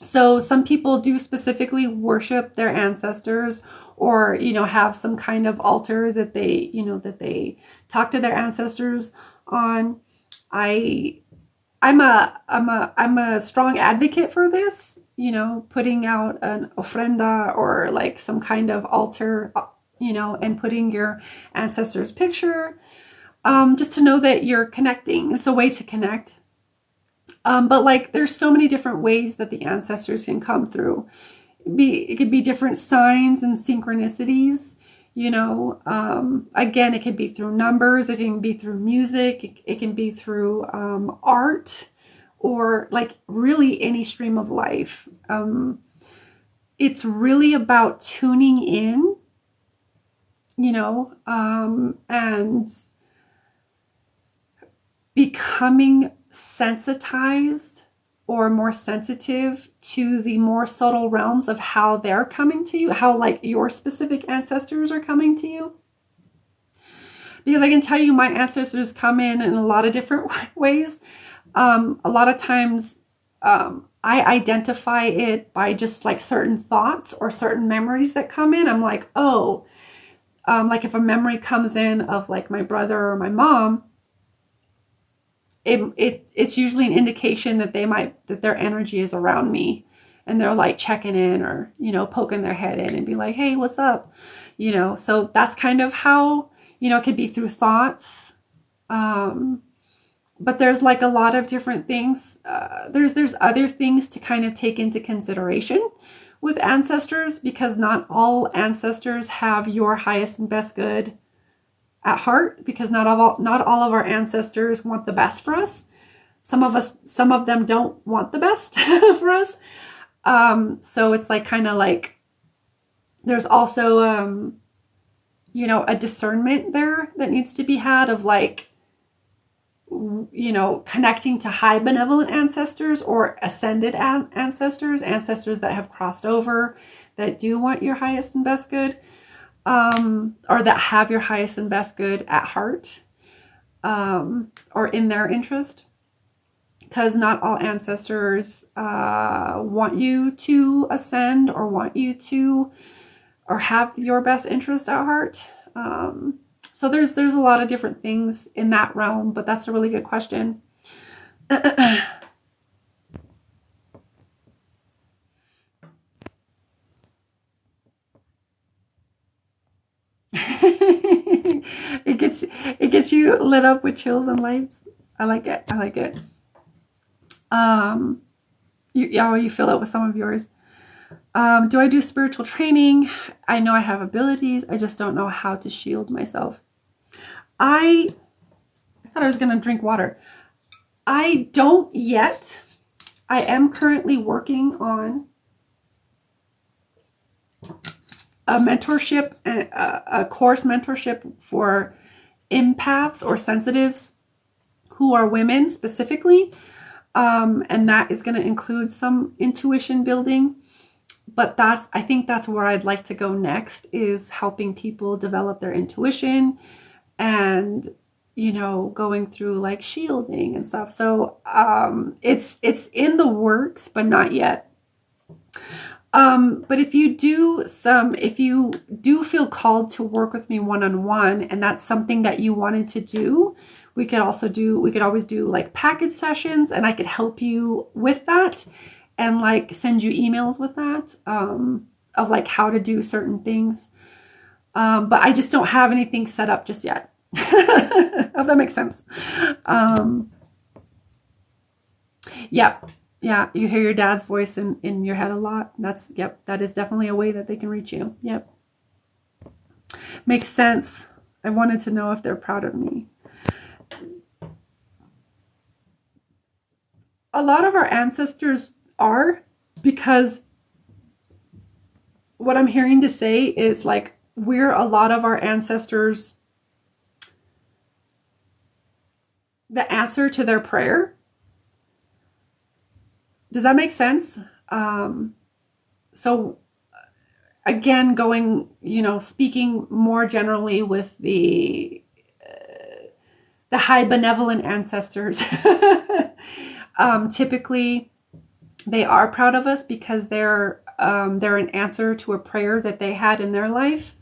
So some people do specifically worship their ancestors, or have some kind of altar that they talk to their ancestors on. I'm a strong advocate for this, putting out an ofrenda or like some kind of altar, and putting your ancestors' picture, just to know that you're connecting. It's a way to connect. But like, there's so many different ways that the ancestors can come through. It could be different signs and synchronicities, again, it could be through numbers, it can be through music, it can be through art, or like really any stream of life. It's really about tuning in, and becoming sensitized or more sensitive to the more subtle realms of how they're coming to you, how like your specific ancestors are coming to you. Because I can tell you, my ancestors come in a lot of different ways. A lot of times I identify it by just like certain thoughts or certain memories that come in. I'm like, oh, like if a memory comes in of like my brother or my mom, it's usually an indication that that their energy is around me, and they're like checking in, or poking their head in and be like, hey, what's up? So that's kind of how, it could be through thoughts. But there's like a lot of different things. There's other things to kind of take into consideration with ancestors, because not all ancestors have your highest and best good at heart, because not all of our ancestors want the best for us. Some of them don't want the best for us. So it's like kind of like there's also a discernment there that needs to be had of like, connecting to high benevolent ancestors or ascended ancestors that have crossed over, that do want your highest and best good, or that have your highest and best good at heart, or in their interest. Because not all ancestors want you to ascend, or want you to, or have your best interest at heart. So there's a lot of different things in that realm, but that's a really good question. it gets you lit up with chills and lights. I like it. I like it. You fill it with some of yours. Do I do spiritual training? I know I have abilities. I just don't know how to shield myself. I thought I was going to drink water. I don't yet. I am currently working on a mentorship, a course mentorship for empaths or sensitives who are women specifically. And that is going to include some intuition building. But I think that's where I'd like to go next, is helping people develop their intuition, and going through like shielding and stuff. So it's in the works, but not yet. But if you do feel called to work with me one-on-one, and that's something that you wanted to do, we could always do like package sessions, and I could help you with that, and like send you emails with that, of like how to do certain things. But I just don't have anything set up just yet. If that makes sense. Yeah. Yeah. You hear your dad's voice in your head a lot. That is definitely a way that they can reach you. Yep. Makes sense. I wanted to know if they're proud of me. A lot of our ancestors are, because what I'm hearing to say is like, we're a lot of our ancestors, the answer to their prayer. Does that make sense? So again, speaking more generally with the high benevolent ancestors, typically they are proud of us, because they're an answer to a prayer that they had in their life,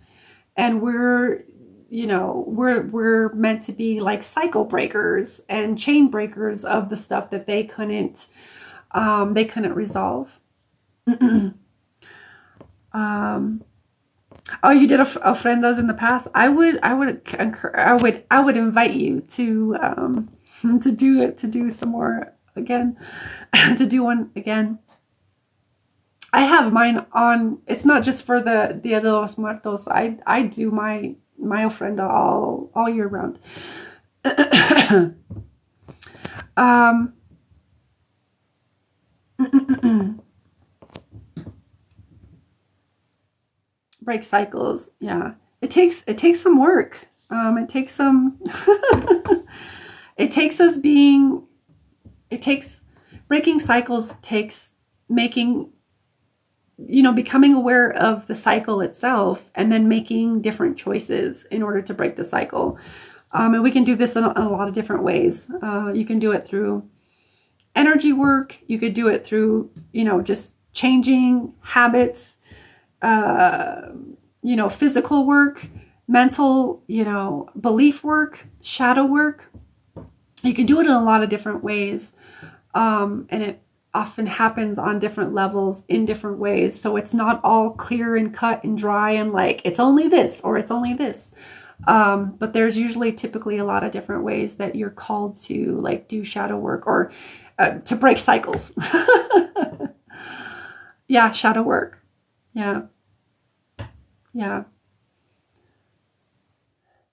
and we're meant to be like cycle breakers and chain breakers of the stuff that they couldn't resolve. Oh, you did ofrendas in the past. I would invite you to to do some more again, to do one again. I have mine on. It's not just for the Dia de los Muertos. I do my ofrenda all year round. Break cycles. Yeah, it takes some work. It takes some. It takes us being. It takes breaking cycles. Takes making. Becoming aware of the cycle itself, and then making different choices in order to break the cycle. And we can do this in a lot of different ways. You can do it through energy work. You could do it through, just changing habits, physical work, mental, belief work, shadow work. You can do it in a lot of different ways. And it often happens on different levels in different ways. So it's not all clear and cut and dry and like, it's only this or it's only this. But there's usually typically a lot of different ways that you're called to like do shadow work or to break cycles. Yeah, shadow work. Yeah, yeah,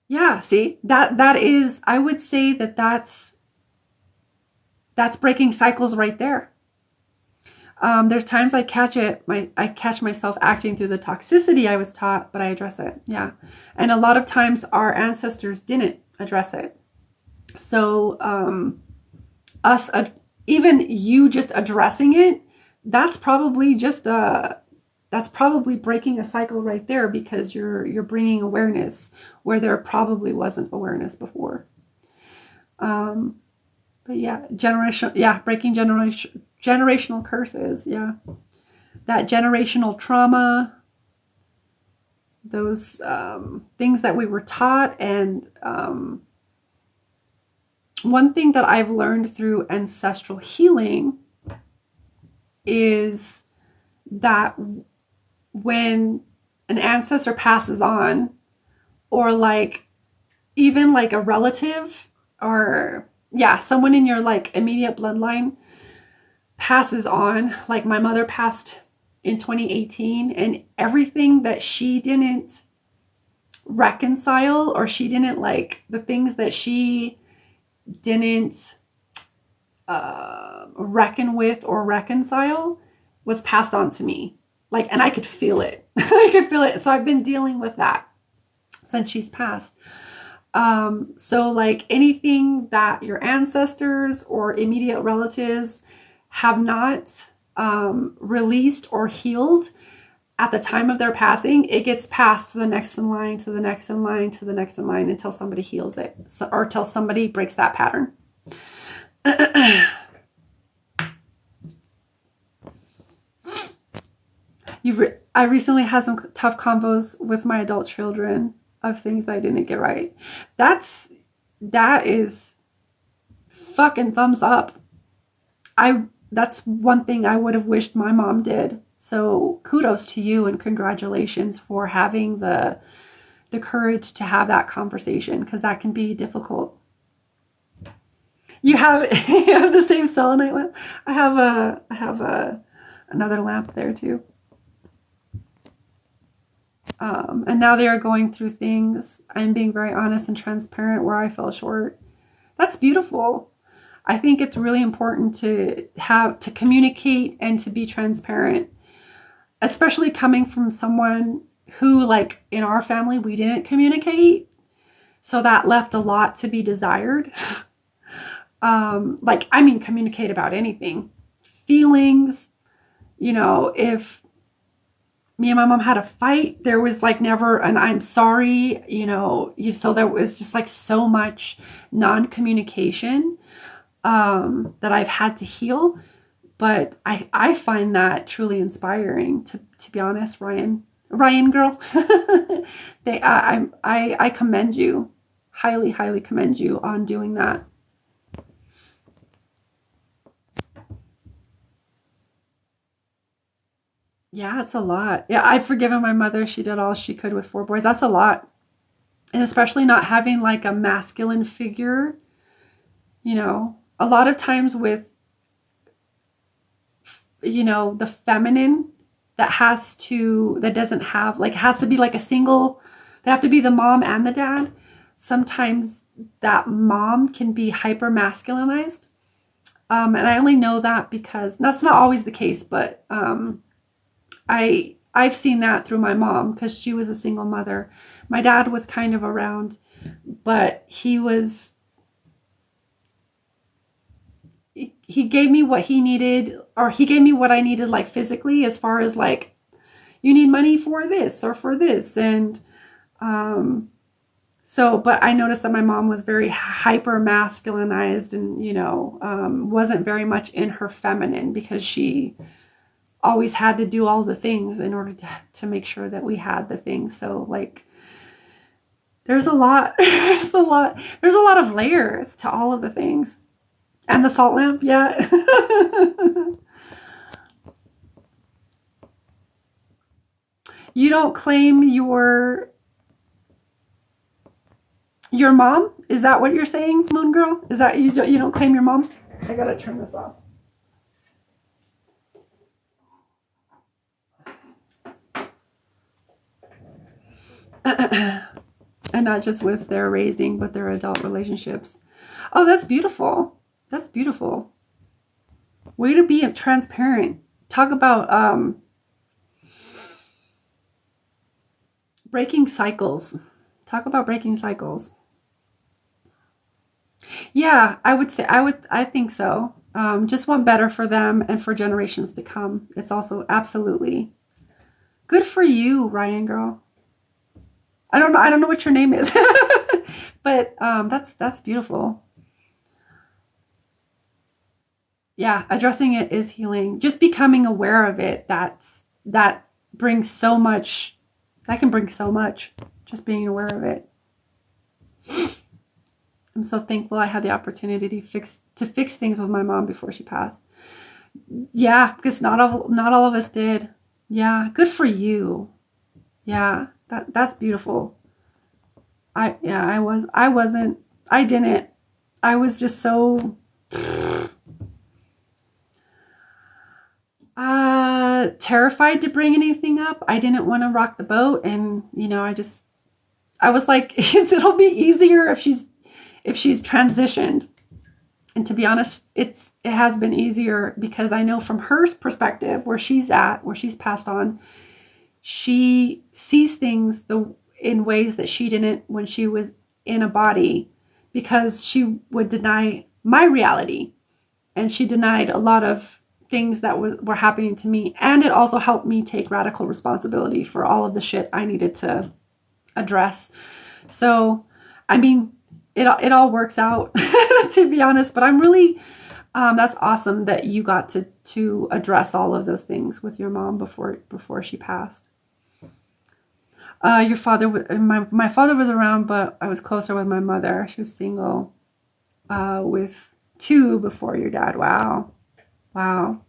yeah. See, that is, I would say that that's breaking cycles right there. There's times I catch myself acting through the toxicity I was taught, but I address it. Yeah, and a lot of times our ancestors didn't address it. So us, even you just addressing it, that's probably just that's probably breaking a cycle right there because you're bringing awareness where there probably wasn't awareness before. Um, but yeah, breaking generational curses. Yeah, that generational trauma, those things that we were taught. And one thing that I've learned through ancestral healing is that when an ancestor passes on, or like even like a relative, or yeah, someone in your like immediate bloodline passes on, like my mother passed in 2018, and everything that she didn't reconcile, or she didn't like, the things that she didn't reckon with or reconcile was passed on to me. Like, and I could feel it. I could feel it. So I've been dealing with that since she's passed. So like anything that your ancestors or immediate relatives have not released or healed at the time of their passing, it gets passed to the next in line, to the next in line, to the next in line, until somebody heals it, or until somebody breaks that pattern. I recently had some tough combos with my adult children of things I didn't get right. That is fucking thumbs up. That's one thing I would have wished my mom did. So kudos to you and congratulations for having the courage to have that conversation, because that can be difficult. You have you have the same selenite lamp. I have a another lamp there too. And now they are going through things. I'm being very honest and transparent where I fell short. That's beautiful. I think it's really important to communicate and to be transparent, especially coming from someone who, like in our family, we didn't communicate. So that left a lot to be desired. Like, I mean, communicate about anything, feelings, if me and my mom had a fight, there was like never an I'm sorry, so there was just like so much non-communication that I've had to heal. But I find that truly inspiring, to be honest. Ryan girl. I commend you, highly commend you on doing that. Yeah, it's a lot. Yeah, I've forgiven my mother. She did all she could with 4 boys. That's a lot. And especially not having like a masculine figure, a lot of times with, the feminine that doesn't have, like, has to be like a single, they have to be the mom and the dad. Sometimes that mom can be hyper masculinized. And I only know that because that's not always the case, but I've seen that through my mom because she was a single mother. My dad was kind of around, but he gave me what he needed, or he gave me what I needed, like physically, as far as like, you need money for this or for this. And but I noticed that my mom was very hyper masculinized, and wasn't very much in her feminine, because she always had to do all the things in order to make sure that we had the things. So like, There's a lot. There's a lot. There's a lot of layers to all of the things. And the salt lamp, yeah. You don't claim your mom? Is that what you're saying, Moon Girl? Is that you don't claim your mom? I gotta turn this off. And not just with their raising, but their adult relationships. Oh, that's beautiful. That's beautiful. Way to be transparent. Talk about breaking cycles. Talk about breaking cycles. Yeah, I think so. Just want better for them and for generations to come. It's also absolutely good for you, Ryan girl. I don't know what your name is, but that's beautiful. Yeah, addressing it is healing. Just becoming aware of it, that brings so much. That can bring so much. Just being aware of it. I'm so thankful I had the opportunity to fix things with my mom before she passed. Yeah, because not all of us did. Yeah, good for you. Yeah, that's beautiful. I wasn't. I didn't. I was just so terrified to bring anything up. I didn't want to rock the boat, and I was like, it'll be easier if she's transitioned. And to be honest, it has been easier because I know from her perspective, where she's at, where she's passed on, she sees things in ways that she didn't when she was in a body, because she would deny my reality, and she denied a lot of things that were happening to me. And it also helped me take radical responsibility for all of the shit I needed to address. So, I mean, it all works out, to be honest. But I'm really, that's awesome that you got to address all of those things with your mom before she passed. Your father, my father was around, but I was closer with my mother. She was single, with 2 before your dad. Wow, wow.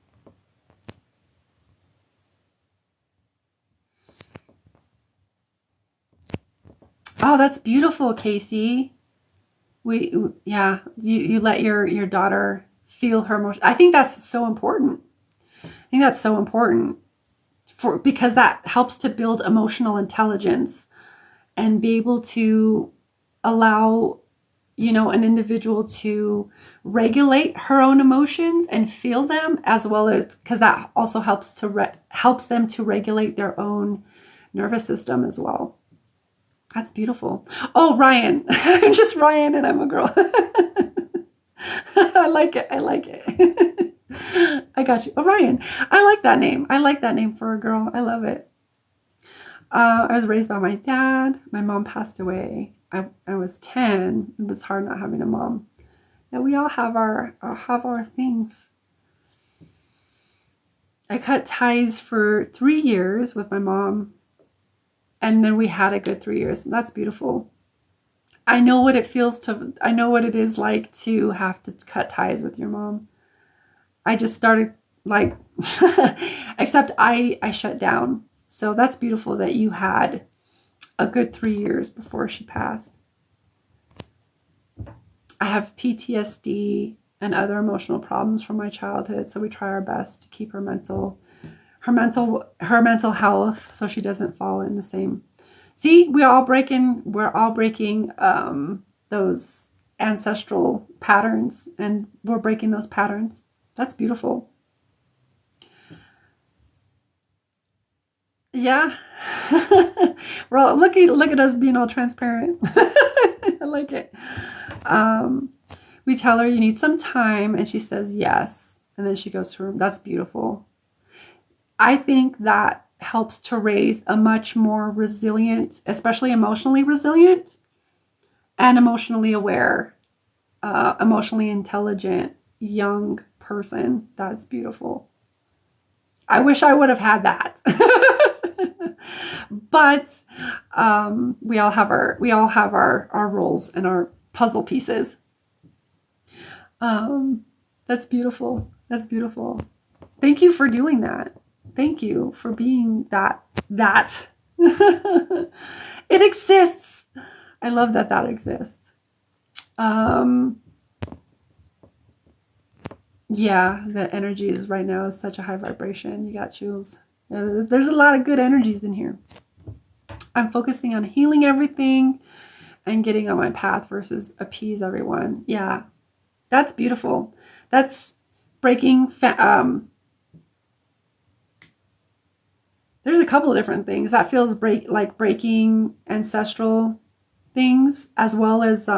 Oh, that's beautiful, Casey. Yeah, you let your daughter feel her emotion. I think that's so important. I think that's so important because that helps to build emotional intelligence and be able to allow an individual to regulate her own emotions and feel them, as well as because that also helps them to regulate their own nervous system as well. That's beautiful. Oh, Ryan. I'm just Ryan and I'm a girl. I like it. I like it. I got you. Oh, Ryan. I like that name. I like that name for a girl. I love it. I was raised by my dad. My mom passed away. I was 10. It was hard not having a mom. And we all have our things. I cut ties for 3 years with my mom. And then we had a good 3 years. And that's beautiful. I know what it is like to have to cut ties with your mom. I just started like, except I shut down. So that's beautiful that you had a good 3 years before she passed. I have PTSD and other emotional problems from my childhood. So we try our best to keep her mental health so she doesn't fall in the same. See, we're all breaking those ancestral patterns, and we're breaking those patterns. That's beautiful. Yeah. Well, look at us being all transparent. I like it. We tell her you need some time, and she says yes, and then she goes to her room. That's beautiful. I think that helps to raise a much more resilient, especially emotionally resilient and emotionally aware, emotionally intelligent young person. That's beautiful. I wish I would have had that. But we all have our roles and our puzzle pieces. Um, that's beautiful. That's beautiful. Thank you for doing that. Thank you for being that. That it exists. I love that that exists. Um, yeah, the energy is right now is such a high vibration. You got chills. There's a lot of good energies in here. I'm focusing on healing everything and getting on my path versus appease everyone. Yeah, that's beautiful. That's breaking. There's a couple of different things that feels like breaking ancestral things, as well as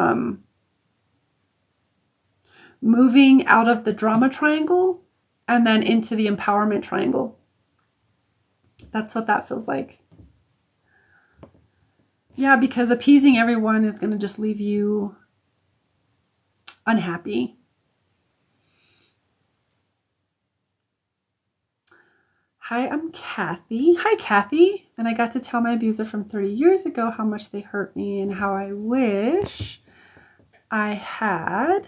moving out of the drama triangle and then into the empowerment triangle. That's what that feels like. Yeah, because appeasing everyone is going to just leave you unhappy. Hi, I'm Kathy. Hi, Kathy. And I got to tell my abuser from 30 years ago how much they hurt me and how I wish I had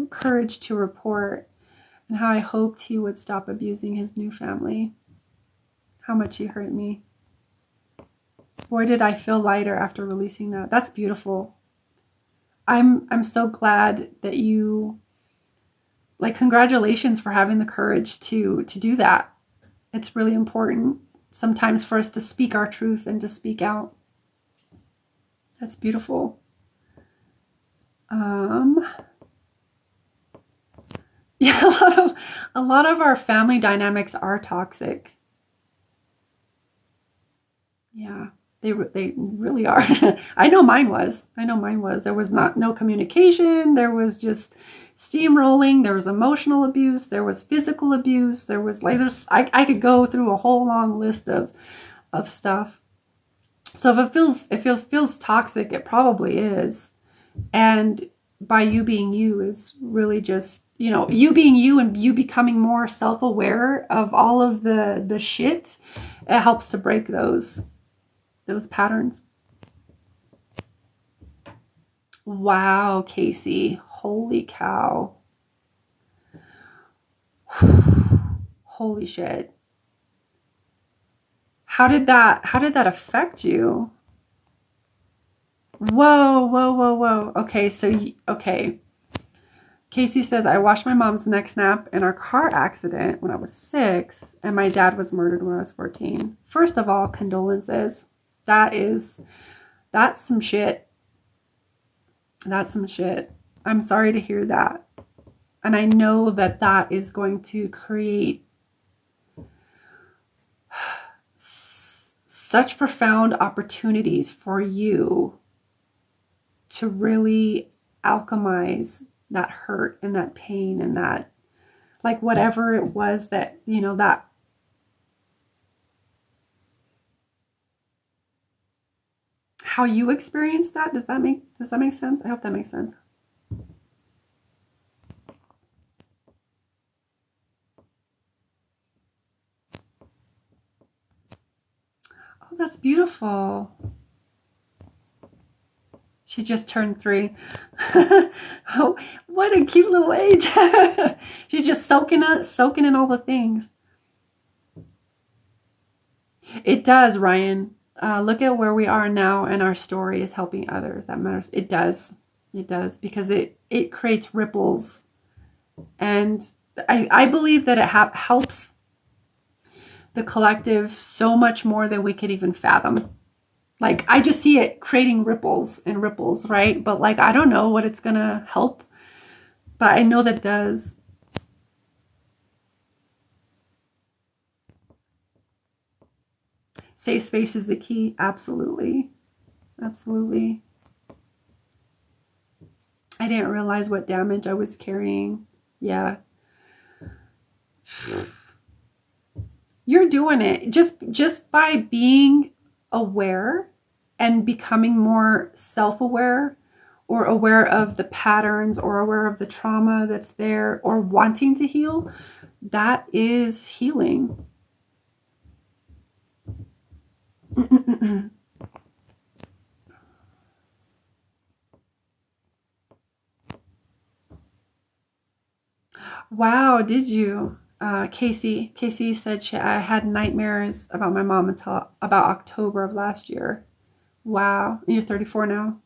courage to report, and how I hoped he would stop abusing his new family. How much he hurt me. Boy, did I feel lighter after releasing that. That's beautiful. I'm so glad that you, like, congratulations for having the courage to do that. It's really important sometimes for us to speak our truth and to speak out. That's beautiful. Yeah, a lot of our family dynamics are toxic. Yeah, they really are. I know mine was. There was no communication. There was just steamrolling. There was emotional abuse. There was physical abuse. There was like I could go through a whole long list of stuff. So if it feels toxic, it probably is. And by you being you is really just, you being you and you becoming more self-aware of all of the shit, it helps to break those patterns. Wow, Casey. Holy cow. Holy shit. How did that affect you? Whoa, whoa, whoa, whoa. Okay, okay. Casey says, I watched my mom's neck snap in our car accident when I was 6, and my dad was murdered when I was 14. First of all, condolences. That's some shit. That's some shit. I'm sorry to hear that. And I know that that is going to create such profound opportunities for you to really alchemize that hurt and that pain and that, like, whatever it was that, that how you experienced that. Does that make sense? I hope that makes sense. Oh, that's beautiful. She just turned 3. Oh, what a cute little age. She's just soaking in all the things. It does, Ryan. Look at where we are now, and our story is helping others. That matters. It does. It does, because it creates ripples, and I believe that it helps the collective so much more than we could even fathom. Like, I just see it creating ripples and ripples, right? But like, I don't know what it's gonna help, but I know that it does. Safe space is the key. Absolutely. Absolutely. I didn't realize what damage I was carrying. Yeah. You're doing it just by being aware and becoming more self-aware, or aware of the patterns or aware of the trauma that's there or wanting to heal, that is healing. Wow, did you? Casey said I had nightmares about my mom until about October of last year. Wow, you're 34 now.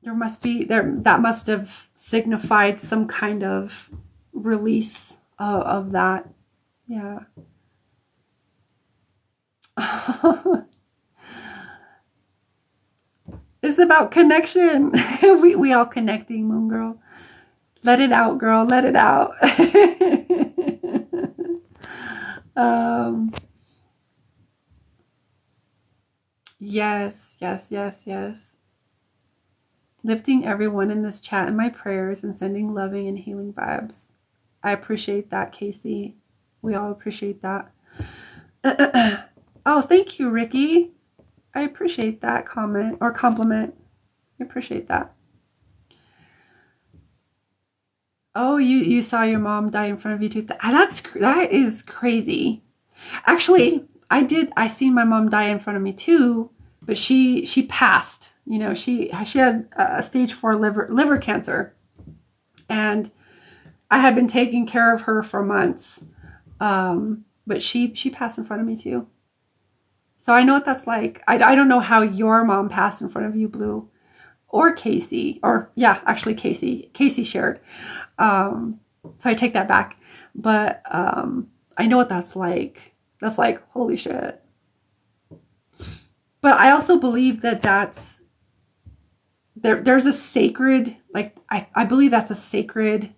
That must have signified some kind of release of that. Yeah. It's about connection. We all connecting, Moon Girl. Let it out, girl. Let it out. um, yes. Lifting everyone in this chat in my prayers and sending loving and healing vibes. I appreciate that, Casey. We all appreciate that. Oh, thank you, Ricky. I appreciate that comment or compliment. I appreciate that. Oh, you saw your mom die in front of you too. That is crazy. Actually, I seen my mom die in front of me too, but she passed. You know, she had a stage 4 liver cancer, and I had been taking care of her for months. But she passed in front of me too. So I know what that's like. I don't know how your mom passed in front of you, Blue, or Casey, or yeah, actually Casey shared. So I take that back. But I know what that's like. That's like, holy shit. But I also believe that there's a sacred, like, I believe that's a sacred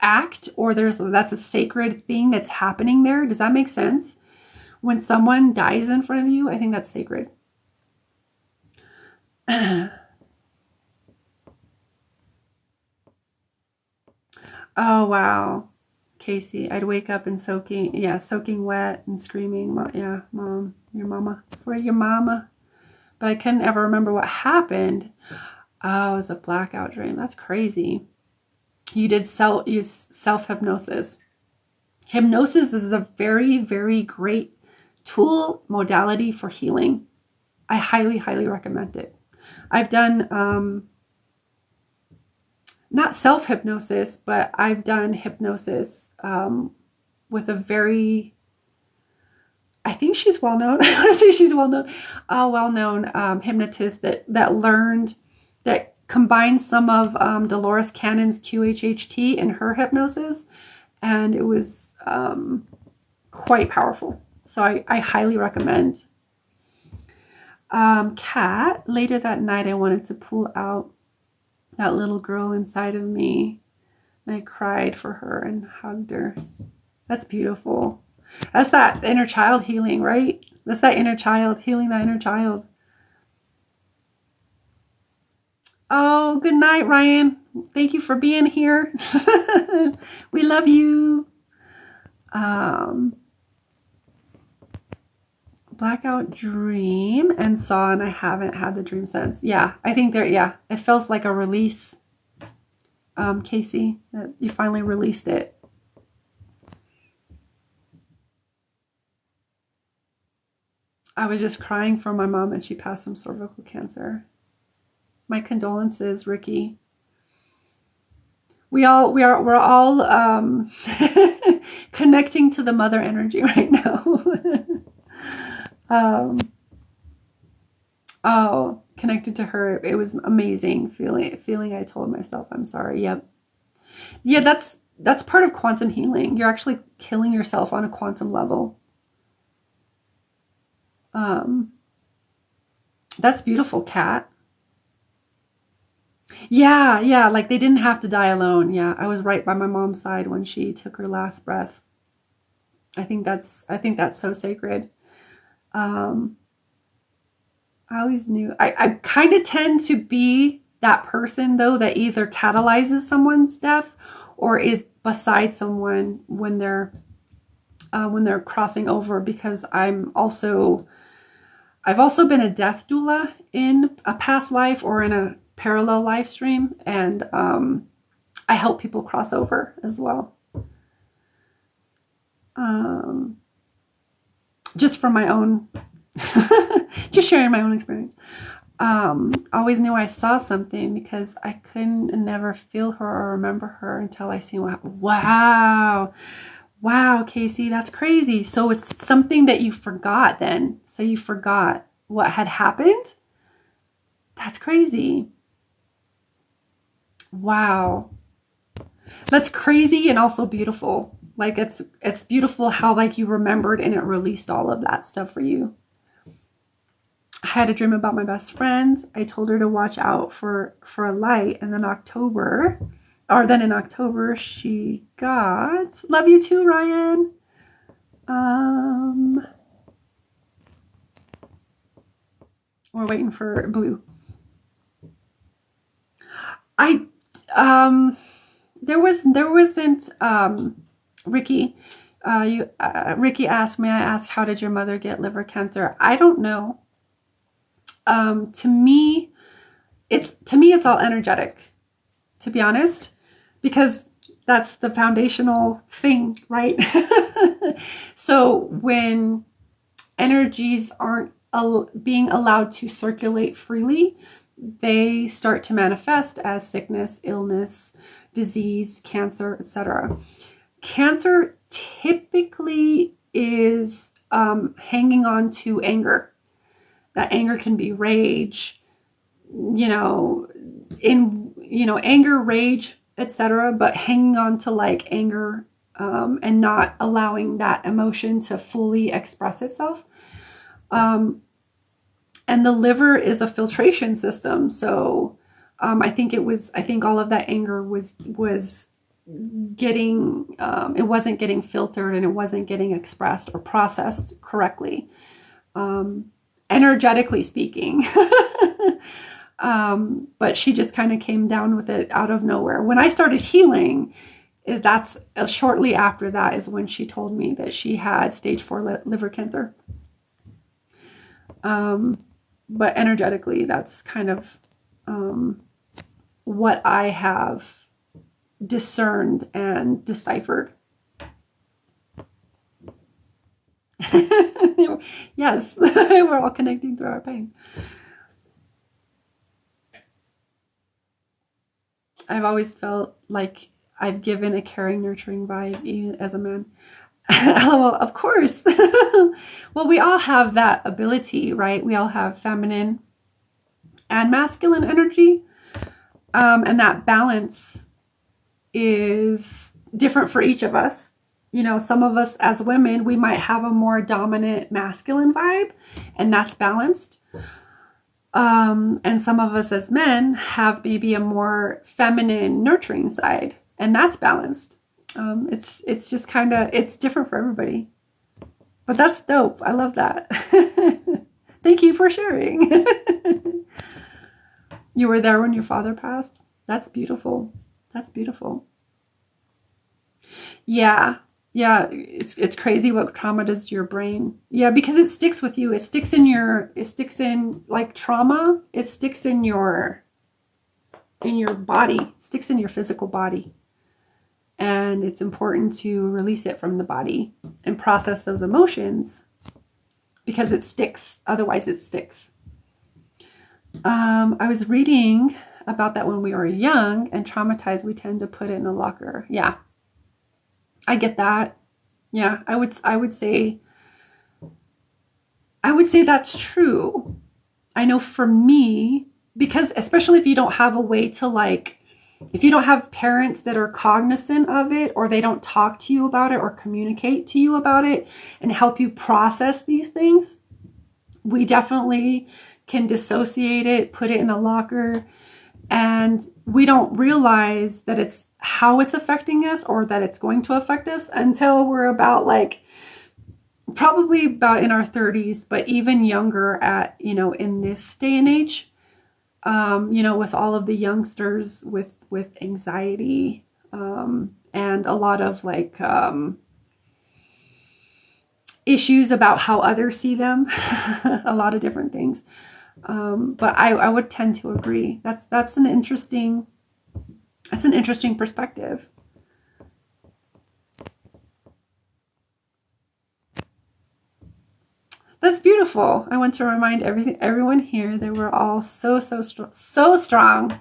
act, or that's a sacred thing that's happening there. Does that make sense? When someone dies in front of you, I think that's sacred. Oh, wow. Casey, I'd wake up and soaking wet and screaming, yeah, mom, your mama, for your mama. But I couldn't ever remember what happened. Oh, it was a blackout dream. That's crazy. You did use self-hypnosis. Hypnosis is a very, very great tool modality for healing. I highly, highly recommend it. I've done not self-hypnosis, but I've done hypnosis with a very, I think she's well known. I want to say she's well known hypnotist that combined some of Dolores Cannon's QHHT in her hypnosis, and it was quite powerful. So I highly recommend. Kat, later that night, I wanted to pull out that little girl inside of me, and I cried for her and hugged her. That's beautiful. That's that inner child healing, right? That's that inner child, healing that inner child. Oh, good night, Ryan. Thank you for being here. We love you. Blackout dream and saw, and I haven't had the dream since. Yeah, I think it feels like a release. Casey, that you finally released it. I was just crying for my mom, and she passed from cervical cancer. My condolences, Ricky. We're all connecting to the mother energy right now. Oh, connected to her. It was amazing feeling I told myself I'm sorry. Yep. Yeah, that's part of quantum healing. You're actually killing yourself on a quantum level. That's beautiful, Kat. Yeah, like they didn't have to die alone. Yeah, I was right by my mom's side when she took her last breath. I think that's so sacred. I always knew. I kind of tend to be that person though that either catalyzes someone's death or is beside someone when they're crossing over, because I'm also I've also been a death doula in a past life or in a parallel live stream, and I help people cross over as well. Just from my own, just sharing my own experience. Always knew I saw something because I couldn't never feel her or remember her until I seen what. Wow, Casey, that's crazy. So it's something that you forgot then. So you forgot what had happened? That's crazy. Wow. That's crazy and also beautiful. Like it's beautiful how like you remembered and it released all of that stuff for you. I had a dream about my best friend. I told her to watch out for a light, and then in October she got, love you too, Ryan. We're waiting for Blue. I there wasn't Ricky. Ricky asked me. I asked, "How did your mother get liver cancer?" I don't know. To me, it's all energetic. To be honest, because that's the foundational thing, right? So when energies aren't being allowed to circulate freely, they start to manifest as sickness, illness, disease, cancer, etc. Cancer typically is hanging on to anger. That anger can be rage, anger, rage, etc. But hanging on to like anger and not allowing that emotion to fully express itself. And the liver is a filtration system. So I think all of that anger was getting, it wasn't getting filtered and it wasn't getting expressed or processed correctly, energetically speaking. But she just kind of came down with it out of nowhere. When I started healing, that's shortly after that is when she told me that she had stage 4 liver cancer. But energetically, that's kind of what I have discerned and deciphered. Yes, we're all connecting through our pain. I've always felt like I've given a caring, nurturing vibe even as a man. LOL, of course. Well, we all have that ability, right? We all have feminine and masculine energy. And that balance is different for each of us. Some of us as women, we might have a more dominant masculine vibe, and that's balanced. And some of us as men have maybe a more feminine, nurturing side, and that's balanced. It's just kind of, it's different for everybody. But that's dope. I love that. Thank you for sharing. You were there when your father passed? That's beautiful. That's beautiful. Yeah. Yeah, it's crazy what trauma does to your brain. Yeah, because it sticks with you. It sticks in like trauma. It sticks in your body. It sticks in your physical body. And it's important to release it from the body and process those emotions because it sticks. Otherwise, it sticks. I was reading about that when we were young and traumatized, we tend to put it in a locker. Yeah. I get that. Yeah, I would say that's true. I know for me, because especially if you don't have a way to if you don't have parents that are cognizant of it, or they don't talk to you about it or communicate to you about it and help you process these things, we definitely can dissociate it, put it in a locker, and we don't realize that it's how it's affecting us or that it's going to affect us until we're about probably about in our 30s, but even younger in this day and age, with all of the youngsters with anxiety, and a lot of issues about how others see them, a lot of different things. But I would tend to agree. That's an interesting perspective. That's beautiful. I want to remind everyone here that we're all so strong.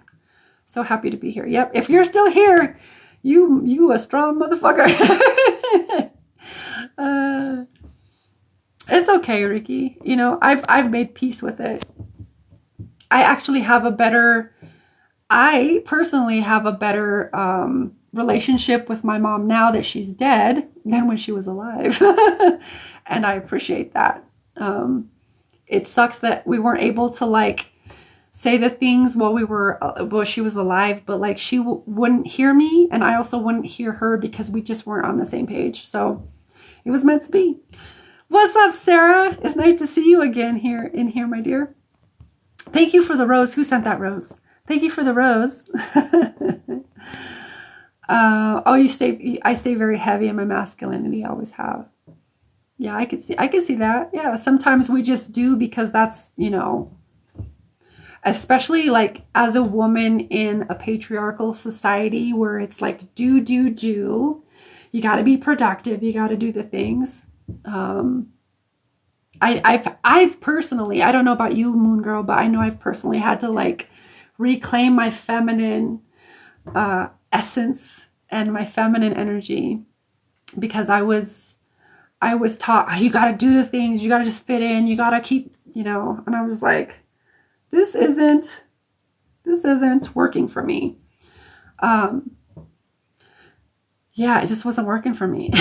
So happy to be here. Yep. If you're still here, you a strong motherfucker. It's okay, Ricky. You know, I've made peace with it. I personally have a better relationship with my mom now that she's dead than when she was alive. And I appreciate that. It sucks that we weren't able to like say the things while she was alive, but like she wouldn't hear me and I also wouldn't hear her because we just weren't on the same page. So it was meant to be. What's up, Sarah? It's nice to see you again here, my dear. Thank you for the rose. Who sent that rose? Thank you for the rose. I stay very heavy in my masculinity. I always have. Yeah, I could see that. Yeah, sometimes we just do because that's, you know, especially like as a woman in a patriarchal society where it's like do. You got to be productive. You got to do the things. I've personally, I don't know about you, Moon Girl, but I know I've personally had to like reclaim my feminine essence and my feminine energy because I was taught you got to do the things, you got to just fit in, you got to keep, you know, and I was like, this isn't working for me. Yeah, it just wasn't working for me.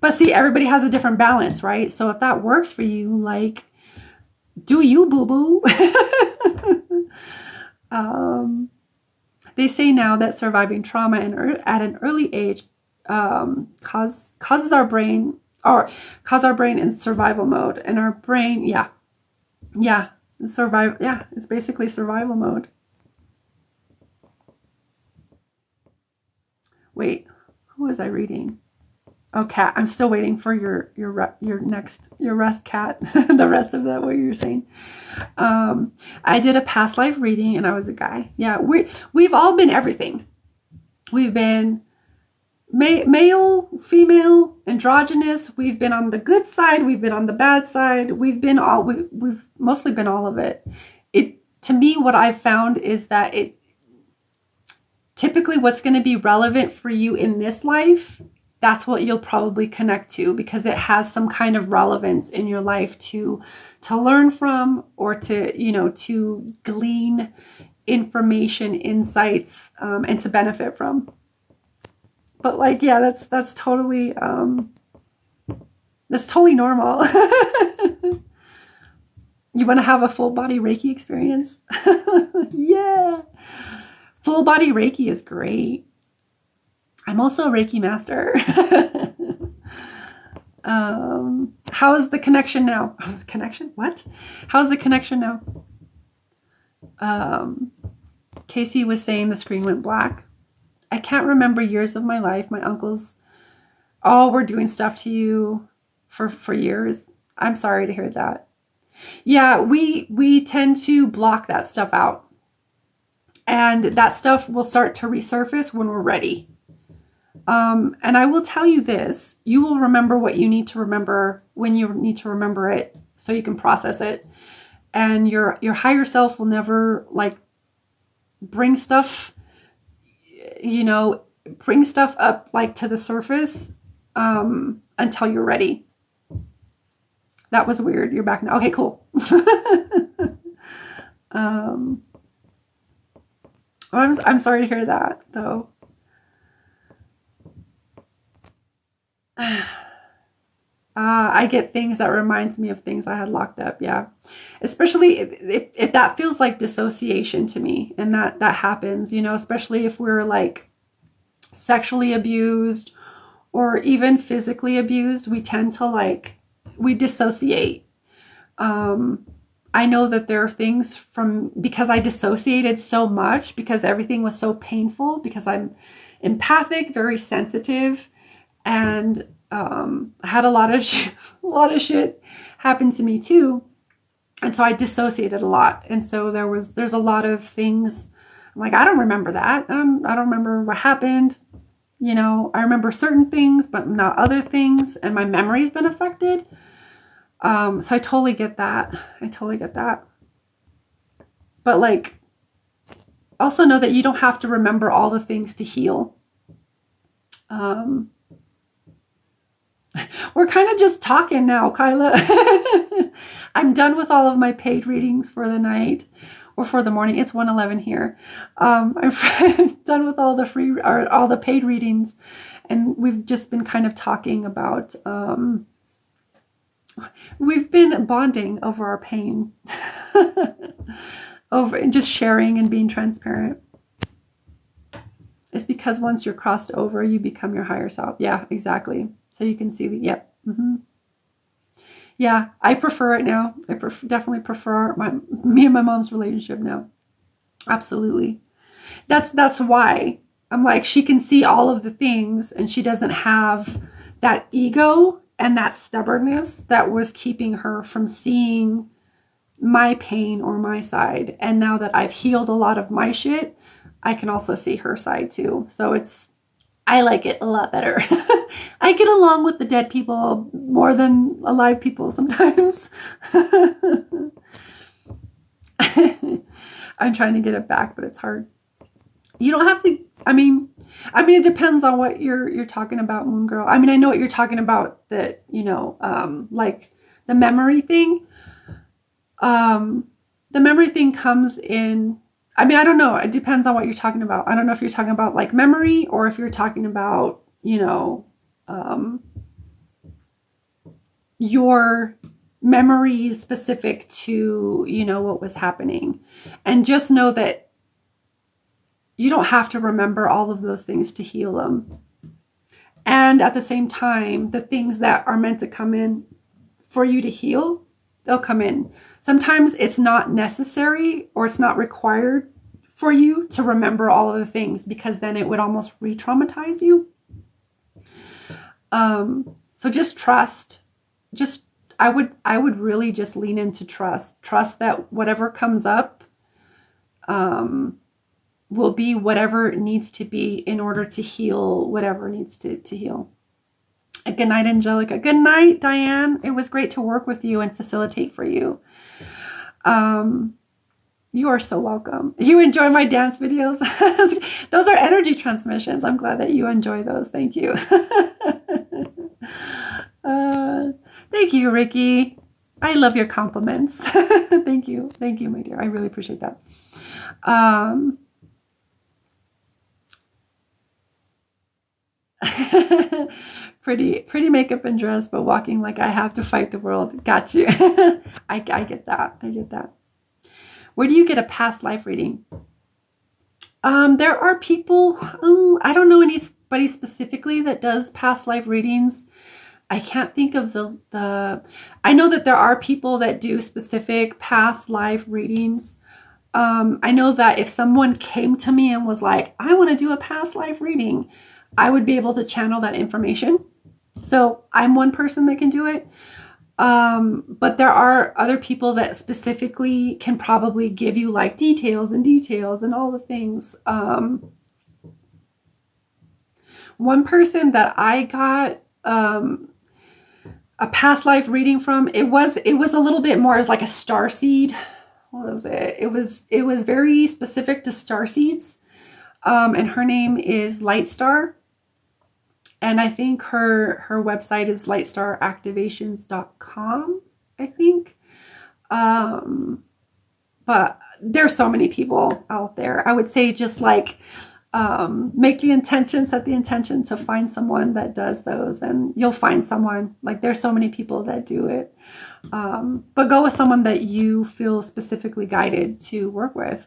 But see, everybody has a different balance, right? So if that works for you, like, do you, boo-boo? They say now that surviving trauma at an early age causes our brain in survival mode. And our brain, it's basically survival mode. Wait, who was I reading? Oh, Cat. I'm still waiting for your rest, Cat. The rest of that, what you're saying. I did a past life reading, and I was a guy. Yeah, we've all been everything. We've been male, female, androgynous. We've been on the good side. We've been on the bad side. We've mostly been all of it. To me, what I've found is that typically what's going to be relevant for you in this life, that's what you'll probably connect to because it has some kind of relevance in your life to learn from or to glean information, insights, and to benefit from. But like, yeah, that's totally normal. You want to have a full body Reiki experience? Yeah. Full body Reiki is great. I'm also a Reiki master. How is the connection now? Connection? What? How's the connection now? Casey was saying the screen went black. I can't remember years of my life. My uncles all were doing stuff to you for years. I'm sorry to hear that. Yeah, we tend to block that stuff out. And that stuff will start to resurface when we're ready. And I will tell you this, you will remember what you need to remember when you need to remember it so you can process it. And your higher self will never like bring stuff up like to the surface until you're ready. That was weird. You're back now. Okay, cool. I'm sorry to hear that though. I get things that reminds me of things I had locked up. Yeah. Especially if that feels like dissociation to me and that happens, especially if we're like sexually abused or even physically abused, we tend to we dissociate. I know that there are things because I dissociated so much because everything was so painful because I'm empathic, very sensitive. And I had a lot of a lot of shit happen to me too. And so I dissociated a lot. And so there's a lot of things I'm like, I don't remember that. I don't remember what happened. I remember certain things, but not other things. And my memory's been affected. So I totally get that. I totally get that. But like, also know that you don't have to remember all the things to heal. We're kind of just talking now, Kyla. I'm done with all of my paid readings for the night or for the morning. It's 1:11 here. I'm done with all the free or all the paid readings, and we've just been kind of talking about. We've been bonding over our pain, over and just sharing and being transparent. It's because once you're crossed over, you become your higher self. Yeah, exactly. So you can see the, yep. Mm-hmm. Yeah, I prefer it now. I definitely prefer me and my mom's relationship now. Absolutely. That's why I'm like, she can see all of the things and she doesn't have that ego and that stubbornness that was keeping her from seeing my pain or my side. And now that I've healed a lot of my shit, I can also see her side too. So I like it a lot better. I get along with the dead people more than alive people sometimes. I'm trying to get it back, but it's hard. You don't have to, it depends on what you're talking about, Moon Girl. I know what you're talking about, that, like the memory thing. The memory thing comes in, I don't know. It depends on what you're talking about. I don't know if you're talking about like memory or if you're talking about, your memories specific to, what was happening. And just know that you don't have to remember all of those things to heal them. And at the same time, the things that are meant to come in for you to heal, they'll come in. Sometimes it's not necessary or it's not required for you to remember all of the things, because then it would almost re-traumatize you. So just trust. I would really just lean into trust. Trust that whatever comes up will be whatever it needs to be in order to heal whatever needs to heal. Good night, Angelica. Good night, Diane. It was great to work with you and facilitate for you. You are so welcome. You enjoy my dance videos? Those are energy transmissions. I'm glad that you enjoy those. Thank you. Thank you, Ricky. I love your compliments. Thank you. Thank you, my dear. I really appreciate that. Pretty makeup and dress, but walking like I have to fight the world. Got you. I get that. I get that. Where do you get a past life reading? There are people, I don't know anybody specifically that does past life readings. I can't think of I know that there are people that do specific past life readings. I know that if someone came to me and was like, I want to do a past life reading, I would be able to channel that information. So I'm one person that can do it. But there are other people that specifically can probably give you like details and all the things. One person that I got a past life reading from, it was a little bit more as like a star seed. What was it? It was very specific to star seeds. And her name is Lightstar. And I think her website is lightstaractivations.com, I think. But there's so many people out there. I would say just like make the intention, set the intention to find someone that does those, and you'll find someone. Like there's so many people that do it. But go with someone that you feel specifically guided to work with.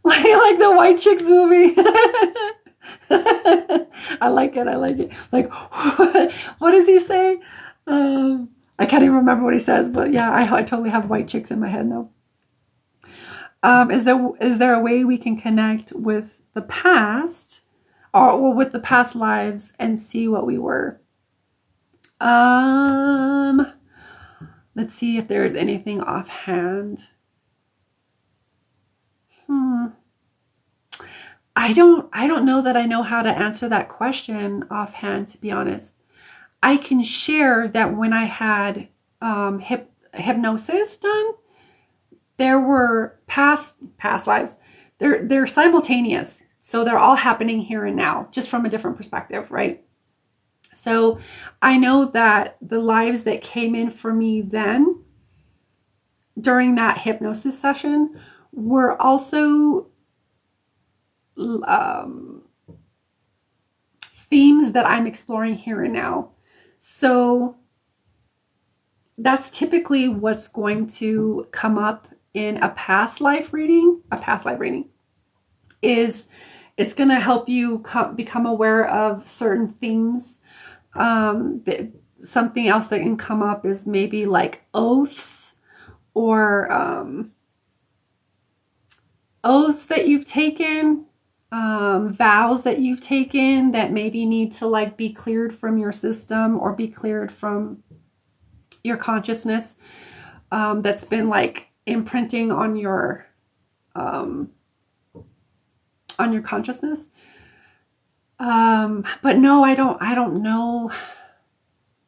Like the White Chicks movie. I like it. Like, what does he say? I can't even remember what he says, but yeah, I totally have White Chicks in my head now. Is there a way we can connect with the past or with the past lives and see what we were? Um, let's see if there's anything offhand. Hmm. I don't know that I know how to answer that question offhand, to be honest. I can share that when I had hypnosis done, there were past lives. They're simultaneous. So they're all happening here and now, just from a different perspective, right? So I know that the lives that came in for me then during that hypnosis session were also um, themes that I'm exploring here and now. So that's typically what's going to come up in a past life reading. A past life reading is it's going to help you become aware of certain themes. Something else that can come up is maybe like oaths or oaths that you've taken, vows that you've taken that maybe need to like be cleared from your system or be cleared from your consciousness, that's been like imprinting um, on your consciousness. But no, I don't know.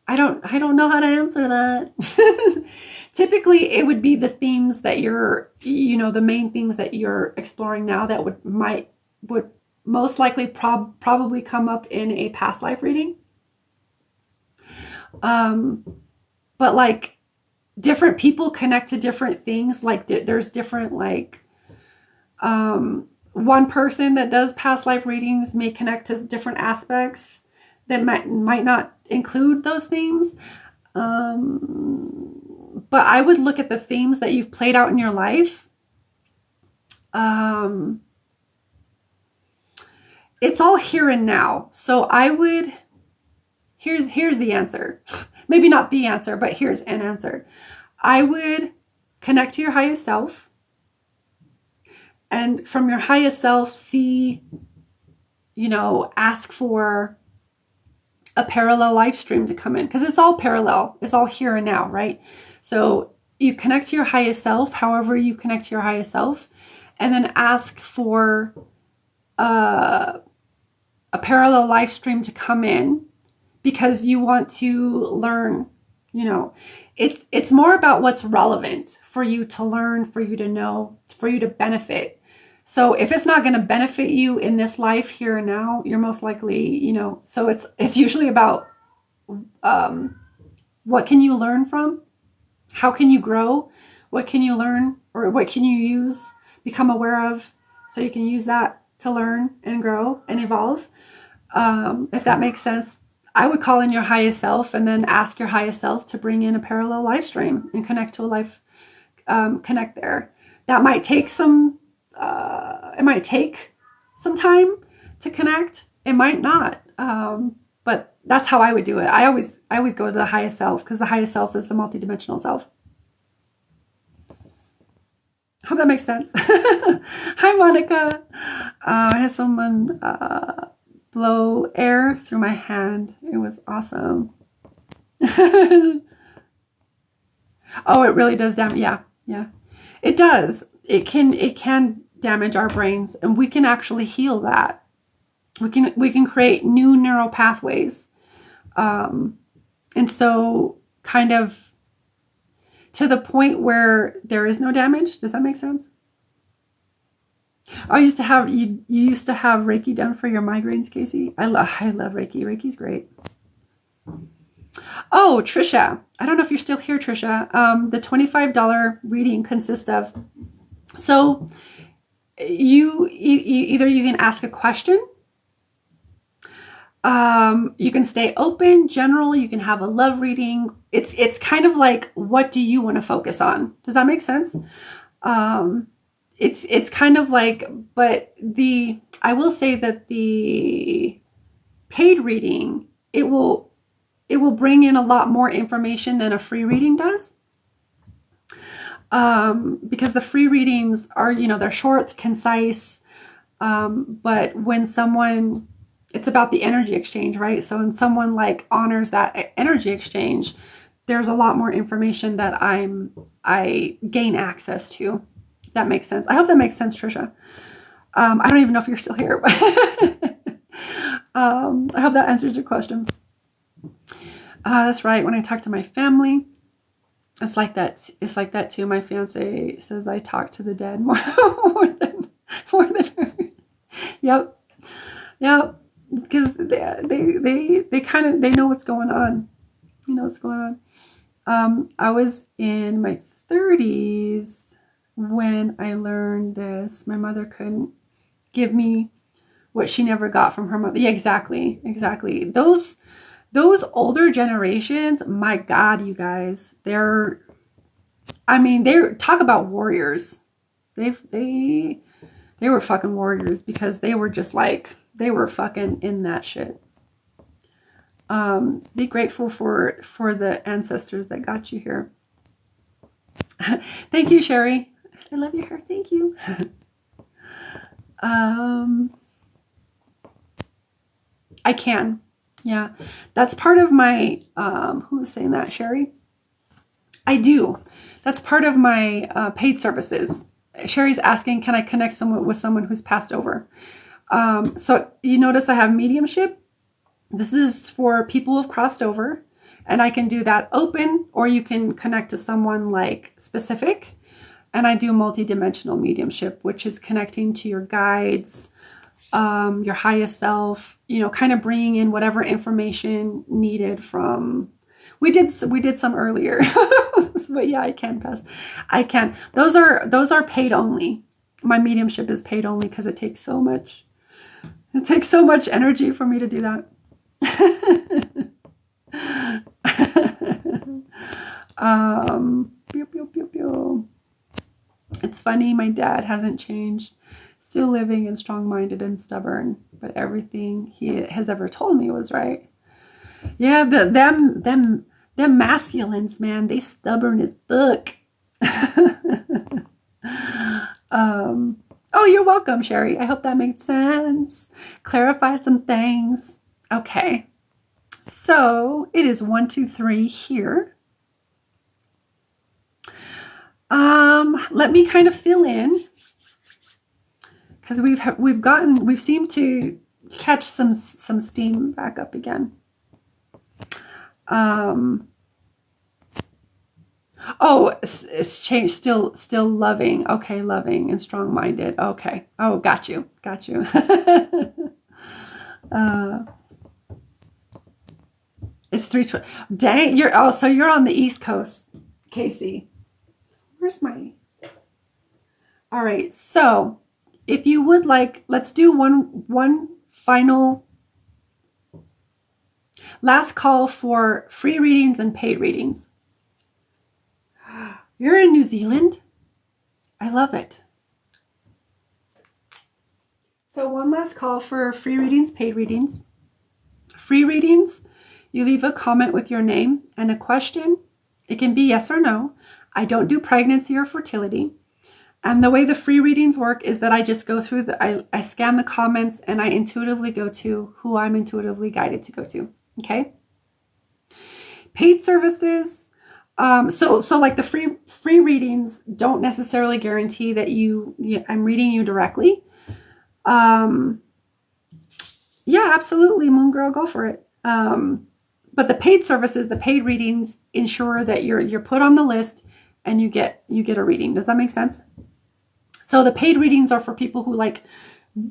I don't know how to answer that. Typically, it would be the themes that the main themes that you're exploring now that would most likely probably come up in a past life reading. Um, but like different people connect to different things. Like there's different like one person that does past life readings may connect to different aspects that might not include those themes. But I would look at the themes that you've played out in your life. It's all here and now. So I would, here's the answer. Maybe not the answer, but here's an answer. I would connect to your highest self, and from your highest self, ask for a parallel life stream to come in, because it's all parallel. It's all here and now, right? So you connect to your highest self, however you connect to your highest self, and then ask for a parallel life stream to come in because you want to learn. It's more about what's relevant for you to learn, for you to know, for you to benefit. So if it's not going to benefit you in this life here and now, you're most likely, so it's usually about what can you learn from? How can you grow? What can you learn, or what can you become aware of, so you can use that to learn and grow and evolve? If that makes sense. I would call in your highest self and then ask your highest self to bring in a parallel life stream and connect to a life, connect there. That might take it might take some time to connect. It might not. But that's how I would do it. I always go to the highest self, because the highest self is the multidimensional self. Hope that makes sense. Hi, Monica. I had someone blow air through my hand. It was awesome. Oh, it really does damage. Yeah. It does. It can damage our brains, and we can actually heal that. We can create new neural pathways. And so kind of to the point where there is no damage. Does that make sense? I used to have you used to have Reiki done for your migraines, Casey. I love Reiki. Reiki's great. Oh, Trisha. I don't know if you're still here, Trisha. The $25 reading consists of, so you either you can ask a question, you can stay open, general, you can have a love reading. It's kind of like, what do you want to focus on? Does that make sense? It's kind of like, but I will say that the paid reading, it will bring in a lot more information than a free reading does. Because the free readings are, they're short, concise. But when someone it's about the energy exchange, right? So when someone like honors that energy exchange, there's a lot more information that I gain access to. That makes sense. I hope that makes sense, Trisha. I don't even know if you're still here, but I hope that answers your question. That's right. When I talk to my family, it's like that. It's like that too. My fiance says I talk to the dead more, more than her. Yep. Yep. Because they kind of, they know what's going on. You know what's going on. I was in my 30s when I learned this. My mother couldn't give me what she never got from her mother. Yeah, exactly. Exactly. Those older generations, my God, you guys, they're talk about warriors. They were fucking warriors because they were just like, they were fucking in that shit. Be grateful for the ancestors that got you here. Thank you, Sherry. I love your hair. Thank you. I can. Yeah. That's part of my, who was saying that, Sherry? I do. That's part of my paid services. Sherry's asking, can I connect someone with someone who's passed over? So you notice I have mediumship. This is for people who've crossed over, and I can do that open, or you can connect to someone like specific. And I do multidimensional mediumship, which is connecting to your guides, your highest self, kind of bringing in whatever information needed from. We did some earlier, but yeah, I can pass. I can. Those are paid only. My mediumship is paid only because it takes so much. It takes so much energy for me to do that. Pew, pew, pew, pew. It's funny, my dad hasn't changed, still living and strong-minded and stubborn, but everything he has ever told me was right. Yeah, them masculines, man, they stubborn as fuck. Oh, you're welcome, Sherry. I hope that made sense. Clarified some things. Okay. So it is 1, 2, 3 here. Let me kind of fill in because we've seemed to catch some steam back up again. Oh, it's changed. Still loving. Okay, loving and strong-minded. Okay. Oh, got you. It's 3:20. Dang, you're on the East Coast, Casey. Where's my? All right. So, if you would like, let's do one final last call for free readings and paid readings. You're in New Zealand? I love it. So one last call for free readings, paid readings. Free readings, you leave a comment with your name and a question. It can be yes or no. I don't do pregnancy or fertility. And the way the free readings work is that I just go through I scan the comments and I intuitively go to who I'm intuitively guided to go to. Okay. Paid services. So like the free readings don't necessarily guarantee that I'm reading you directly. Yeah, absolutely, Moon Girl, go for it. But the paid services, the paid readings ensure that you're put on the list and you get a reading. Does that make sense? So the paid readings are for people who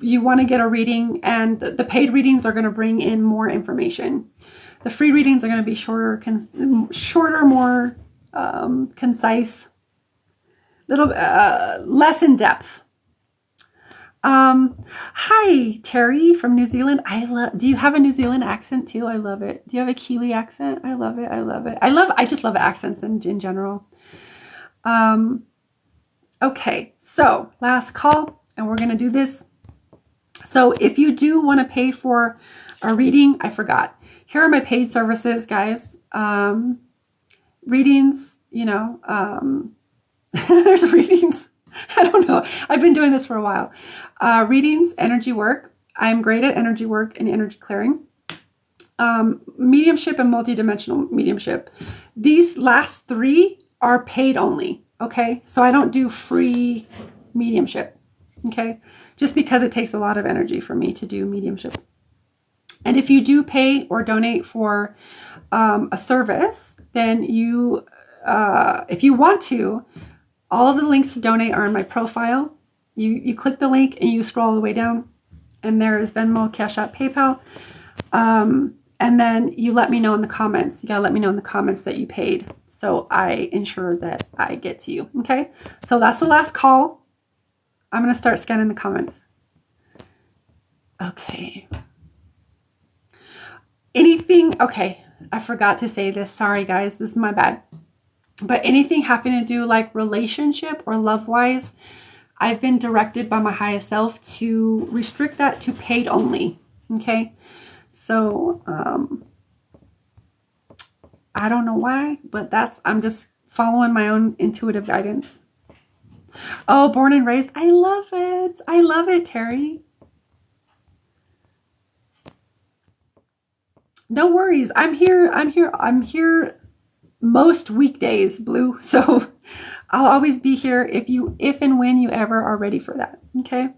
you want to get a reading, and the paid readings are going to bring in more information. The free readings are going to be shorter, more concise, little less in depth. Hi, Terry from New Zealand. Do you have a New Zealand accent too? I love it. Do you have a Kiwi accent? I love it. I just love accents in general. Okay, so last call, and we're going to do this. So if you do want to pay for a reading, I forgot. Here are my paid services, guys. Readings, there's readings. I don't know. I've been doing this for a while. Readings, energy work. I'm great at energy work and energy clearing. Mediumship and multidimensional mediumship. These last three are paid only. Okay. So I don't do free mediumship. Okay. Just because it takes a lot of energy for me to do mediumship. And if you do pay or donate for a service, then you, if you want to, all of the links to donate are in my profile. You click the link and you scroll all the way down, and there is Venmo, Cash App, PayPal. And then you let me know in the comments. You gotta let me know in the comments that you paid, so I ensure that I get to you. Okay, so that's the last call. I'm gonna start scanning the comments. Okay. Anything? Okay, I forgot to say this. Sorry, guys. This is my bad. But anything having to do like relationship or love-wise, I've been directed by my highest self to restrict that to paid only. Okay. So, I don't know why, but I'm just following my own intuitive guidance. Oh, born and raised. I love it. I love it, Terry. No worries. I'm here most weekdays, Blue. So I'll always be here if and when you ever are ready for that. Okay.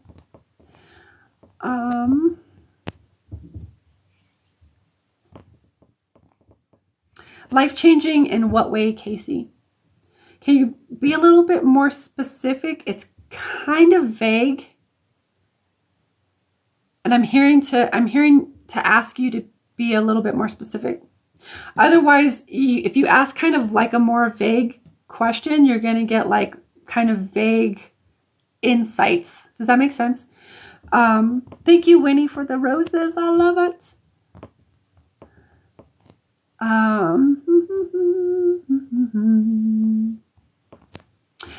Life-changing in what way, Casey? Can you be a little bit more specific? It's kind of vague. And I'm hearing to ask you to be a little bit more specific. Otherwise, if you ask kind of like a more vague question, you're going to get like kind of vague insights. Does that make sense? Thank you, Winnie, for the roses. I love it.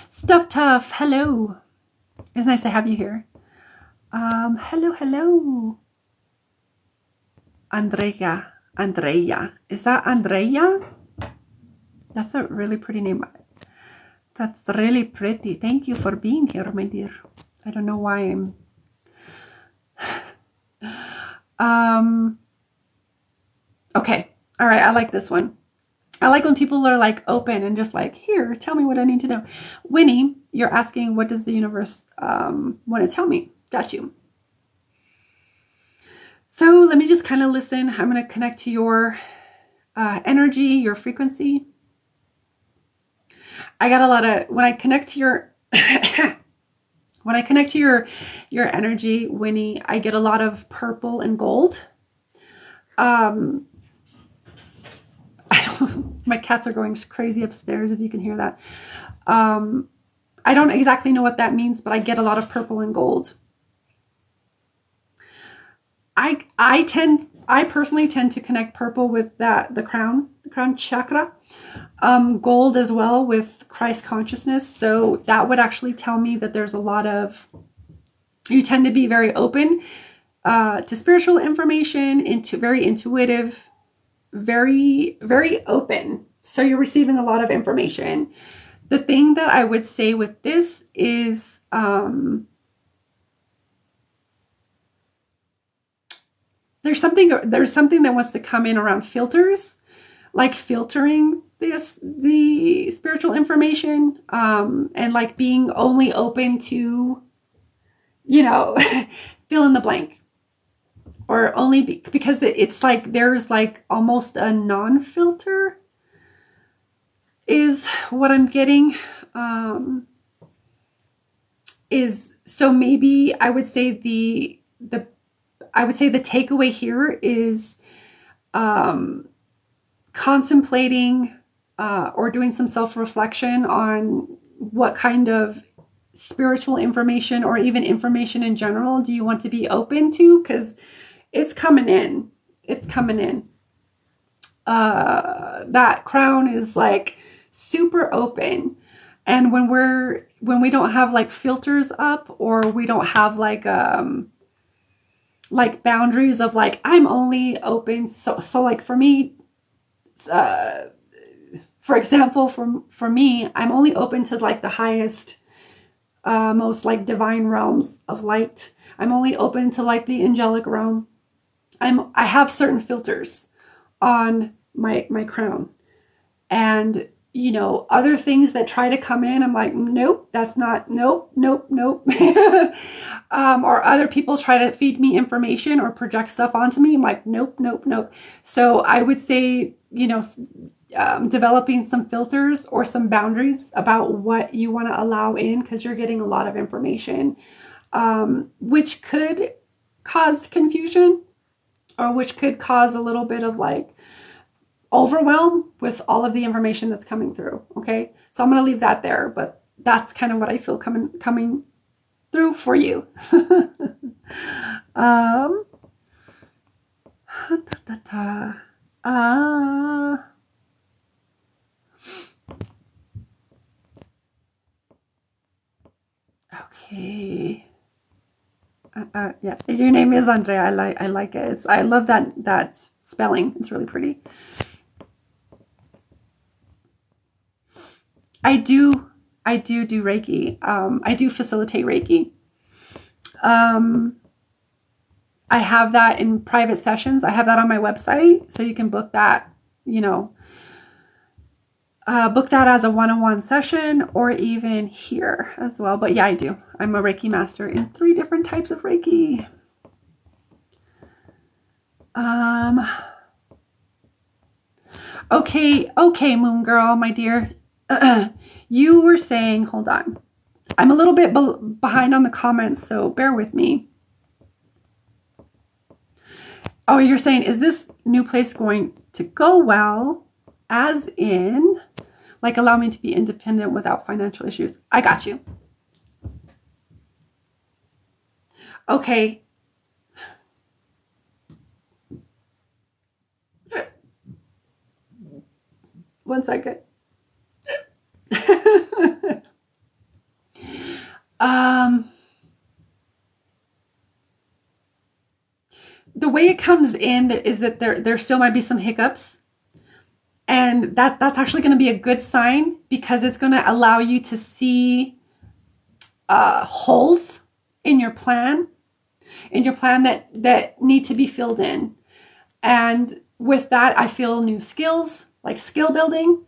Stuff Tough. Hello. It's nice to have you here. Hello. Andrea. Is that Andrea? That's a really pretty name. That's really pretty. Thank you for being here, my dear. I don't know why I'm... Okay. All right. I like this one. I like when people are like open and just like, here, tell me what I need to know. Winnie, you're asking, what does the universe want to tell me? Got you. So let me just kind of listen. I'm going to connect to your energy, your frequency. I got a lot of, when I connect to your, your energy, Winnie, I get a lot of purple and gold. My cats are going crazy upstairs, if you can hear that. I don't exactly know what that means, but I get a lot of purple and gold. I personally tend to connect purple with the crown chakra, gold as well with Christ consciousness. So that would actually tell me that there's a lot of, you tend to be very open to spiritual information, very intuitive, very, very open. So you're receiving a lot of information. The thing that I would say with this is, there's something that wants to come in around filters, like filtering the spiritual information, and like being only open to, fill in the blank. Or only because it's like there's like almost a non-filter is what I'm getting. Is so maybe I would say the takeaway here is contemplating or doing some self-reflection on what kind of spiritual information or even information in general do you want to be open to, because it's coming in. That crown is like super open. And when we don't have like filters up, or we don't have like boundaries of like, I'm only open. So like for me, for example, for me, I'm only open to like the highest most like divine realms of light. I'm only open to like the angelic realm. I have certain filters on my crown, and other things that try to come in, I'm like, nope, that's not, nope, nope, nope. Or other people try to feed me information or project stuff onto me. I'm like, nope, nope, nope. So I would say, developing some filters or some boundaries about what you want to allow in, because you're getting a lot of information, which could cause confusion, or which could cause a little bit of like overwhelm with all of the information that's coming through. Okay, so I'm going to leave that there, but that's kind of what I feel coming through for you. um da, da, da. Okay. Yeah, your name is Andrea. I like it. I love that spelling. It's really pretty. I do Reiki. I do facilitate Reiki. I have that in private sessions. I have that on my website, so you can book that. Book that as a one-on-one session, or even here as well. But yeah, I do. I'm a Reiki master in 3 different types of Reiki. Okay, Moon Girl, my dear. You were saying, hold on. I'm a little bit behind on the comments, so bear with me. Oh, you're saying, is this new place going to go well? As in, like, allow me to be independent without financial issues. I got you. Okay. One second. The way it comes in is that there still might be some hiccups, and that's actually going to be a good sign, because it's going to allow you to see holes in your plan that need to be filled in. And with that, I feel new skills, like skill building.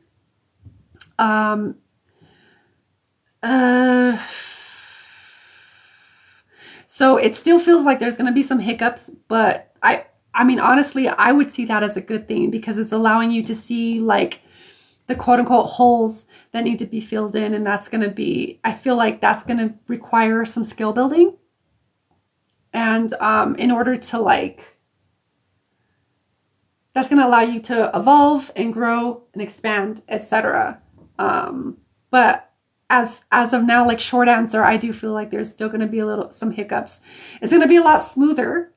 So it still feels like there's going to be some hiccups, but I mean, honestly, I would see that as a good thing, because it's allowing you to see like the quote unquote holes that need to be filled in. And that's going to be, I feel like that's going to require some skill building. And in order to that's going to allow you to evolve and grow and expand, etc. But as of now, like, short answer, I do feel like there's still going to be some hiccups. It's going to be a lot smoother.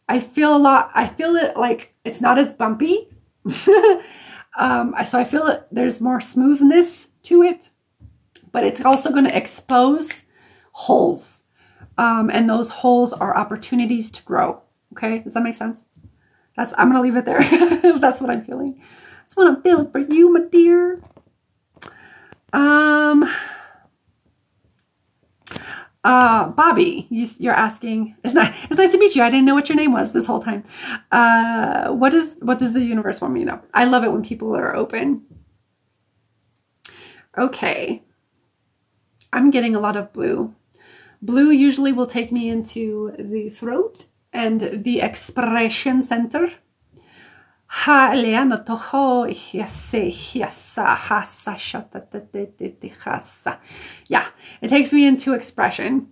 I feel it like it's not as bumpy. So I feel it, there's more smoothness to it, but it's also going to expose holes. And those holes are opportunities to grow. Okay, does that make sense? I'm going to leave it there. That's what I'm feeling. That's what I'm feeling for you, my dear. Bobby, you're asking. It's nice to meet you. I didn't know what your name was this whole time. What does the universe want me to know? I love it when people are open. Okay. I'm getting a lot of blue. Blue usually will take me into the throat and the expression center. Yeah, it takes me into expression.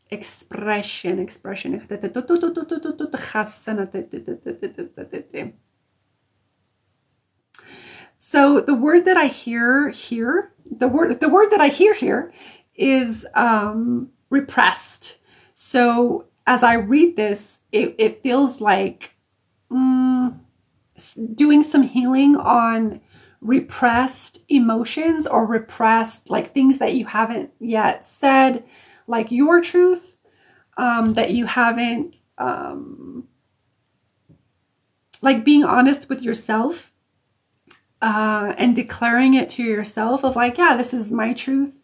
Expression. So the word that I hear here, the word that I hear here is repressed. So as I read this, it feels like doing some healing on repressed emotions, or repressed like things that you haven't yet said, like your truth, that you haven't like being honest with yourself, and declaring it to yourself of like, yeah, this is my truth.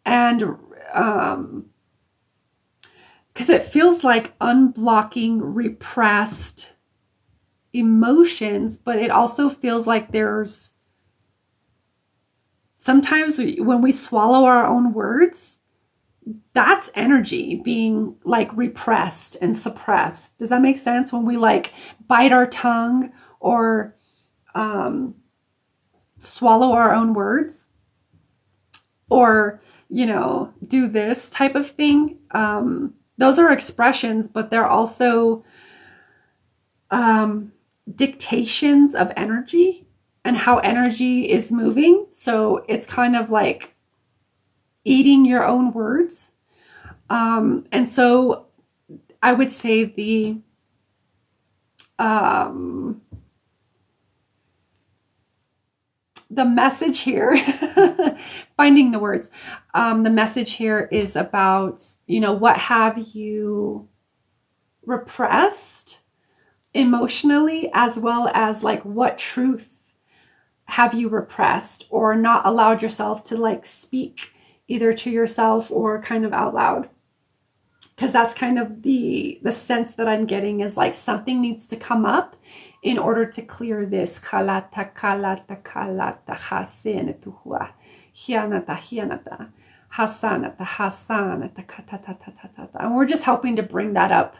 And because it feels like unblocking repressed emotions, but it also feels like there's sometimes when we swallow our own words, that's energy being like repressed and suppressed. Does that make sense? When we like bite our tongue or swallow our own words, or, do this type of thing. Those are expressions, but they're also dictations of energy and how energy is moving. So it's kind of like eating your own words. And so I would say the message here, finding the words, the message here is about, what have you repressed emotionally, as well as like what truth have you repressed or not allowed yourself to like speak either to yourself or kind of out loud. Because that's kind of the sense that I'm getting is like something needs to come up in order to clear this. And we're just helping to bring that up.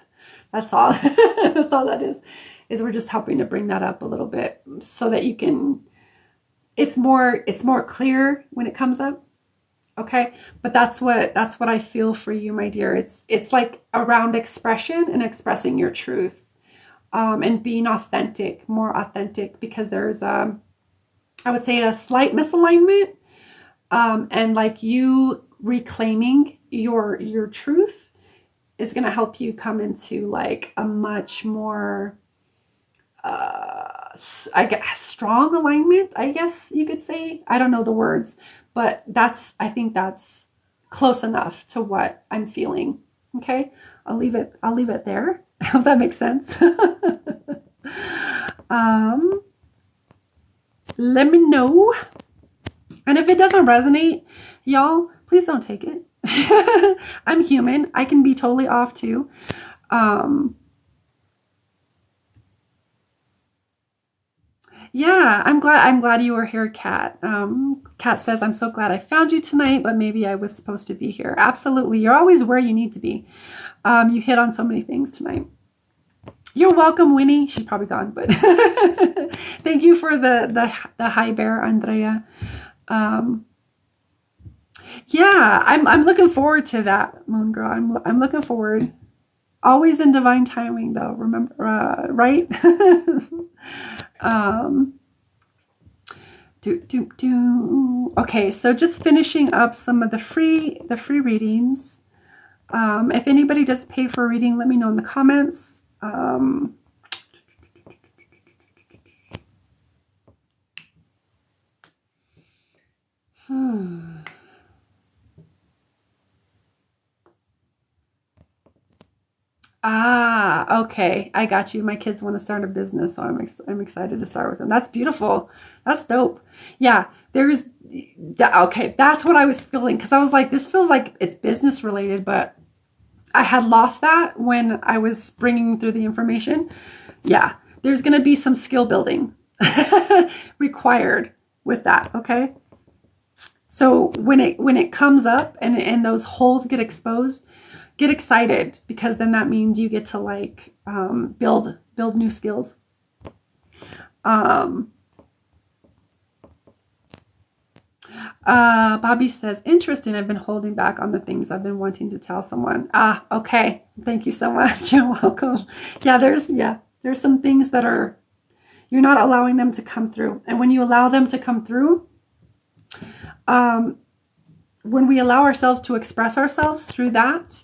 That's all. That's all that is we're just helping to bring that up a little bit so that you can, it's more clear when it comes up. Okay. But that's what I feel for you, my dear. It's like around expression and expressing your truth, and being authentic, more authentic, because there's I would say a slight misalignment, and like you reclaiming your truth is going to help you come into like a much more I guess strong alignment, I guess you could say. I don't know the words, but I think that's close enough to what I'm feeling. Okay. I'll leave it there. I hope that makes sense. Let me know. And if it doesn't resonate, y'all, please don't take it. I'm human. I can be totally off too. Yeah, I'm glad you were here, Kat. Kat says, I'm so glad I found you tonight, but maybe I was supposed to be here. Absolutely. You're always where you need to be. You hit on so many things tonight. You're welcome, Winnie. She's probably gone, but thank you for the hi bear, Andrea. Yeah, I'm looking forward to that, Moon Girl. I'm looking forward. Always in divine timing, though. Remember, right? Okay, so just finishing up some of the free readings. If anybody does pay for a reading, let me know in the comments. Okay. I got you. My kids want to start a business, so I'm excited to start with them. That's beautiful. That's dope. Yeah, there's that. Okay, that's what I was feeling, because I was like, this feels like it's business related, but I had lost that when I was bringing through the information. Yeah, there's going to be some skill building required with that. Okay. So when it comes up and those holes get exposed, get excited, because then that means you get to like build new skills. Bobby says, interesting. I've been holding back on the things I've been wanting to tell someone. Okay. Thank you so much. You're welcome. Yeah, there's some things that you're not allowing them to come through. And when you allow them to come through, when we allow ourselves to express ourselves through that,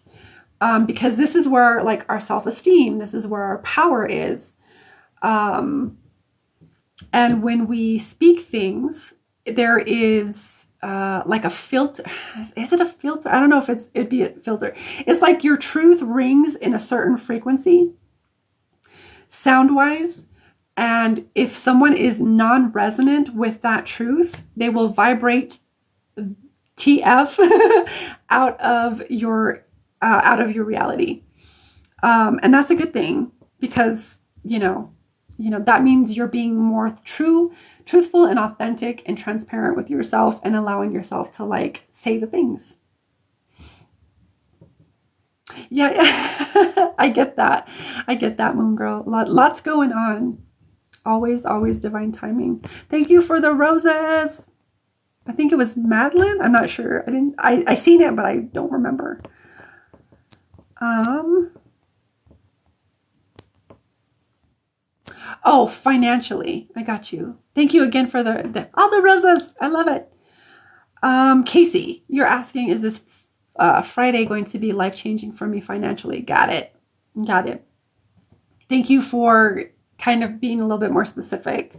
because this is where like our self-esteem, this is where our power is. And when we speak things, there is like a filter. Is it a filter? I don't know if it'd be a filter. It's like your truth rings in a certain frequency, sound-wise, And if someone is non-resonant with that truth, they will vibrate TF out of your reality. And that's a good thing because, that means you're being more truthful and authentic and transparent with yourself and allowing yourself to like say the things. Yeah, I get that. I get that, Moon Girl. Lots going on. Always, always divine timing. Thank you for the roses. I think it was Madeline. I'm not sure. I seen it, but I don't remember. Oh, financially. I got you. Thank you again for all the roses. I love it. Casey, you're asking, is this Friday going to be life-changing for me financially? Got it. Got it. Thank you for kind of being a little bit more specific.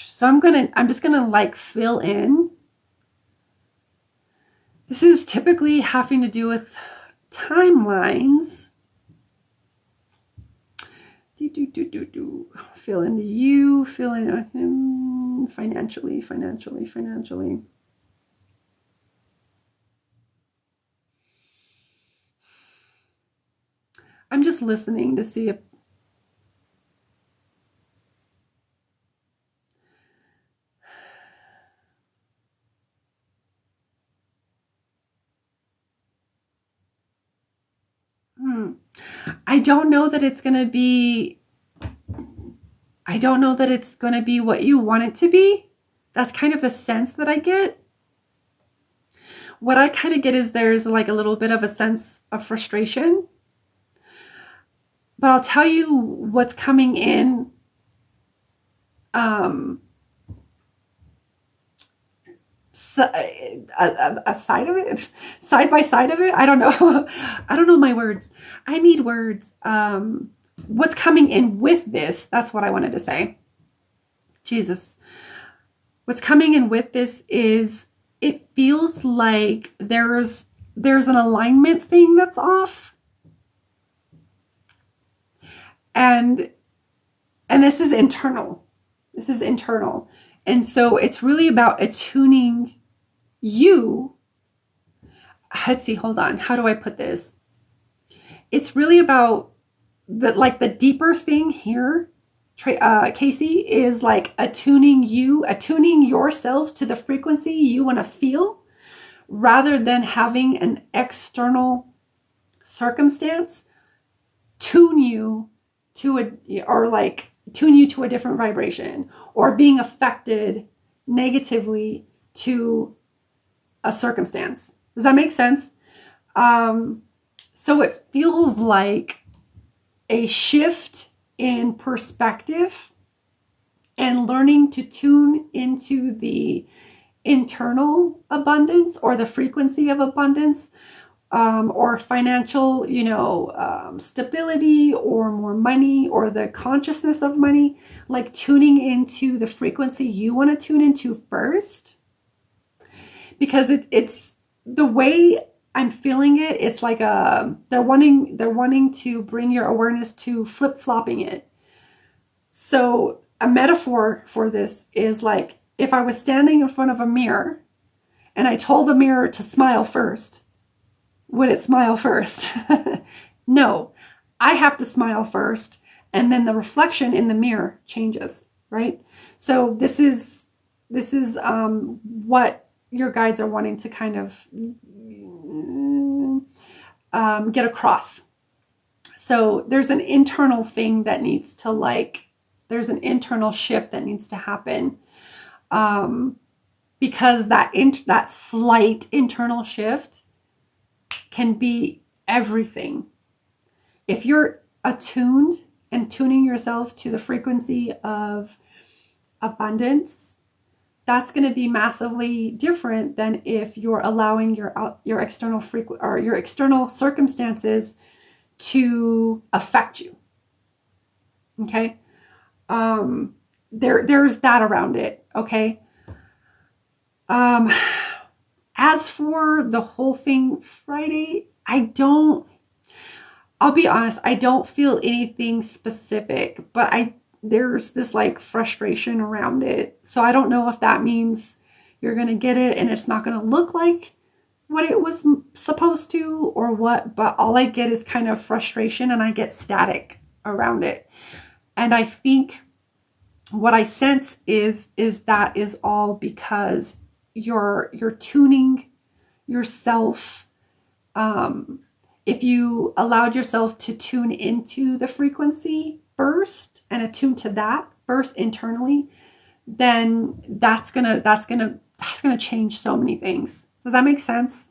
So I'm just gonna like fill in. This is typically having to do with timelines. Fill in you, fill in financially. I'm just listening to see if I don't know that it's going to be what you want it to be. That's kind of a sense that I get. What I kind of get is there's like a little bit of a sense of frustration. But I'll tell you what's coming in. A side of it, side by side of it. I don't know. I don't know my words. I need words. What's coming in with this? That's what I wanted to say. Jesus. What's coming in with this is it feels like there's an alignment thing that's off. And this is internal. This is internal. And so it's really about attuning you. Let's see, hold on. How do I put this? It's really about the deeper thing here, Casey, is like attuning yourself to the frequency you want to feel rather than having an external circumstance tune you to a different vibration or being affected negatively to a circumstance. Does that make sense? So it feels like a shift in perspective and learning to tune into the internal abundance or the frequency of abundance, or financial, stability or more money or the consciousness of money, like tuning into the frequency you want to tune into first. Because it's the way I'm feeling it. It's like they're wanting to bring your awareness to flip-flopping it. So a metaphor for this is like if I was standing in front of a mirror and I told the mirror to smile first, would it smile first? No, I have to smile first, and then the reflection in the mirror changes, right? So this is what your guides are wanting to kind of get across. So there's an internal thing that needs to there's an internal shift that needs to happen, because that slight internal shift can be everything. If you're attuned and tuning yourself to the frequency of abundance, that's going to be massively different than if you're allowing your external your external circumstances to affect you. Okay? There's that around it. Okay? As for the whole thing Friday, I'll be honest, I don't feel anything specific, but there's this like frustration around it. So I don't know if that means you're going to get it and it's not going to look like what it was supposed to or what, but all I get is kind of frustration and I get static around it. And I think what I sense is that is all because you're tuning yourself. If you allowed yourself to tune into the frequency first and attune to that first internally, then that's gonna change so many things. Does that make sense?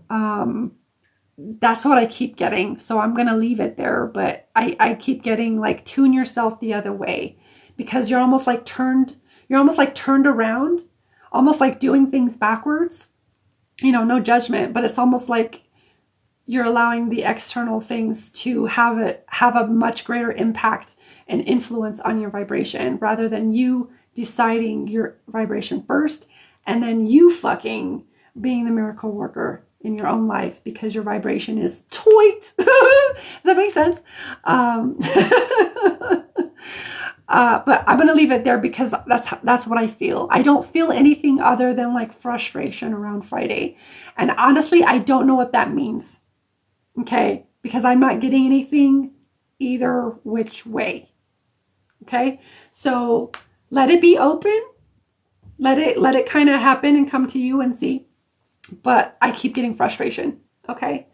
That's what I keep getting. So I'm gonna leave it there, but I keep getting like tune yourself the other way because you're almost like turned around, almost like doing things backwards. No judgment, but it's almost like you're allowing the external things to have a much greater impact and influence on your vibration rather than you deciding your vibration first and then you fucking being the miracle worker in your own life because your vibration is toit. Does that make sense? But I'm going to leave it there because that's what I feel. I don't feel anything other than like frustration around Friday. And honestly, I don't know what that means. Okay? Because I'm not getting anything either which way. Okay? So let it be open. Let it kind of happen and come to you and see. But I keep getting frustration. Okay?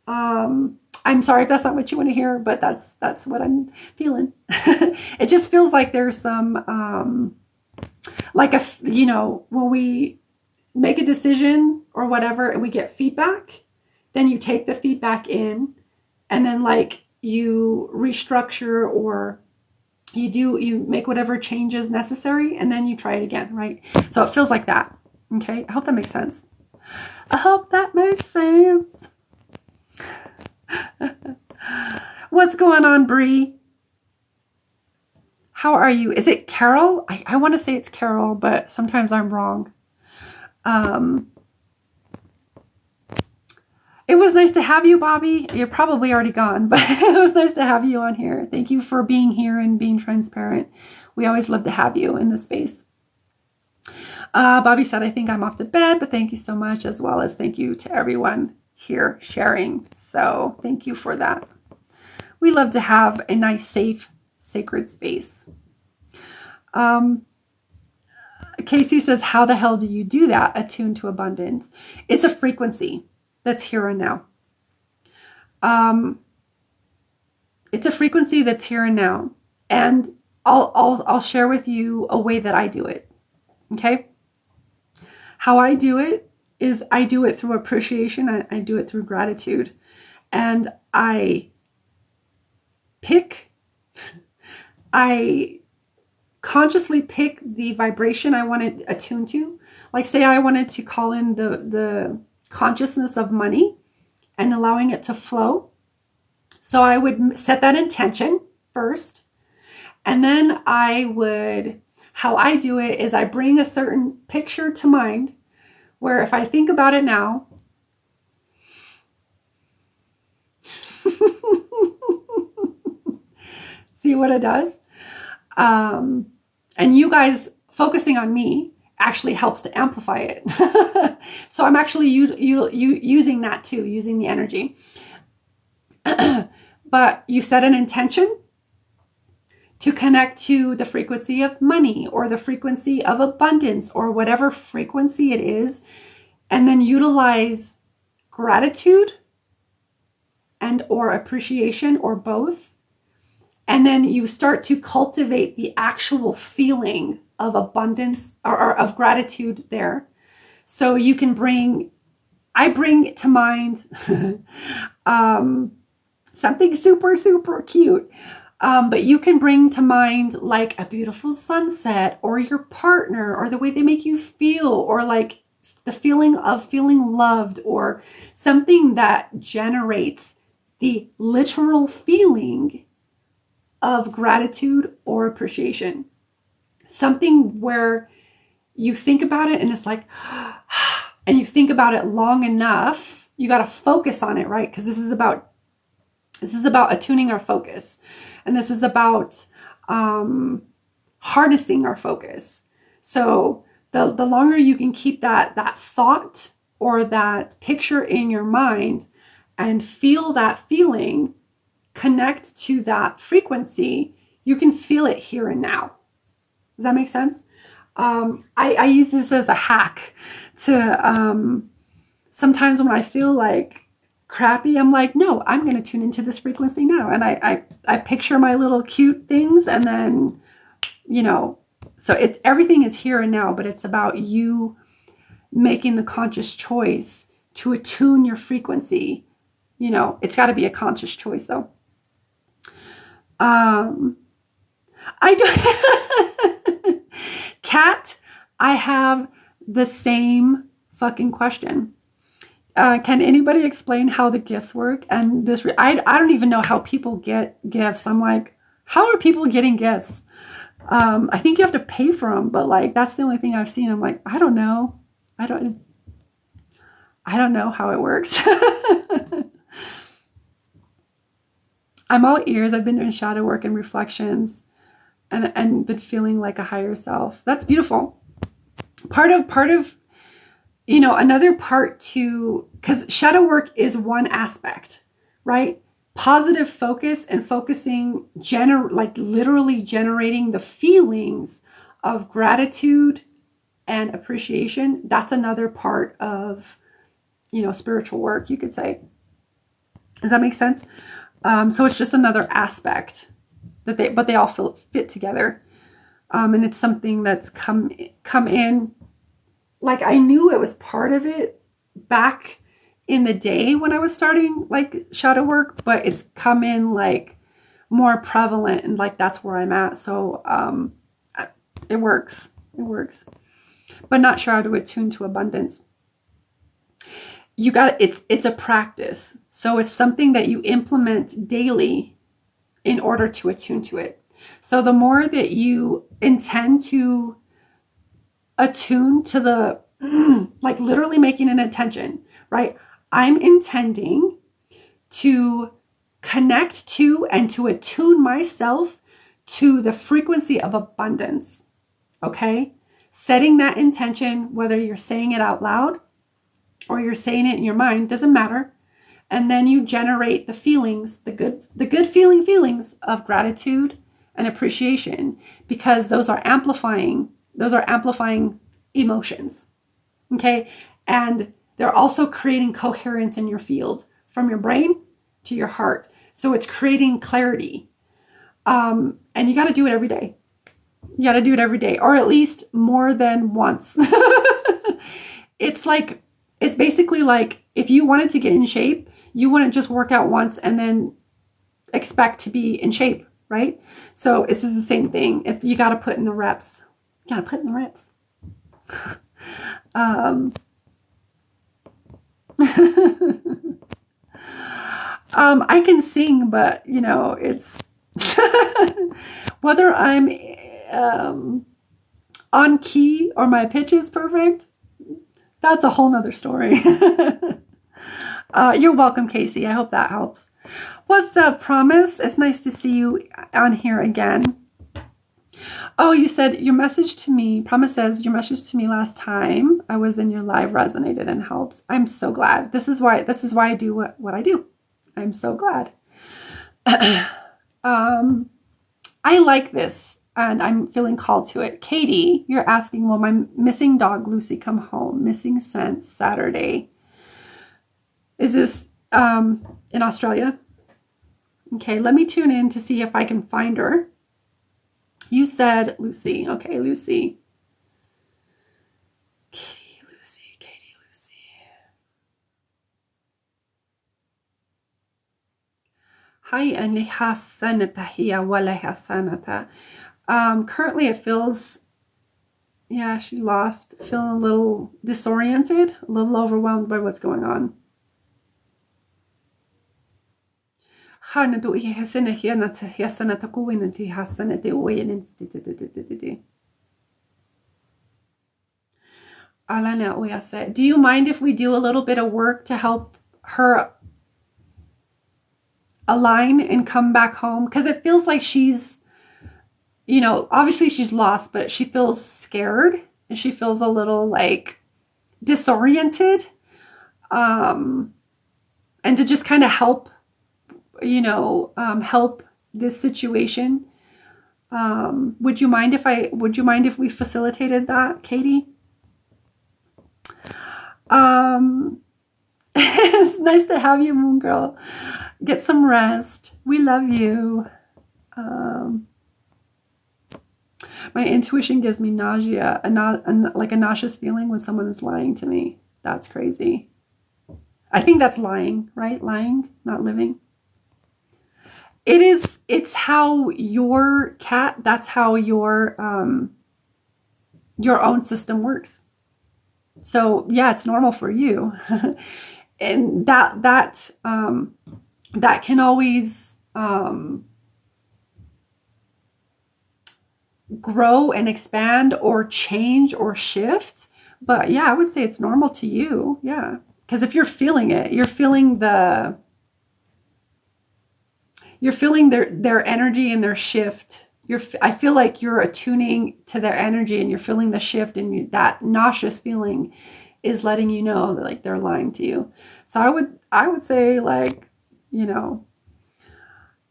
I'm sorry if that's not what you want to hear, but that's what I'm feeling. It just feels like there's some like when we make a decision or whatever and we get feedback, then you take the feedback in and then like you restructure or you make whatever changes necessary and then you try it again, right? So it feels like that. Okay? I hope that makes sense. What's going on, Bree? How are you? Is it Carol? I want to say it's Carol, but sometimes I'm wrong. It was nice to have you, Bobby. You're probably already gone, but it was nice to have you on here. Thank you for being here and being transparent. We always love to have you in this space. Bobby said, I think I'm off to bed, but thank you so much, as well as thank you to everyone here sharing. So thank you for that. We love to have a nice, safe, sacred space. Casey says, how the hell do you do that? Attune to abundance. It's a frequency that's here and now. It's a frequency that's here and now. And I'll share with you a way that I do it. Okay? How I do it is I do it through appreciation. I do it through gratitude. And I consciously pick the vibration I want to attune to. Like say I wanted to call in the consciousness of money and allowing it to flow. So I would set that intention first. And then how I do it is I bring a certain picture to mind where if I think about it now, see what it does? And you guys focusing on me actually helps to amplify it. So I'm actually using that too, using the energy. But you set an intention to connect to the frequency of money or the frequency of abundance or whatever frequency it is, and then utilize gratitude and or appreciation or both. And then you start to cultivate the actual feeling of abundance or of gratitude there. So you can I bring to mind something super, super cute. But you can bring to mind like a beautiful sunset or your partner or the way they make you feel or like the feeling of feeling loved or something that generates the literal feeling of gratitude or appreciation. Something where you think about it and it's like, and you think about it long enough, you got to focus on it, right? Because this is about This is about attuning our focus. And this is about harnessing our focus. So the longer you can keep that thought or that picture in your mind and feel that feeling, connect to that frequency, you can feel it here and now. Does that make sense? I use this as a hack to sometimes when I feel like crappy, I'm like, no, I'm going to tune into this frequency now. And I picture my little cute things, and then, so everything is here and now, but it's about you making the conscious choice to attune your frequency. It's got to be a conscious choice though. Kat, I have the same fucking question. Can anybody explain how the gifts work? And I don't even know how people get gifts. I'm like, how are people getting gifts? I think you have to pay for them, but like, that's the only thing I've seen. I'm like, I don't know. I don't know how it works. I'm all ears. I've been doing shadow work and reflections and been feeling like a higher self. That's beautiful. Part of another part to, because shadow work is one aspect, right? Positive focus and focusing, literally generating the feelings of gratitude and appreciation. That's another part of, spiritual work, you could say. Does that make sense? So it's just another aspect but they all fit together. And it's something that's come in. Like, I knew it was part of it back in the day when I was starting like shadow work, but it's come in like more prevalent, and like that's where I'm at. So it works. But not sure how to attune to abundance. It's a practice. So it's something that you implement daily in order to attune to it. So the more that you intend to attune to the, like literally making an intention, right? I'm intending to connect to and to attune myself to the frequency of abundance. Okay? Setting that intention, whether you're saying it out loud or you're saying it in your mind, doesn't matter. And then you generate the feelings, the good feelings of gratitude and appreciation, because those are amplifying emotions. Okay? And they're also creating coherence in your field from your brain to your heart. So it's creating clarity. And you got to do it every day. You got to do it every day, or at least more than once. It's basically like if you wanted to get in shape, you wouldn't just work out once and then expect to be in shape, right? So this is the same thing. You got to put in the reps. You got to put in the reps. I can sing, but it's whether I'm on key or my pitch is perfect, that's a whole nother story. You're welcome, Casey. I hope that helps. What's up, Promise? It's nice to see you on here again. Oh, you said your message to me, Promise says, your message to me last time I was in your live resonated and helped. I'm so glad. This is why I do what I do. I'm so glad. I like this, and I'm feeling called to it. Katie, you're asking, will my missing dog Lucy come home? Missing since Saturday. Is this in Australia? Okay, let me tune in to see if I can find her. You said Lucy. Okay, Lucy. Katie, Lucy. Hi, Aniha Sanata hiya walaha sanata. Currently it feels, yeah, she lost, feeling a little disoriented, a little overwhelmed by what's going on. Do you mind if we do a little bit of work to help her align and come back home, because it feels like she's, obviously she's lost, but she feels scared and she feels a little like disoriented. Um, and to just kind of help, help this situation. Would you mind if we facilitated that, Katie? Um, it's nice to have you, Moon Girl. Get some rest. We love you. Um, my intuition gives me nausea, like a nauseous feeling when someone is lying to me. That's crazy. I think that's lying, right? Lying, not living. It is. It's how your cat. That's how your own system works. So yeah, it's normal for you, and that can always grow and expand or change or shift. But yeah, I would say it's normal to you. Yeah, because if you're feeling it, you're feeling their energy and their shift. I feel like you're attuning to their energy and you're feeling the shift, and that nauseous feeling is letting you know that like they're lying to you. So I would say like, yeah,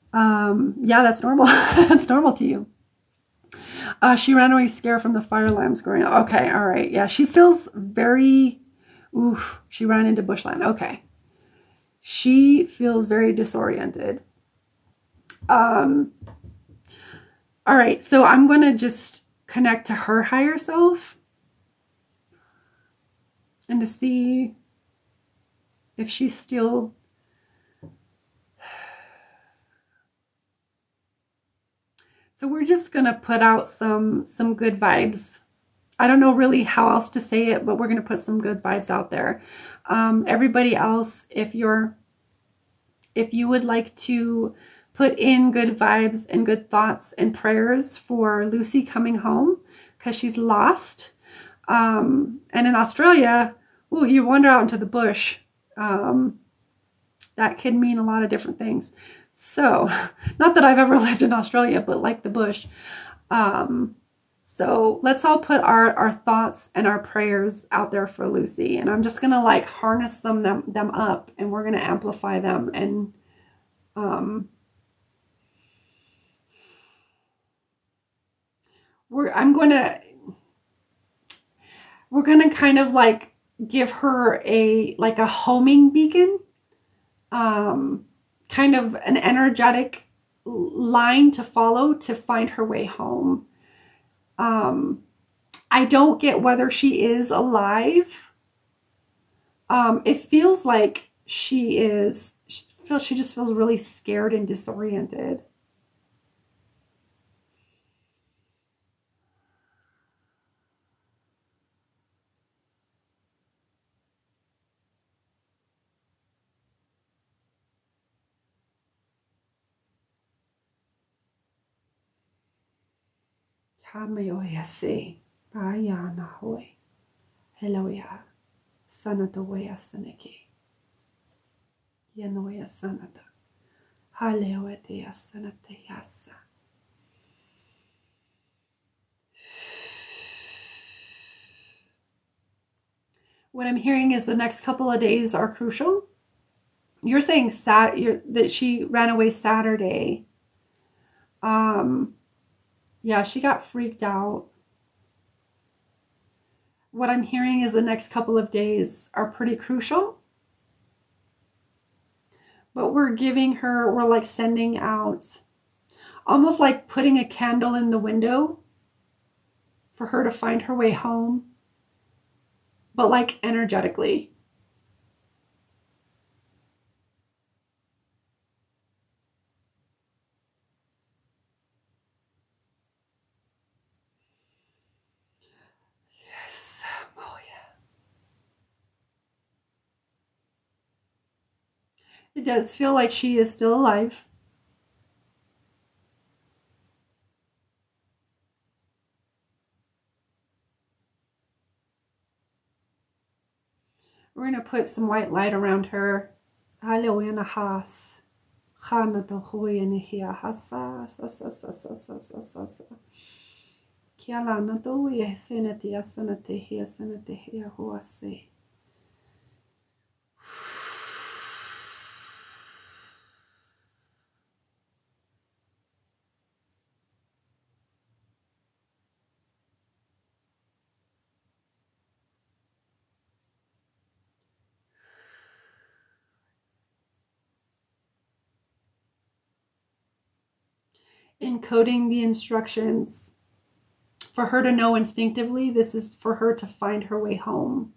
that's normal. That's normal to you. She ran away scared from the fire alarms going off. Okay, all right. Yeah, she feels very, oof, she ran into bushland. Okay. She feels very disoriented. Um, all right, so I'm going to just connect to her higher self and to see if she's still. So we're just going to put out some good vibes. I don't know really how else to say it, but we're going to put some good vibes out there. Everybody else, if you would like to put in good vibes and good thoughts and prayers for Lucy coming home because she's lost. And in Australia, you wander out into the bush. That can mean a lot of different things. So, not that I've ever lived in Australia, but like the bush. So let's all put our thoughts and our prayers out there for Lucy. And I'm just going to like harness them up, and we're going to amplify them. And we're going to kind of like give her a homing beacon, kind of an energetic line to follow to find her way home. I don't get whether she is alive. It feels like she is. She just feels really scared and disoriented. Hameoyase, Bayana Hoy, Heloya, Sanatoya Saneki, Yanoya Sanata, Haleoetea Sanateyasa. What I'm hearing is the next couple of days are crucial. You're saying that she ran away Saturday. Yeah, she got freaked out. What I'm hearing is the next couple of days are pretty crucial. But we're like sending out, almost like putting a candle in the window for her to find her way home, but like energetically. Yes. Oh, yeah. It does feel like she is still alive. We're going to put some white light around her. Haleoanahas. Hana to hoya ni hia hasa sa sa sa sa sa sa sa sa. Kia lana to ye sena te asana te hia sana te hia hoa se. Encoding the instructions for her to know instinctively this is for her to find her way home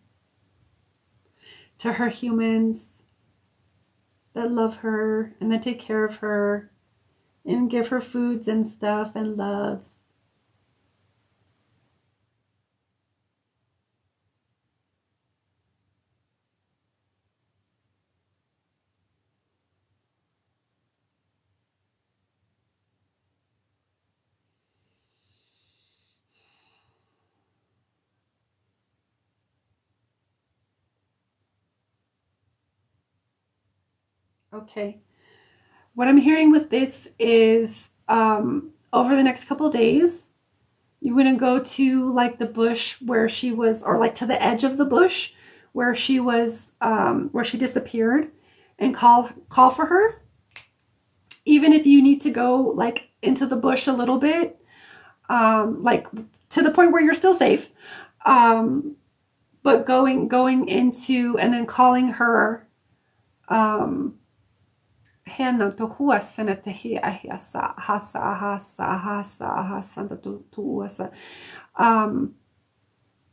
to her humans that love her and that take care of her and give her foods and stuff and loves. Okay. What I'm hearing with this is over the next couple days, you wouldn't go to like the bush where she was, or like to the edge of the bush where she was, where she disappeared, and call for her. Even if you need to go like into the bush a little bit, like to the point where you're still safe, but going into and then calling her. Um, Hena to huasana te hi ahiasa hasa hasa hasa hasa to uasa. And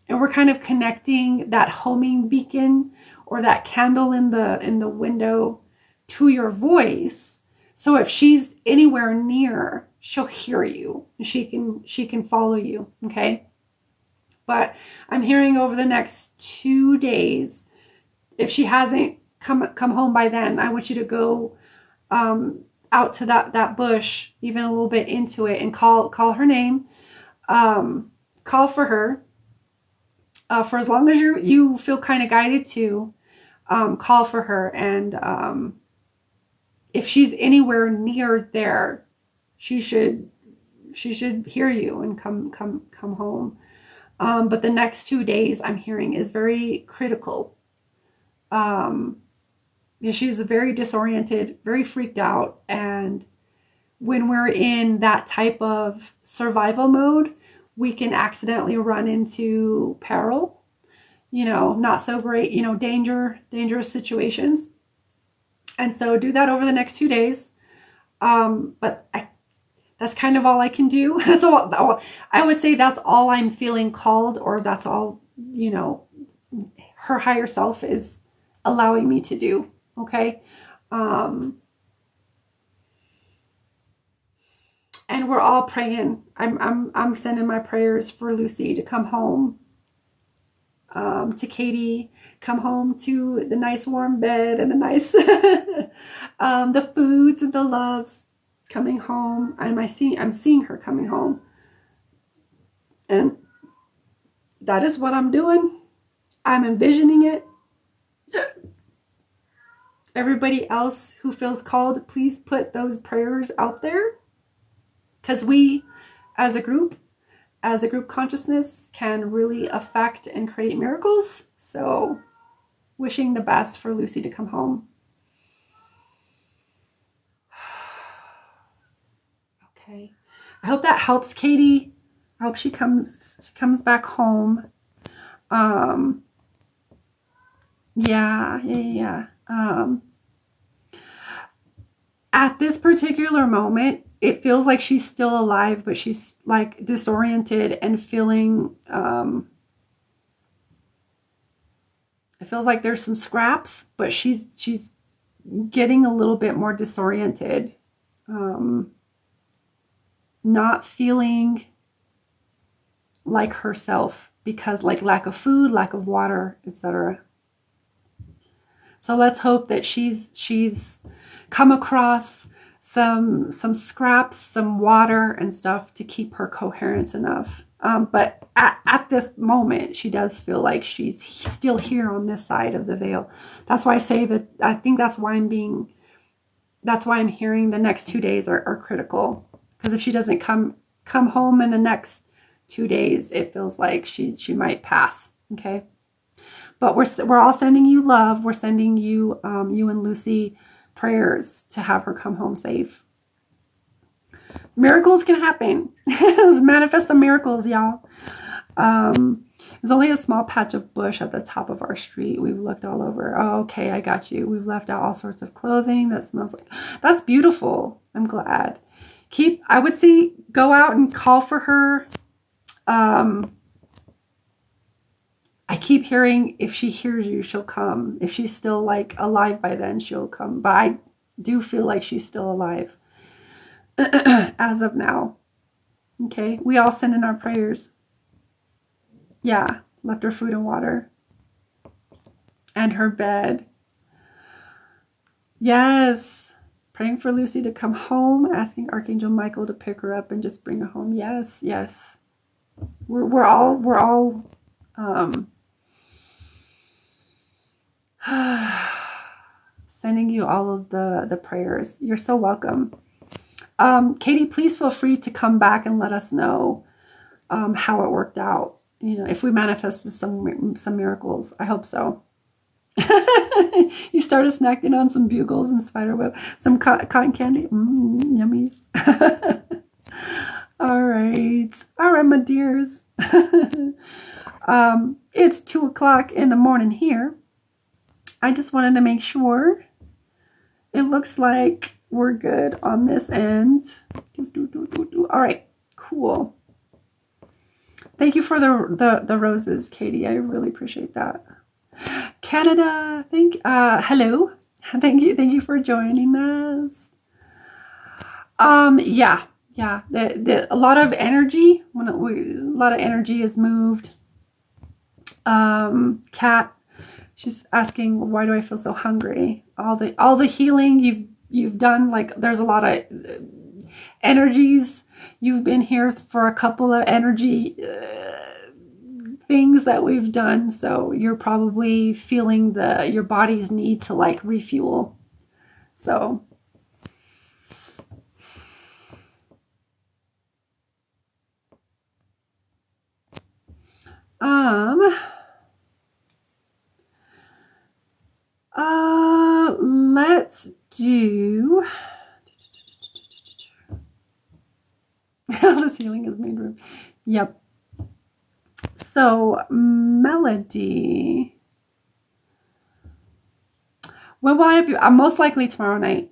we're kind of connecting that homing beacon or that candle in the window to your voice. So if she's anywhere near, she'll hear you. She can follow you. Okay. But I'm hearing over the next 2 days, if she hasn't come home by then, I want you to go out to that bush, even a little bit into it, and call her name, call for her, for as long as you feel kind of guided to, call for her, and if she's anywhere near there, she should hear you and come home. But the next 2 days, I'm hearing, is very critical. She was very disoriented, very freaked out, and when we're in that type of survival mode, we can accidentally run into peril, not so great, dangerous situations. And so do that over the next 2 days. But that's kind of all I can do. That's all I would say. That's all I'm feeling called, or that's all, her higher self is allowing me to do. Okay. And we're all praying. I'm sending my prayers for Lucy to come home, to Katie, come home to the nice warm bed and the nice, the foods and the loves, coming home. I'm seeing her coming home, and that is what I'm doing. I'm envisioning it. Everybody else who feels called, please put those prayers out there, because we, as a group consciousness, can really affect and create miracles. So wishing the best for Lucy to come home. Okay. I hope that helps, Katie. I hope she comes back home. Yeah. At this particular moment, it feels like she's still alive, but she's like disoriented and feeling, it feels like there's some scraps, but she's getting a little bit more disoriented, not feeling like herself, because like lack of food, lack of water, etc. So let's hope that she's come across some scraps, some water and stuff to keep her coherent enough. But at this moment, she does feel like she's still here on this side of the veil. That's why I say that I think that's why I'm being that's why I'm hearing the next 2 days are critical. Because if she doesn't come home in the next 2 days, it feels like she might pass. Okay. But we're all sending you love. We're sending you, you and Lucy, prayers to have her come home safe. Miracles can happen. Manifest the miracles, y'all. There's only a small patch of bush at the top of our street. We've looked all over. Oh, okay, I got you. We've left out all sorts of clothing that smells like. That's beautiful. I'm glad. I would say, go out and call for her. I keep hearing if she hears you, she'll come. If she's still like alive by then, she'll come. But I do feel like she's still alive as of now. Okay, we all send in our prayers. Yeah, left her food and water. And her bed. Yes. Praying for Lucy to come home, asking Archangel Michael to pick her up and just bring her home. Yes, yes. We're all sending you all of the prayers. You're so welcome. Katie, please feel free to come back and let us know how it worked out. You know, if we manifested some miracles. I hope so. You started snacking on some bugles and spiderweb, some cotton candy. Yummies. All right, my dears. It's 2:00 in the morning here. I just wanted to make sure. It looks like we're good on this end. All right, cool. Thank you for the roses, Katie. I really appreciate that. Canada, hello. Thank you for joining us. Yeah. A lot of energy. A lot of energy is moved. Kat, she's asking, why do I feel so hungry? All the healing you've done, like there's a lot of energies. You've been here for a couple of energy things that we've done, so you're probably feeling your body's need to like refuel. So let's do this healing is made room. Yep. So, Melody. When will I be? Most likely tomorrow night.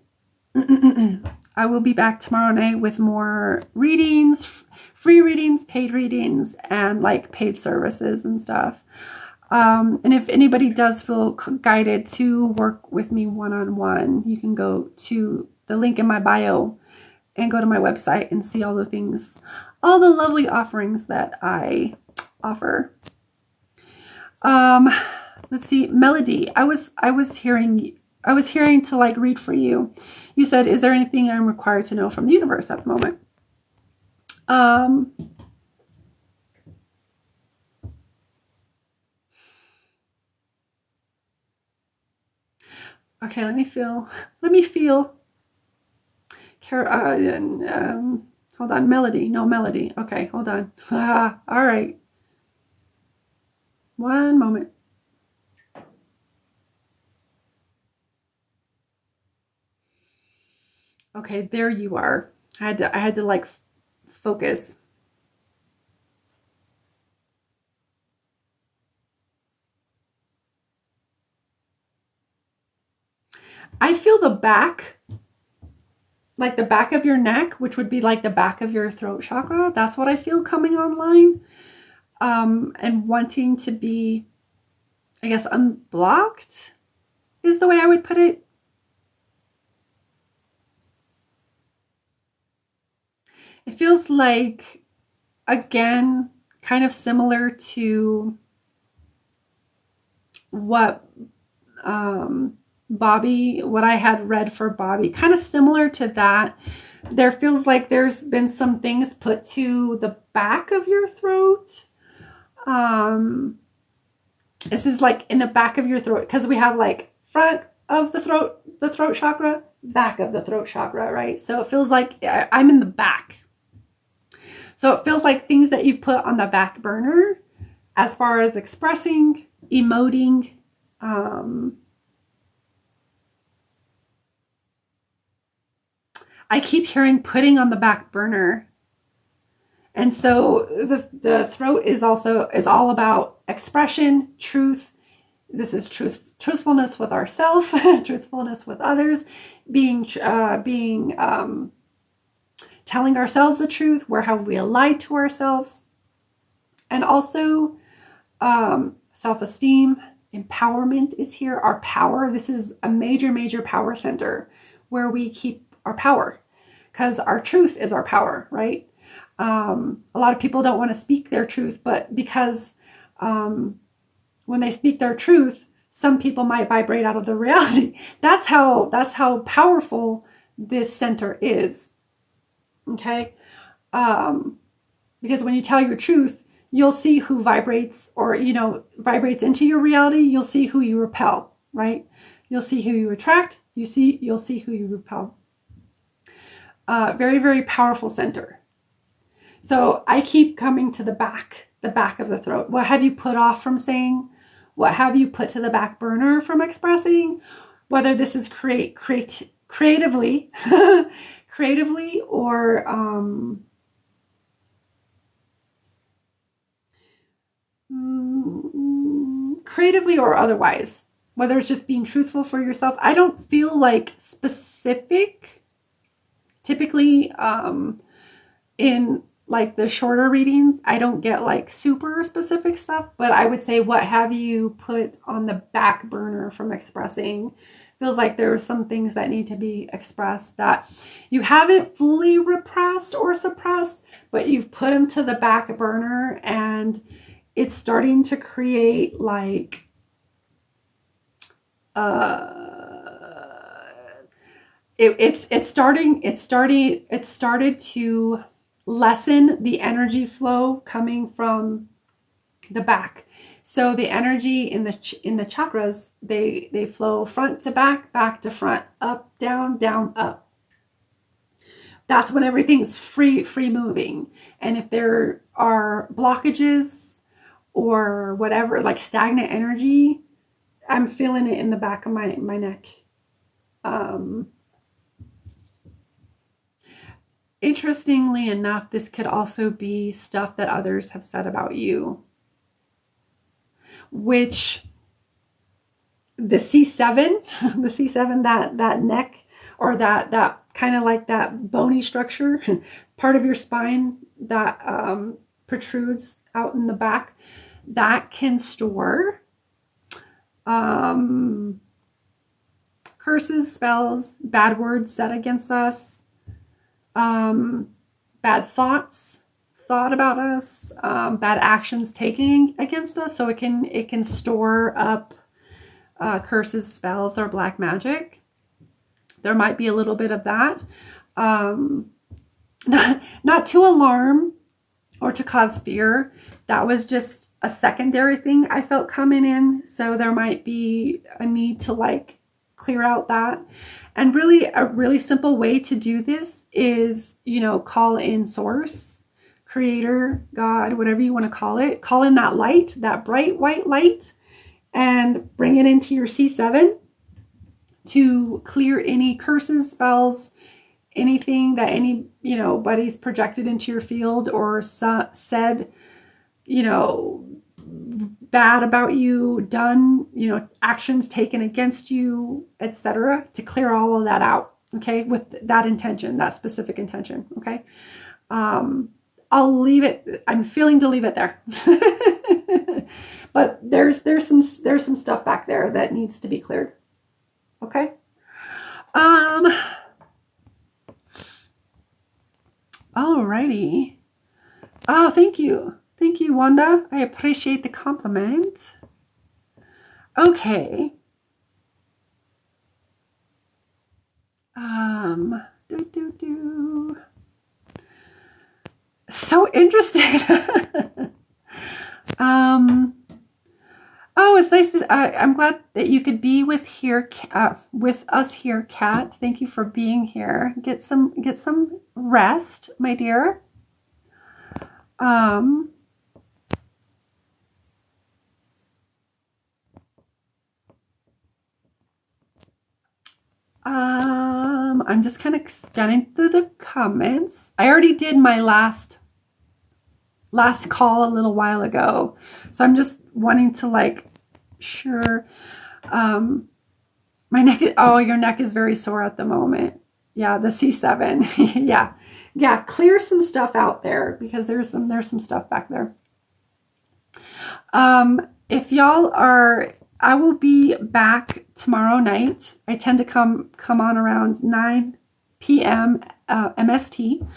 I will be back tomorrow night with more readings, free readings, paid readings, and like paid services and stuff. And if anybody does feel guided to work with me one-on-one, you can go to the link in my bio and go to my website and see all the things, all the lovely offerings that I offer. Let's see, Melody. I was hearing to like read for you. You said, is there anything I'm required to know from the universe at the moment? Okay, let me feel. Hold on, Melody. No, Melody. Okay, hold on. All right. One moment. Okay, there you are. I had to like focus. I feel the back, like the back of your neck, which would be like the back of your throat chakra. That's what I feel coming online. And wanting to be, I guess, unblocked is the way I would put it. It feels like, again, kind of similar to what Bobby, what I had read for Bobby, kind of similar to that. There feels like there's been some things put to the back of your throat. This is like in the back of your throat, because we have like front of the throat, the throat chakra, back of the throat chakra, right? So it feels like I'm in the back. So it feels like things that you've put on the back burner as far as expressing, emoting, I keep hearing putting on the back burner. And so the throat is all about expression, truth. This is truthfulness with ourselves, truthfulness with others, telling ourselves the truth. Where have we lied to ourselves? And also self-esteem, empowerment is here. Our power. This is a major, major power center where we keep our power, because our truth is our power, right? A lot of people don't want to speak their truth, but because when they speak their truth, some people might vibrate out of the reality. That's how powerful this center is. Okay, because when you tell your truth, you'll see who vibrates vibrates into your reality. You'll see who you repel, right? You'll see who you attract. You'll see who you repel. Very, very powerful center. So I keep coming to the back of the throat. What have you put off from saying? What have you put to the back burner from expressing? Whether this is creatively, creatively or creatively or otherwise. Whether it's just being truthful for yourself. I don't feel like specific. Typically, in like the shorter readings, I don't get like super specific stuff, but I would say, what have you put on the back burner from expressing? Feels like there are some things that need to be expressed that you haven't fully repressed or suppressed, but you've put them to the back burner, and it's starting to create like it started to lessen the energy flow coming from the back. So the energy in the chakras, they flow front to back to front, up, down, up. That's when everything's free moving. And if there are blockages or whatever, like stagnant energy, I'm feeling it in the back of my neck. Interestingly enough, this could also be stuff that others have said about you, which the C7, the C7, that neck, or that kind of like that bony structure, part of your spine that protrudes out in the back, that can store curses, spells, bad words said against us, bad thoughts thought about us, bad actions taken against us. So it can store up curses, spells, or black magic. There might be a little bit of that. Not to alarm or to cause fear. That was just a secondary thing I felt coming in. So there might be a need to like clear out that. And really, a really simple way to do this is, call in source, creator, God, whatever you want to call it. Call in that light, that bright white light, and bring it into your C7 to clear any curses, spells, anything that anybody's projected into your field or said, bad about you, done, actions taken against you, etc., to clear all of that out. Okay, with that intention, that specific intention. Okay, I'll leave it. I'm feeling to leave it there. But there's some stuff back there that needs to be cleared. Okay. Alrighty. Oh, thank you. Thank you, Wanda. I appreciate the compliment. Okay. So interesting. Oh, No, it's nice to, I'm glad that you could be with us here, Kat. Thank you for being here. Get some rest, my dear. Um, I'm just kind of scanning through the comments. I already did my last call a little while ago, so I'm just wanting to like, sure. Um, my neck is, oh, your neck is very sore at the moment. Yeah, the C7. Yeah. Yeah, clear some stuff out there because there's some stuff back there. If y'all are, I will be back tomorrow night. I tend to come on around 9 p.m. MST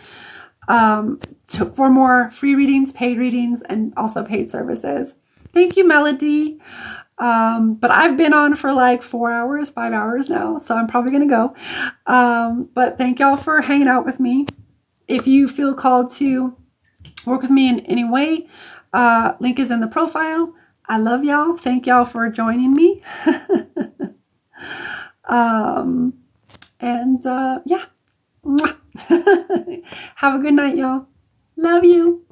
for more free readings, paid readings, and also paid services. Thank you, Melody. But I've been on for like 4 hours, 5 hours now, so I'm probably going to go. But thank y'all for hanging out with me. If you feel called to work with me in any way, link is in the profile. I love y'all. Thank y'all for joining me. Yeah. Have a good night, y'all. Love you.